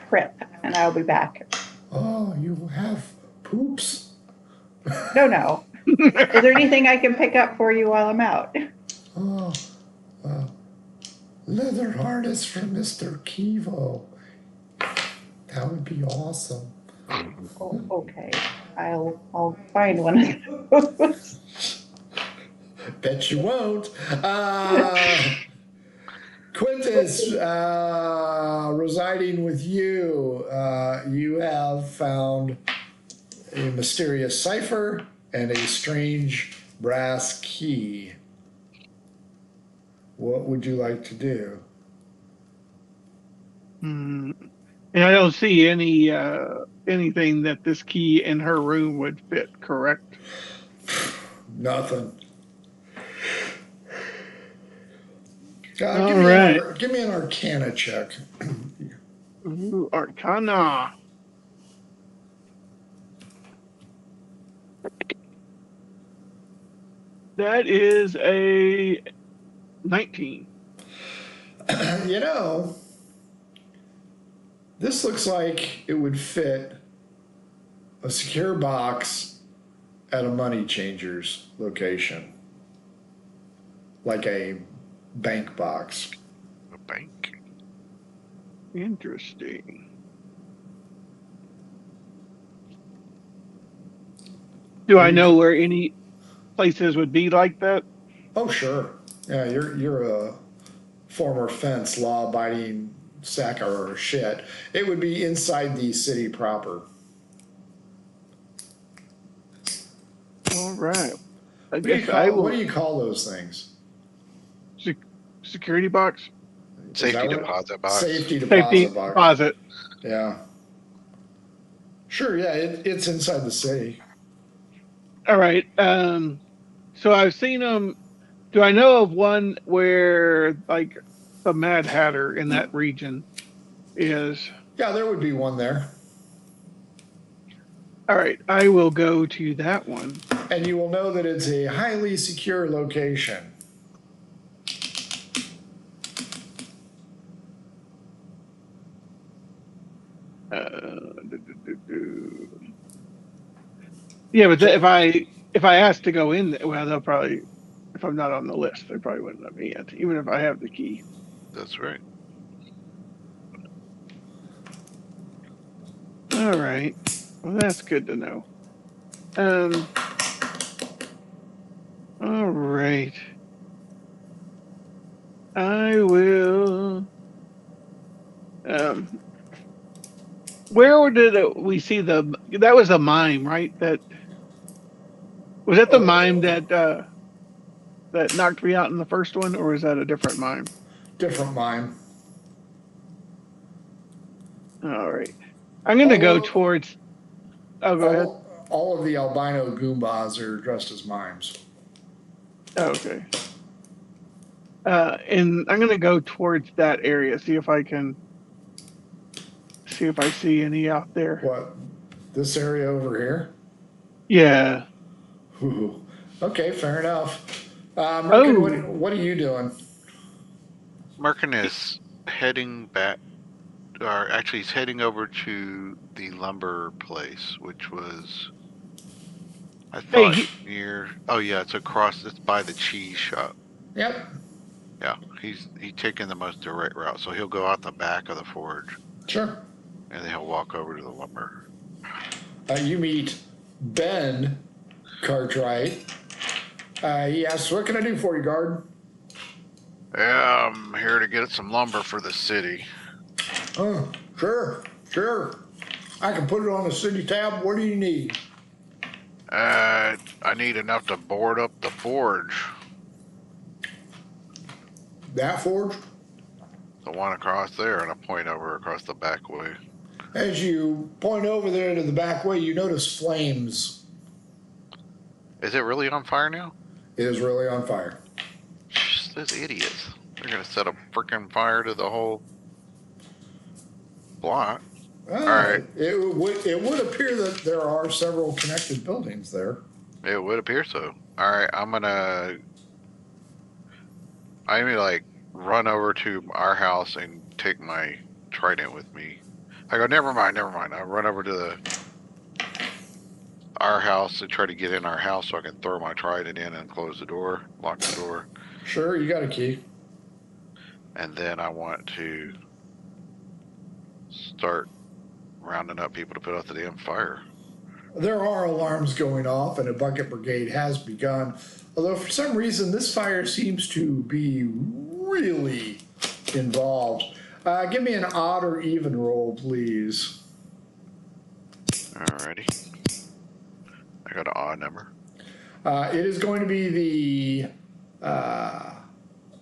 Speaker 6: trip, and I'll be back.
Speaker 5: Oh, you have poops?
Speaker 6: No. Is there anything I can pick up for you while I'm out?
Speaker 5: Oh, leather harness for Mr. Kivo. That would be awesome.
Speaker 6: Oh, okay. I'll find one of those.
Speaker 5: Bet you won't. Quintus, residing with you, you have found a mysterious cipher and a strange brass key. What would you like to do?
Speaker 4: And I don't see any anything that this key in her room would fit, correct?
Speaker 5: Nothing.
Speaker 4: All right.
Speaker 5: Give me an Arcana check.
Speaker 4: Ooh, Arcana. That is a 19.
Speaker 5: You know, this looks like it would fit a secure box at a money changer's location, like a bank box.
Speaker 3: A bank.
Speaker 4: Interesting. Do I know where any places would be like that?
Speaker 5: Oh, sure. Yeah, you're a former fence law-abiding sack of shit. It would be inside the city proper.
Speaker 4: All right. I
Speaker 5: What do you
Speaker 4: guess I
Speaker 5: call, what do
Speaker 4: will.
Speaker 5: you call those things?
Speaker 4: Security box,
Speaker 5: Is
Speaker 3: Safety
Speaker 5: that what?
Speaker 3: deposit box.
Speaker 5: Safety
Speaker 4: safety
Speaker 5: deposit box.
Speaker 4: deposit.
Speaker 5: Yeah. Sure, yeah, it's inside the city.
Speaker 4: All right. So I've seen them. Do I know of one where like the Mad Hatter in that region is?
Speaker 5: Yeah, there would be one there.
Speaker 4: All right. I will go to that one.
Speaker 5: And you will know that it's a highly secure location.
Speaker 4: Yeah, but if I ask to go in, well, they'll probably, if I'm not on the list, they probably wouldn't let me in, even if I have the key.
Speaker 3: That's right.
Speaker 4: All right. Well, that's good to know. All right. I will. Where did we see the? That was a mime, right? That was that the mime that that knocked me out in the first one, or is that a different mime?
Speaker 5: Different mime.
Speaker 4: All right. I'm gonna go towards. Oh, go ahead.
Speaker 5: All of the albino Goombas are dressed as mimes.
Speaker 4: Oh, okay. And I'm gonna go towards that area, see if I see any out there.
Speaker 5: What? This area over here?
Speaker 4: Yeah.
Speaker 5: Ooh. Okay, fair enough. Merkin, what are you doing?
Speaker 3: Merkin is heading back, or actually he's heading over to the lumber place, which was, I thought near, oh yeah, it's across, it's by the cheese shop.
Speaker 5: Yep.
Speaker 3: Yeah, he's taking the most direct route, so he'll go out the back of the forge.
Speaker 5: Sure.
Speaker 3: And then he'll walk over to the lumber.
Speaker 5: You meet Ben Cartwright. He asks, "What can I do for you, guard?"
Speaker 3: Yeah, I'm here to get some lumber for the city.
Speaker 5: Oh, sure. I can put it on the city tab. What do you need?
Speaker 3: I need enough to board up the forge.
Speaker 5: That forge?
Speaker 3: The one across there, and I point over across the back way.
Speaker 5: As you point over there to the back way, you notice flames.
Speaker 3: Is it really on fire now?
Speaker 5: It is really on fire.
Speaker 3: Those idiots. They're going to set a freaking fire to the whole block. All right.
Speaker 5: It would appear that there are several connected buildings there.
Speaker 3: It would appear so. All right, I'm gonna like run over to our house and take my trident with me. I go, never mind. I run over to our house and try to get in our house so I can throw my trident in and close the door, lock the door.
Speaker 5: Sure, you got a key.
Speaker 3: And then I want to start rounding up people to put out the damn fire.
Speaker 5: There are alarms going off and a bucket brigade has begun. Although for some reason this fire seems to be really involved. Give me an odd or even roll, please.
Speaker 3: Alrighty. I got an odd number.
Speaker 5: It is going to be the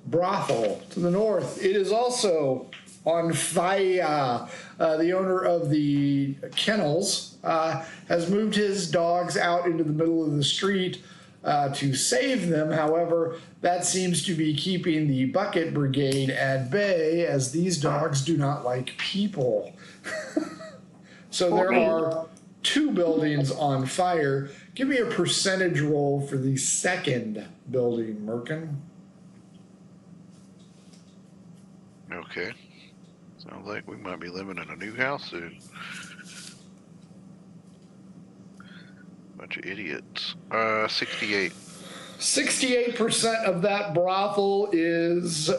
Speaker 5: brothel to the north. It is also on fire. The owner of the kennels has moved his dogs out into the middle of the street to save them. However, that seems to be keeping the Bucket Brigade at bay, as these dogs do not like people. So there are 2 buildings on fire. Give me a percentage roll for the second building, Merkin.
Speaker 3: Okay. Sounds like we might be living in a new house soon. Bunch of idiots. 68.
Speaker 5: 68% of that brothel is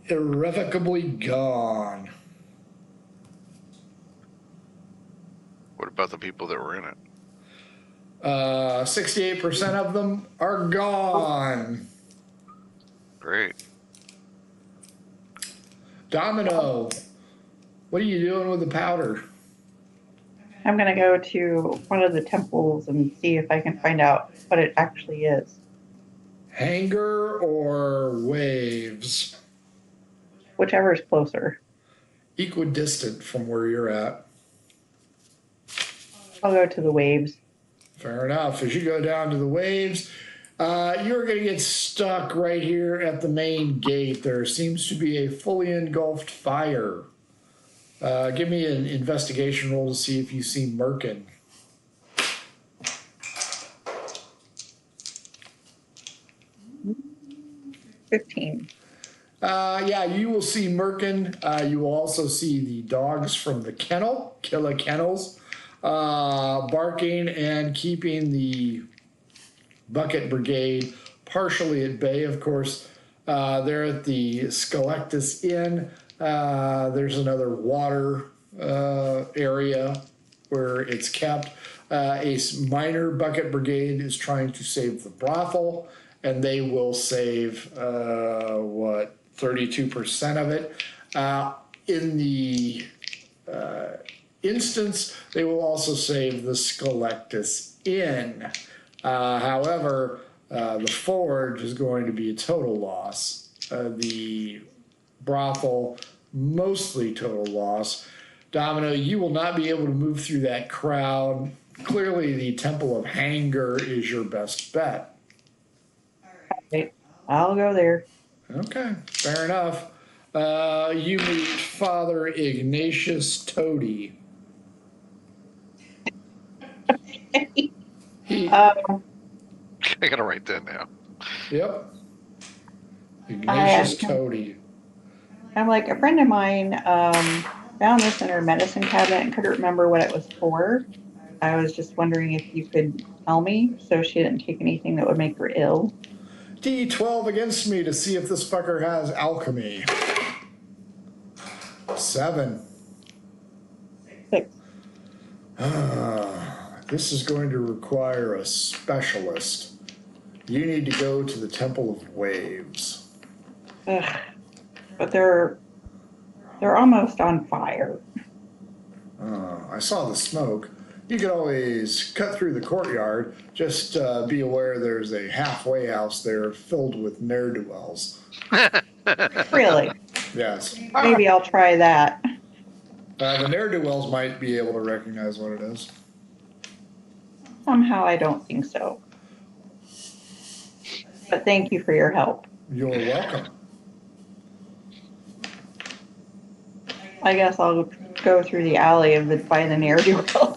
Speaker 5: irrevocably gone.
Speaker 3: What about the people that were in it?
Speaker 5: 68% of them are gone.
Speaker 3: Great.
Speaker 5: Domino, what are you doing with the powder?
Speaker 6: I'm going to go to one of the temples and see if I can find out what it actually is.
Speaker 5: Hanger or waves?
Speaker 6: Whichever is closer.
Speaker 5: Equidistant from where you're at.
Speaker 6: I'll go to the waves.
Speaker 5: Fair enough. As you go down to the waves, you're going to get stuck right here at the main gate. There seems to be a fully engulfed fire. Give me an investigation roll to see if you see Merkin.
Speaker 6: 15.
Speaker 5: Yeah, you will see Merkin. You will also see the dogs from the kennel, Killa Kennels, barking and keeping the Bucket Brigade partially at bay. Of course, they're at the Skelectus Inn. There's another water area where it's kept. A minor Bucket Brigade is trying to save the brothel, and they will save 32% of it. In the instance, they will also save the Skelectus Inn. However, the Forge is going to be a total loss. The brothel, mostly total loss. Domino, you will not be able to move through that crowd. Clearly, the Temple of Hanger is your best bet.
Speaker 6: Okay, I'll go there.
Speaker 5: Okay, fair enough. You meet Father Ignatius Toady. He,
Speaker 3: I gotta write that down.
Speaker 5: yep. Ignatius Toady.
Speaker 6: I'm like, a friend of mine found this in her medicine cabinet and couldn't remember what it was for. I was just wondering if you could tell me so she didn't take anything that would make her ill.
Speaker 5: D12 against me to see if this fucker has alchemy. 7.
Speaker 6: 6.
Speaker 5: This is going to require a specialist. You need to go to the Temple of Waves.
Speaker 6: Ugh. But they're almost on fire.
Speaker 5: I saw the smoke. You could always cut through the courtyard. Just be aware there's a halfway house there filled with ne'er-do-wells.
Speaker 6: Really?
Speaker 5: Yes.
Speaker 6: Maybe I'll try that.
Speaker 5: The ne'er-do-wells might be able to recognize what it is.
Speaker 6: Somehow I don't think so. But thank you for your help.
Speaker 5: You're welcome.
Speaker 6: I guess I'll go through the alley by the ne'er-do-well.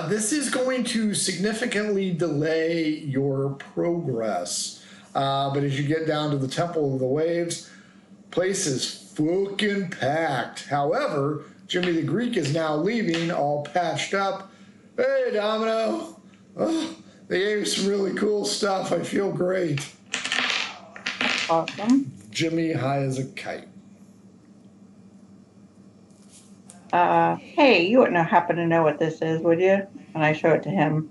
Speaker 5: This is going to significantly delay your progress. But as you get down to the Temple of the Waves, place is fucking packed. However, Jimmy the Greek is now leaving, all patched up. Hey, Domino. Oh, they gave me some really cool stuff. I feel great.
Speaker 6: Awesome.
Speaker 5: Jimmy high as a kite.
Speaker 6: Hey, you wouldn't happen to know what this is, would you? And I show it to him.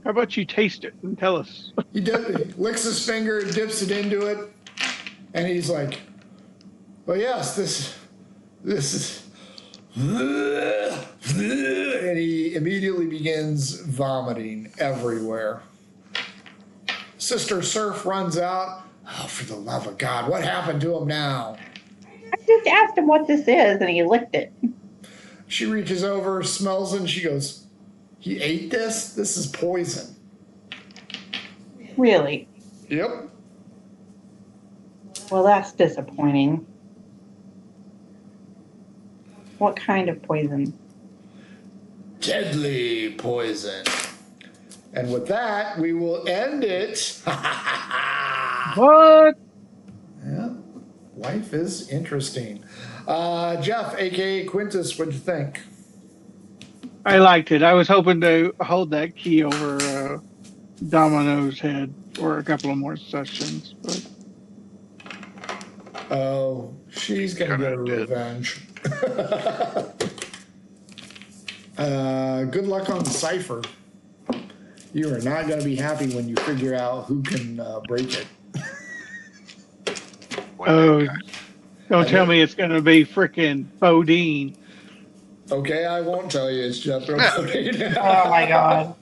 Speaker 4: How about you taste it and tell us?
Speaker 5: He licks his finger, dips it into it, and he's like, "Well, yes, this is," and he immediately begins vomiting everywhere. Sister Surf runs out. Oh, for the love of God, what happened to him now?
Speaker 6: I just asked him what this is, and he licked it.
Speaker 5: She reaches over, smells it, and she goes, He ate this? This is poison.
Speaker 6: Really?
Speaker 5: Yep.
Speaker 6: Well, that's disappointing. What kind of poison?
Speaker 5: Deadly poison. And with that, we will end it.
Speaker 4: What?
Speaker 5: Yeah. Life is interesting. Jeff, aka Quintus, what'd you think?
Speaker 4: I liked it. I was hoping to hold that key over Domino's head for a couple of more sessions, but
Speaker 5: Oh, she's gonna get her revenge. Good luck on the cipher. You are not gonna be happy when you figure out who can break it.
Speaker 4: oh, don't tell me it's going to be frickin' Bodine.
Speaker 5: Okay, I won't tell you. It's Jeff.
Speaker 6: Oh my god.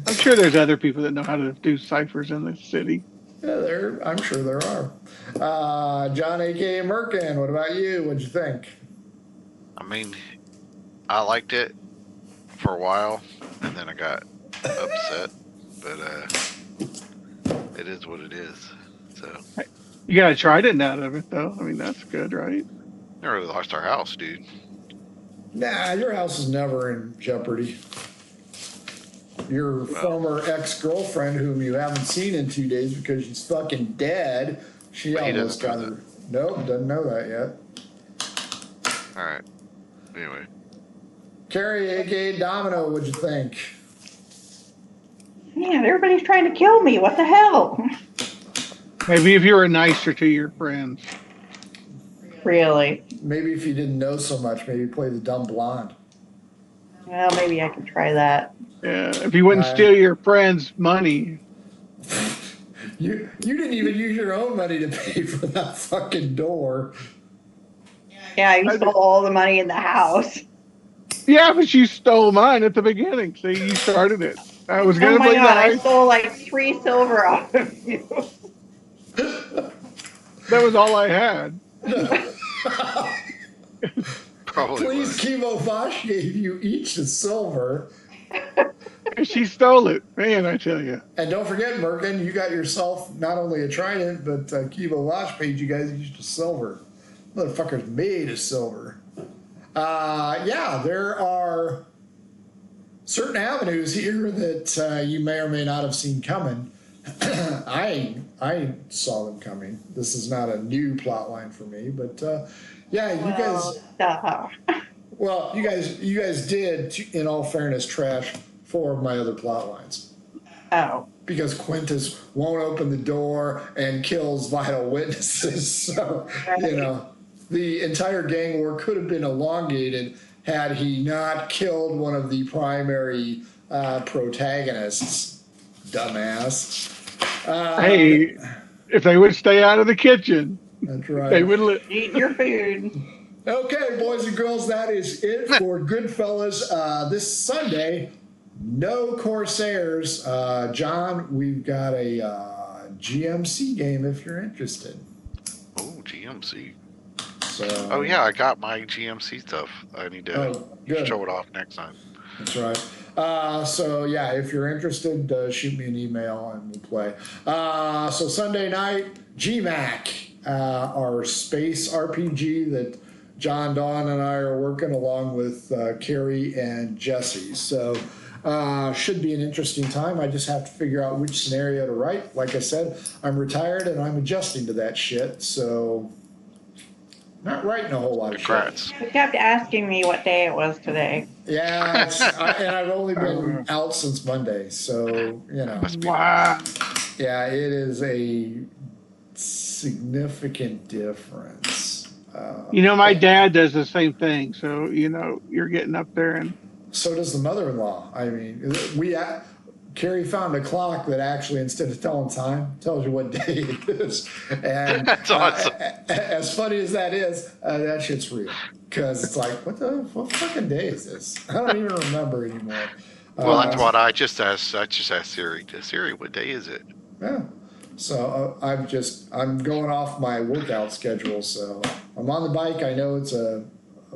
Speaker 4: I'm sure there's other people that know how to do ciphers in this city.
Speaker 5: Yeah, I'm sure there are. John, aka Merkin, what about you? What'd you think?
Speaker 3: I mean, I liked it for a while, and then I got upset. But it is what it is. So
Speaker 4: You got to try it out of it, though. I mean, that's good, right?
Speaker 3: never really lost our house, dude.
Speaker 5: Nah, your house is never in jeopardy. Your former ex-girlfriend, whom you haven't seen in 2 days because she's fucking dead, she
Speaker 3: But he
Speaker 5: almost got
Speaker 3: doesn't
Speaker 5: her. Nope, doesn't know that yet.
Speaker 3: All right. Anyway,
Speaker 5: Carrie, aka Domino, what'd you think?
Speaker 6: Man, everybody's trying to kill me. What the hell?
Speaker 4: Maybe if you were nicer to your friends.
Speaker 6: Really?
Speaker 5: Maybe if you didn't know so much, maybe play the dumb blonde.
Speaker 6: Well, maybe I could try that.
Speaker 4: Yeah, if you wouldn't steal your friends' money.
Speaker 5: You didn't even use your own money to pay for that fucking door.
Speaker 6: Yeah, you stole all the money in the house.
Speaker 4: Yeah, but you stole mine at the beginning. See, you started it. I was
Speaker 6: Oh
Speaker 4: going to
Speaker 6: my
Speaker 4: be
Speaker 6: god, I
Speaker 4: nice.
Speaker 6: stole like 3 silver off of you.
Speaker 4: That was all I had.
Speaker 3: probably.
Speaker 5: Please,
Speaker 3: Was.
Speaker 5: Kivo Vache gave you each a silver.
Speaker 4: And she stole it. Man, I tell you.
Speaker 5: And don't forget, Merkin, you got yourself not only a trident, but Kivo Vache paid you guys each a silver. Motherfucker's made of silver. Yeah, there are certain avenues here that you may or may not have seen coming. I saw them coming. This is not a new plot line for me, but yeah, you guys. Well, you guys did, in all fairness, trash 4 of my other plot lines.
Speaker 6: Oh.
Speaker 5: Because Quintus won't open the door and kills vital witnesses. So, you know, the entire gang war could have been elongated had he not killed one of the primary protagonists. Dumbass.
Speaker 4: Hey, if they would stay out of the kitchen,
Speaker 5: that's right.
Speaker 4: they would
Speaker 6: eat your food.
Speaker 5: Okay, boys and girls, that is it for Goodfellas this Sunday. No Corsairs. John, we've got a GMC game if you're interested.
Speaker 3: Oh, GMC.
Speaker 5: So,
Speaker 3: oh, yeah, I got my GMC stuff. I need to show it off next time.
Speaker 5: That's right. So, yeah, if you're interested, shoot me an email and we'll play. So, Sunday night, GMAC, our space RPG that John, Dawn, and I are working along with Carrie and Jesse. So, should be an interesting time. I just have to figure out which scenario to write. Like I said, I'm retired and I'm adjusting to that shit. So, not writing a whole lot of shit.
Speaker 6: You kept asking me what day it was today.
Speaker 5: Yeah, and I've only been out since Monday. So, you know.
Speaker 4: Wow.
Speaker 5: Yeah, it is a significant difference.
Speaker 4: You know, my dad does the same thing. So, you know, you're getting up there and.
Speaker 5: So does the mother-in-law. I mean, Carrie found a clock that actually, instead of telling time, tells you what day it is. And
Speaker 3: that's awesome.
Speaker 5: As funny as that is, that shit's real. Because it's like, what fucking day is this? I don't even remember anymore.
Speaker 3: Well, that's what I just asked. I just asked Siri. Siri, what day is it?
Speaker 5: Yeah. So I'm going off my workout schedule. So I'm on the bike. I know it's a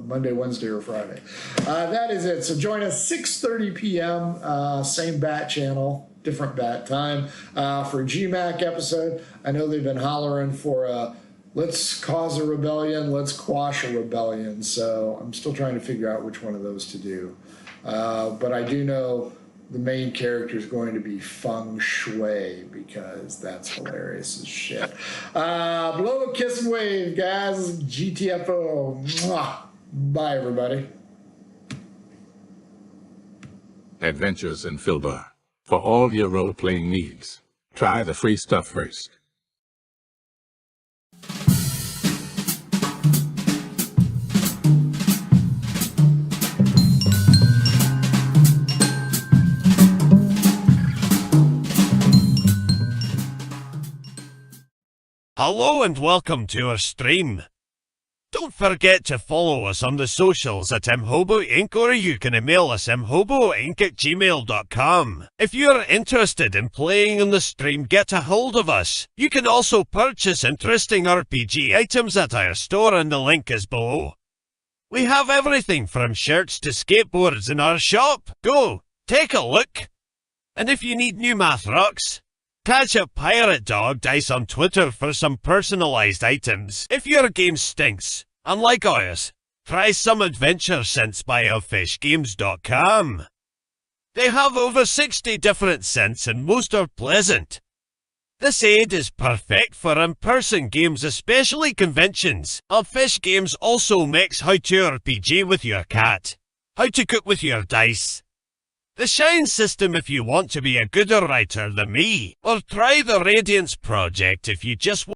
Speaker 5: Monday, Wednesday, or Friday. That is it. So join us 6:30 p.m. Same bat channel, different bat time for a GMAC episode. I know they've been hollering for a let's cause a rebellion, let's quash a rebellion. So I'm still trying to figure out which one of those to do. But I do know the main character is going to be Feng Shui because that's hilarious as shit. Blow a kiss and wave, guys. GTFO. Mwah. Bye, everybody.
Speaker 1: Adventures in Filbar. For all your role-playing needs, try the free stuff first.
Speaker 2: Hello and welcome to our stream. Don't forget to follow us on the socials at mhobo Inc. or you can email us mhoboinc@gmail.com. If you're interested in playing on the stream, get a hold of us. You can also purchase interesting RPG items at our store and the link is below. We have everything from shirts to skateboards in our shop. Go, take a look. And if you need new math rocks, catch a Pirate Dog Dice on Twitter for some personalized items. If your game stinks, unlike ours, try some adventure scents by elfishgames.com. They have over 60 different scents and most are pleasant. This aid is perfect for in-person games, especially conventions. Elfish Games also makes how to RPG with your cat, how to cook with your dice, the Shine system if you want to be a gooder writer than me, or try the Radiance project if you just